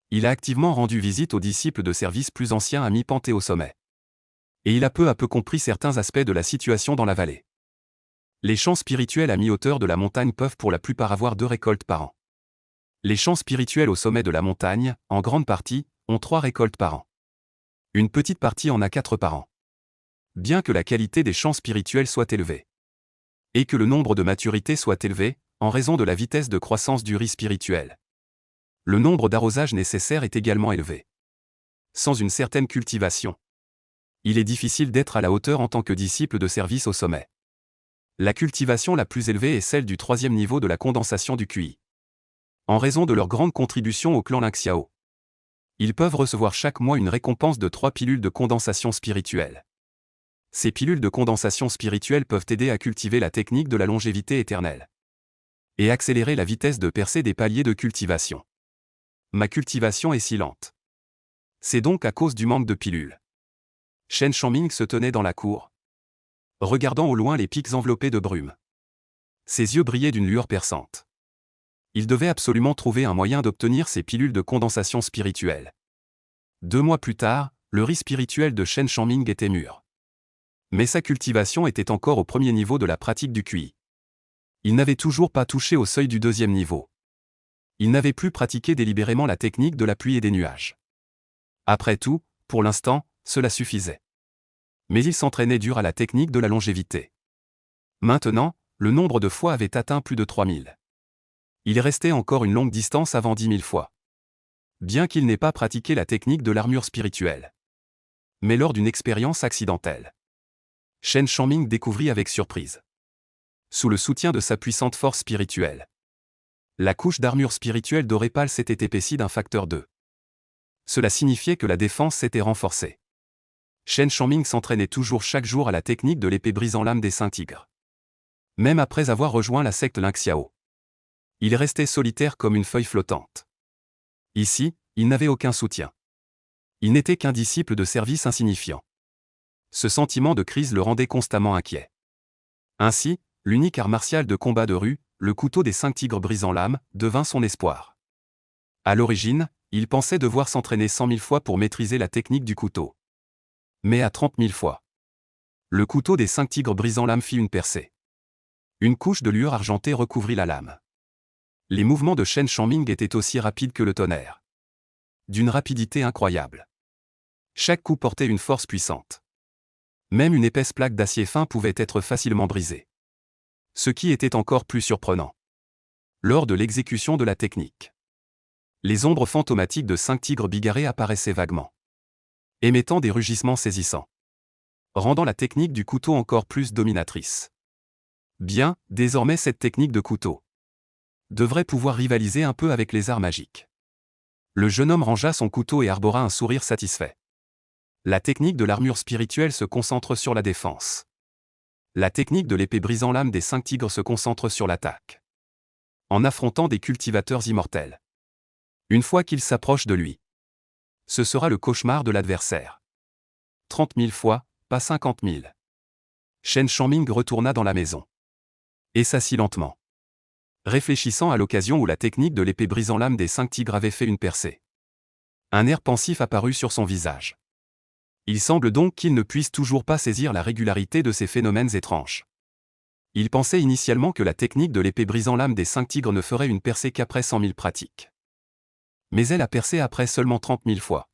Il a activement rendu visite aux disciples de service plus anciens à mi-pente au sommet. Et il a peu à peu compris certains aspects de la situation dans la vallée. Les champs spirituels à mi-hauteur de la montagne peuvent pour la plupart avoir 2 récoltes par an. Les champs spirituels au sommet de la montagne, en grande partie, ont 3 récoltes par an. Une petite partie en a 4 par an. Bien que la qualité des champs spirituels soit élevée, et que le nombre de maturités soit élevé, en raison de la vitesse de croissance du riz spirituel, le nombre d'arrosages nécessaires est également élevé. Sans une certaine cultivation, il est difficile d'être à la hauteur en tant que disciple de service au sommet. La cultivation la plus élevée est celle du 3e niveau de la condensation du QI. En raison de leur grande contribution au clan Lingxiao, ils peuvent recevoir chaque mois une récompense de 3 pilules de condensation spirituelle. Ces pilules de condensation spirituelle peuvent aider à cultiver la technique de la longévité éternelle et accélérer la vitesse de percée des paliers de cultivation. Ma cultivation est si lente. C'est donc à cause du manque de pilules. Shen Changming se tenait dans la cour, regardant au loin les pics enveloppés de brume. Ses yeux brillaient d'une lueur perçante. Il devait absolument trouver un moyen d'obtenir ces pilules de condensation spirituelle. 2 mois plus tard, le riz spirituel de Shen Changming était mûr. Mais sa cultivation était encore au 1er niveau de la pratique du QI. Il n'avait toujours pas touché au seuil du 2e niveau. Il n'avait plus pratiqué délibérément la technique de la pluie et des nuages. Après tout, pour l'instant, cela suffisait. Mais il s'entraînait dur à la technique de la longévité. Maintenant, le nombre de fois avait atteint plus de 3000. Il restait encore une longue distance avant 10 000 fois. Bien qu'il n'ait pas pratiqué la technique de l'armure spirituelle. Mais lors d'une expérience accidentelle, Shen Changming découvrit avec surprise, sous le soutien de sa puissante force spirituelle, la couche d'armure spirituelle dorée pâle s'était épaissie d'un facteur 2. Cela signifiait que la défense s'était renforcée. Shen Changming s'entraînait toujours chaque jour à la technique de l'épée brisant l'âme des 5 tigres. Même après avoir rejoint la secte Lingxiao, il restait solitaire comme une feuille flottante. Ici, il n'avait aucun soutien. Il n'était qu'un disciple de service insignifiant. Ce sentiment de crise le rendait constamment inquiet. Ainsi, l'unique art martial de combat de rue, le couteau des 5 tigres brisant l'âme, devint son espoir. À l'origine, il pensait devoir s'entraîner 100 000 fois pour maîtriser la technique du couteau. Mais à 30 000 fois, le couteau des 5 tigres brisant l'âme fit une percée. Une couche de lueur argentée recouvrit la lame. Les mouvements de Shen Changming étaient aussi rapides que le tonnerre. D'une rapidité incroyable. Chaque coup portait une force puissante. Même une épaisse plaque d'acier fin pouvait être facilement brisée. Ce qui était encore plus surprenant. Lors de l'exécution de la technique, les ombres fantomatiques de 5 tigres bigarrés apparaissaient vaguement, émettant des rugissements saisissants, rendant la technique du couteau encore plus dominatrice. Bien, désormais cette technique de couteau devrait pouvoir rivaliser un peu avec les arts magiques. Le jeune homme rangea son couteau et arbora un sourire satisfait. La technique de l'armure spirituelle se concentre sur la défense. La technique de l'épée brisant l'âme des 5 tigres se concentre sur l'attaque. En affrontant des cultivateurs immortels. Une fois qu'ils s'approchent de lui, ce sera le cauchemar de l'adversaire. 30 000 fois, pas 50 000. Shen Changming retourna dans la maison. Et s'assit lentement, réfléchissant à l'occasion où la technique de l'épée brisant l'âme des 5 tigres avait fait une percée. Un air pensif apparut sur son visage. Il semble donc qu'il ne puisse toujours pas saisir la régularité de ces phénomènes étranges. Il pensait initialement que la technique de l'épée brisant l'âme des 5 tigres ne ferait une percée qu'après 100 000 pratiques. Mais elle a percé après seulement 30 000 fois.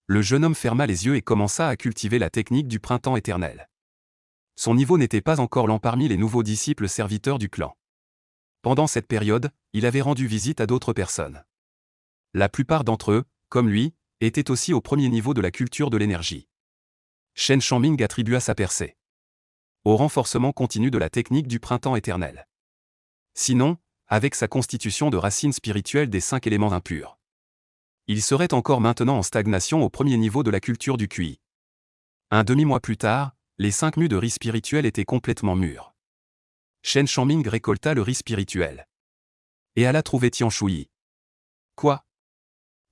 Le jeune homme ferma les yeux et commença à cultiver la technique du printemps éternel. Son niveau n'était pas encore lent parmi les nouveaux disciples serviteurs du clan. Pendant cette période, il avait rendu visite à d'autres personnes. La plupart d'entre eux, comme lui, étaient aussi au premier niveau de la culture de l'énergie. Shen Shangming attribua sa percée au renforcement continu de la technique du printemps éternel. Sinon, avec sa constitution de racines spirituelles des 5 éléments impurs, il serait encore maintenant en stagnation au premier niveau de la culture du QI. Un demi-mois plus tard, les 5 mus de riz spirituel étaient complètement mûrs. Shen Shangming récolta le riz spirituel et alla trouver Tian Shuyi. Quoi?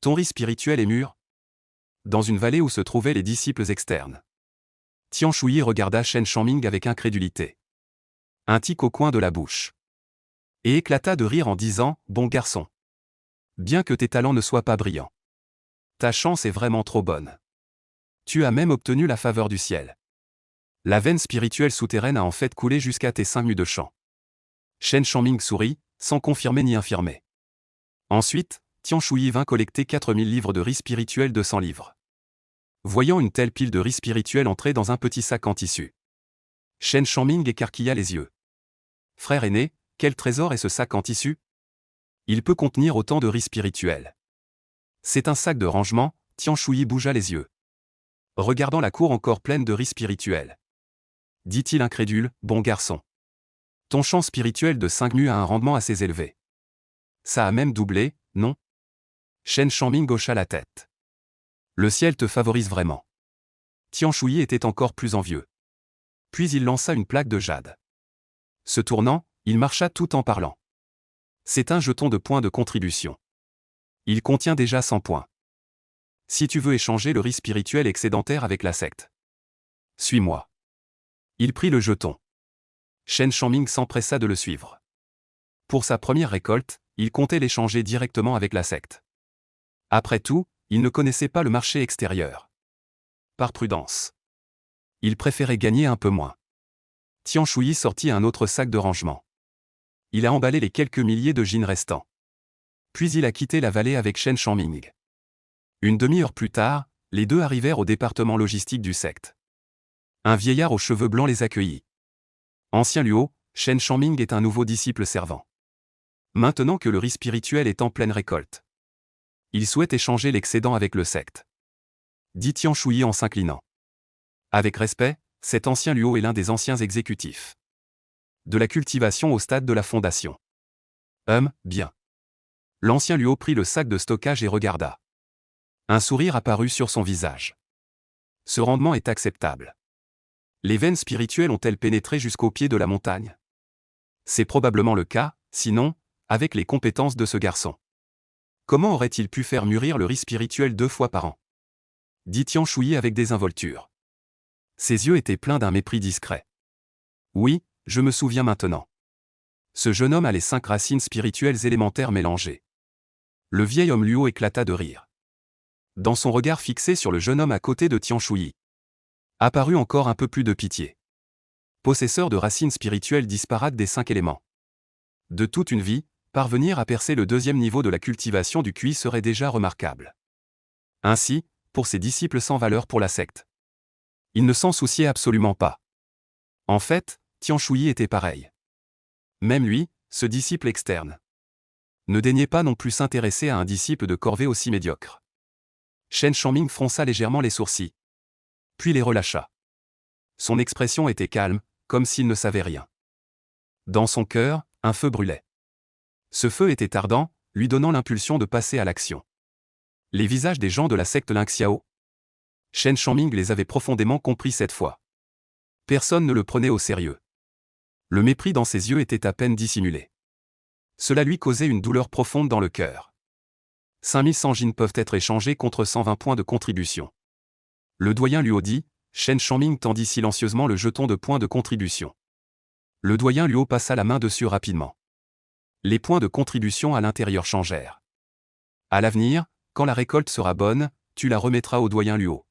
Ton riz spirituel est mûr? Dans une vallée où se trouvaient les disciples externes. Tian Shuyi regarda Shen Shangming avec incrédulité, un tic au coin de la bouche, et éclata de rire en disant « Bon garçon, bien que tes talents ne soient pas brillants, ta chance est vraiment trop bonne. Tu as même obtenu la faveur du ciel. La veine spirituelle souterraine a en fait coulé jusqu'à tes 5 mus de champ. » Shen Shangming sourit, sans confirmer ni infirmer. Ensuite, Tian Shuyi vint collecter 4000 livres de riz spirituel de 100 livres. Voyant une telle pile de riz spirituel entrer dans un petit sac en tissu, Shen Shangming écarquilla les yeux. Frère aîné, quel trésor est ce sac en tissu? Il peut contenir autant de riz spirituel. C'est un sac de rangement, Tian Shuyi bougea les yeux, regardant la cour encore pleine de riz spirituel. Dit-il incrédule, bon garçon. Ton champ spirituel de 5 mus a un rendement assez élevé. Ça a même doublé, non? Shen Shangming hocha la tête. Le ciel te favorise vraiment. Tian Shuyi était encore plus envieux. Puis il lança une plaque de jade. Se tournant, il marcha tout en parlant. C'est un jeton de points de contribution. Il contient déjà 100 points. Si tu veux échanger le riz spirituel excédentaire avec la secte, suis-moi. Il prit le jeton. Shen Shangming s'empressa de le suivre. Pour sa première récolte, il comptait l'échanger directement avec la secte. Après tout, il ne connaissait pas le marché extérieur. Par prudence, il préférait gagner un peu moins. Tian Shuyi sortit un autre sac de rangement. Il a emballé les quelques milliers de jeans restants. Puis il a quitté la vallée avec Shen Shangming. Une demi-heure plus tard, les deux arrivèrent au département logistique du secte. Un vieillard aux cheveux blancs les accueillit. Ancien Luo, Shen Shangming est un nouveau disciple servant. Maintenant que le riz spirituel est en pleine récolte, il souhaite échanger l'excédent avec le secte, dit Tian Shuyi en s'inclinant. Avec respect, cet ancien Luo est l'un des anciens exécutifs de la cultivation au stade de la fondation. Bien. L'ancien Luo prit le sac de stockage et regarda. Un sourire apparut sur son visage. Ce rendement est acceptable. Les veines spirituelles ont-elles pénétré jusqu'au pied de la montagne? C'est probablement le cas, sinon, avec les compétences de ce garçon, comment aurait-il pu faire mûrir le riz spirituel 2 fois par an? Dit Tian Shuyi avec désinvolture. Ses yeux étaient pleins d'un mépris discret. Oui, je me souviens maintenant. Ce jeune homme a les 5 racines spirituelles élémentaires mélangées. Le vieil homme Luo éclata de rire. Dans son regard fixé sur le jeune homme à côté de Tian Shuyi, apparut encore un peu plus de pitié. Possesseur de racines spirituelles disparates des 5 éléments. De toute une vie, parvenir à percer le 2e niveau de la cultivation du QI serait déjà remarquable. Ainsi, pour ses disciples sans valeur pour la secte, il ne s'en souciait absolument pas. En fait, Tian Shuyi était pareil. Même lui, ce disciple externe, ne daignait pas non plus s'intéresser à un disciple de corvée aussi médiocre. Shen Shangming fronça légèrement les sourcils, puis les relâcha. Son expression était calme, comme s'il ne savait rien. Dans son cœur, un feu brûlait. Ce feu était ardent, lui donnant l'impulsion de passer à l'action. Les visages des gens de la secte Lingxiao, Shen Shangming les avait profondément compris cette fois. Personne ne le prenait au sérieux. Le mépris dans ses yeux était à peine dissimulé. Cela lui causait une douleur profonde dans le cœur. 5100 jeans peuvent être échangés contre 120 points de contribution. Le doyen Luo dit, Shen Shangming tendit silencieusement le jeton de points de contribution. Le doyen Luo passa la main dessus rapidement. Les points de contribution à l'intérieur changèrent. À l'avenir, quand la récolte sera bonne, tu la remettras au doyen Luo.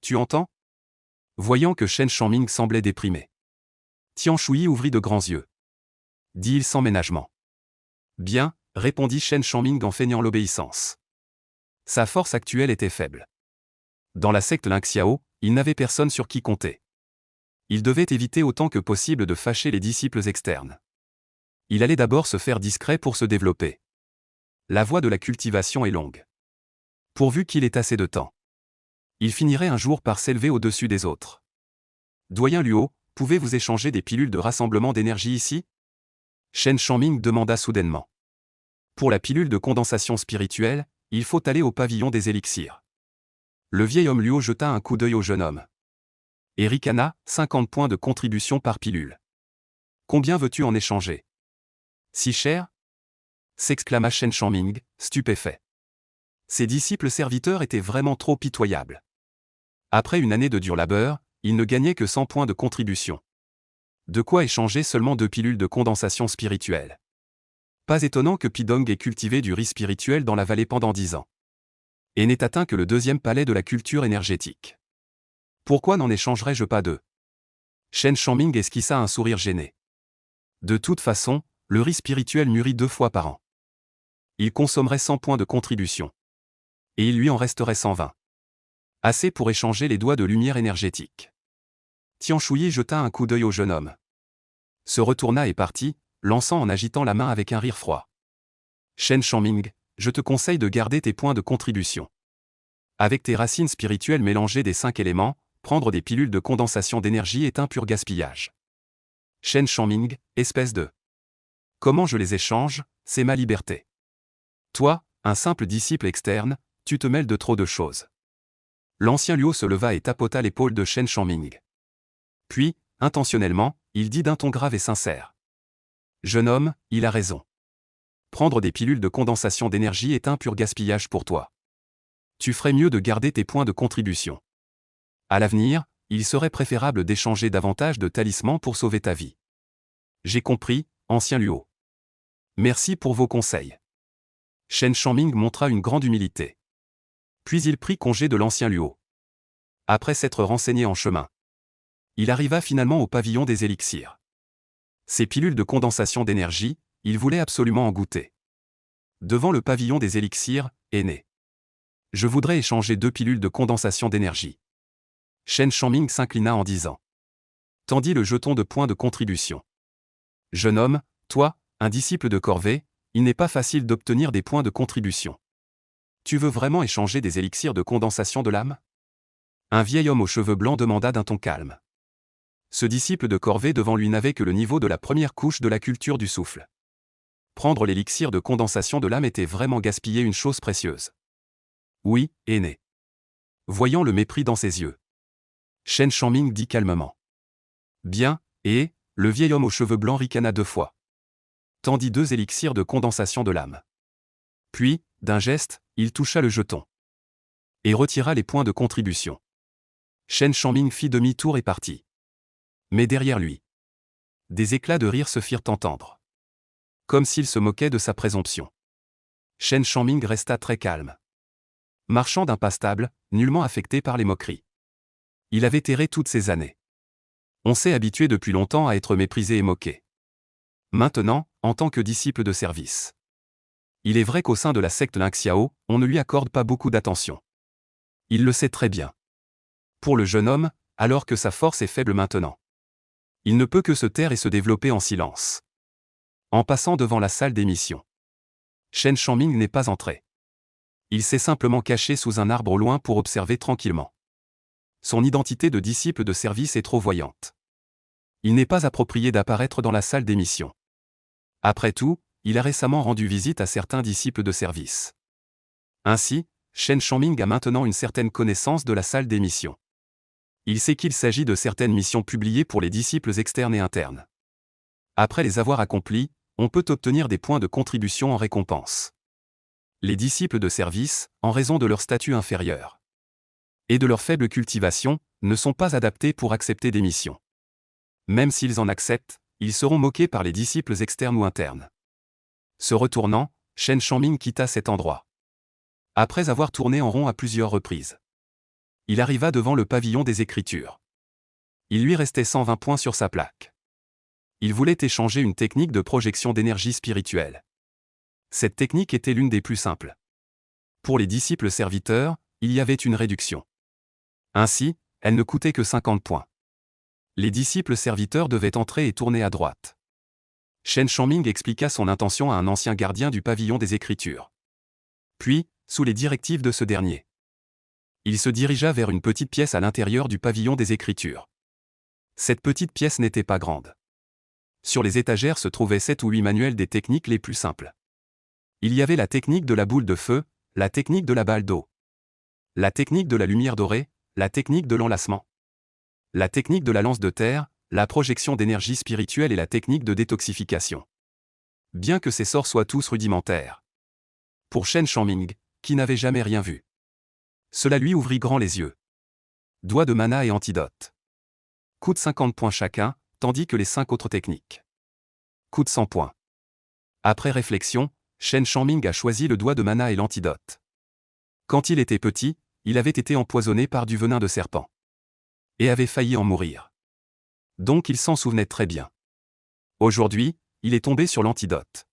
Tu entends? Voyant que Shen Shangming semblait déprimé, Tian Shui ouvrit de grands yeux. Dit-il sans ménagement. Bien, répondit Shen Shangming en feignant l'obéissance. Sa force actuelle était faible. Dans la secte Lingxiao, il n'avait personne sur qui compter. Il devait éviter autant que possible de fâcher les disciples externes. Il allait d'abord se faire discret pour se développer. La voie de la cultivation est longue. Pourvu qu'il ait assez de temps. Il finirait un jour par s'élever au-dessus des autres. Doyen Luo, pouvez-vous échanger des pilules de rassemblement d'énergie ici? Shen Shangming demanda soudainement. Pour la pilule de condensation spirituelle, il faut aller au pavillon des élixirs. Le vieil homme Luo jeta un coup d'œil au jeune homme. Ericana, 50 points de contribution par pilule. Combien veux-tu en échanger? Si cher? S'exclama Shen Shangming, stupéfait. Ses disciples serviteurs étaient vraiment trop pitoyables. Après une année de dur labeur, il ne gagnait que 100 points de contribution. De quoi échanger seulement 2 pilules de condensation spirituelle. Pas étonnant que Pidong ait cultivé du riz spirituel dans la vallée pendant 10 ans. Et n'ait atteint que le 2e palais de la culture énergétique. Pourquoi n'en échangerais-je pas 2? Shen Shangming esquissa un sourire gêné. De toute façon, le riz spirituel mûrit 2 fois par an. Il consommerait 100 points de contribution. Et il lui en resterait 120. Assez pour échanger les doigts de lumière énergétique. Tian Shui jeta un coup d'œil au jeune homme. Se retourna et partit, lançant en agitant la main avec un rire froid. Shen Shangming, je te conseille de garder tes points de contribution. Avec tes racines spirituelles mélangées des 5 éléments, prendre des pilules de condensation d'énergie est un pur gaspillage. Shen Shangming, espèce de... Comment je les échange, c'est ma liberté. Toi, un simple disciple externe, tu te mêles de trop de choses. L'ancien Luo se leva et tapota l'épaule de Shen Shangming. Puis, intentionnellement, il dit d'un ton grave et sincère. Jeune homme, il a raison. Prendre des pilules de condensation d'énergie est un pur gaspillage pour toi. Tu ferais mieux de garder tes points de contribution. À l'avenir, il serait préférable d'échanger davantage de talismans pour sauver ta vie. J'ai compris, ancien Luo. Merci pour vos conseils. Shen Shangming montra une grande humilité. Puis il prit congé de l'ancien Luo. Après s'être renseigné en chemin, il arriva finalement au pavillon des élixirs. Ces pilules de condensation d'énergie, il voulait absolument en goûter. Devant le pavillon des élixirs, aîné. Je voudrais échanger 2 pilules de condensation d'énergie. Shen Shangming s'inclina en disant. Tendit le jeton de points de contribution. Jeune homme, toi, un disciple de corvée, il n'est pas facile d'obtenir des points de contribution. Tu veux vraiment échanger des élixirs de condensation de l'âme? Un vieil homme aux cheveux blancs demanda d'un ton calme. Ce disciple de corvée devant lui n'avait que le niveau de la première couche de la culture du souffle. Prendre l'élixir de condensation de l'âme était vraiment gaspiller une chose précieuse. Oui, aîné. Voyant le mépris dans ses yeux, Shen Shangming dit calmement. Bien, et, le vieil homme aux cheveux blancs ricana 2 fois. Tendit 2 élixirs de condensation de l'âme. Puis, d'un geste, il toucha le jeton. Et retira les points de contribution. Shen Shangming fit demi-tour et partit. Mais derrière lui, des éclats de rire se firent entendre. Comme s'il se moquait de sa présomption. Shen Shangming resta très calme. Marchant d'un pas stable, nullement affecté par les moqueries. Il avait erré toutes ces années. On s'est habitué depuis longtemps à être méprisé et moqué. Maintenant, en tant que disciple de service. Il est vrai qu'au sein de la secte Lingxiao, on ne lui accorde pas beaucoup d'attention. Il le sait très bien. Pour le jeune homme, alors que sa force est faible maintenant, il ne peut que se taire et se développer en silence. En passant devant la salle d'émission, Shen Shangming n'est pas entré. Il s'est simplement caché sous un arbre au loin pour observer tranquillement. Son identité de disciple de service est trop voyante. Il n'est pas approprié d'apparaître dans la salle d'émission. Après tout, il a récemment rendu visite à certains disciples de service. Ainsi, Shen Shangming a maintenant une certaine connaissance de la salle d'émission. Il sait qu'il s'agit de certaines missions publiées pour les disciples externes et internes. Après les avoir accomplies, on peut obtenir des points de contribution en récompense. Les disciples de service, en raison de leur statut inférieur et de leur faible cultivation, ne sont pas adaptés pour accepter des missions. Même s'ils en acceptent, Ils seront moqués par les disciples externes ou internes. Se retournant, Shen Changming quitta cet endroit. Après avoir tourné en rond à plusieurs reprises, il arriva devant le pavillon des Écritures. Il lui restait 120 points sur sa plaque. Il voulait échanger une technique de projection d'énergie spirituelle. Cette technique était l'une des plus simples. Pour les disciples serviteurs, il y avait une réduction. Ainsi, elle ne coûtait que 50 points. Les disciples serviteurs devaient entrer et tourner à droite. Shen Changming expliqua son intention à un ancien gardien du pavillon des Écritures. Puis, sous les directives de ce dernier, il se dirigea vers une petite pièce à l'intérieur du pavillon des Écritures. Cette petite pièce n'était pas grande. Sur les étagères se trouvaient 7 ou 8 manuels des techniques les plus simples. Il y avait la technique de la boule de feu, la technique de la balle d'eau, la technique de la lumière dorée, la technique de l'enlacement, la technique de la lance de terre, la projection d'énergie spirituelle et la technique de détoxification. Bien que ces sorts soient tous rudimentaires. Pour Shen Changming, qui n'avait jamais rien vu, cela lui ouvrit grand les yeux. Doigt de mana et antidote. Coûte 50 points chacun, tandis que les 5 autres techniques coûtent 100 points. Après réflexion, Shen Changming a choisi le doigt de mana et l'antidote. Quand il était petit, il avait été empoisonné par du venin de serpent. Et avait failli en mourir. Donc il s'en souvenait très bien. Aujourd'hui, il est tombé sur l'antidote.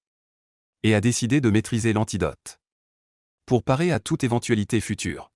Et a décidé de maîtriser l'antidote. Pour parer à toute éventualité future.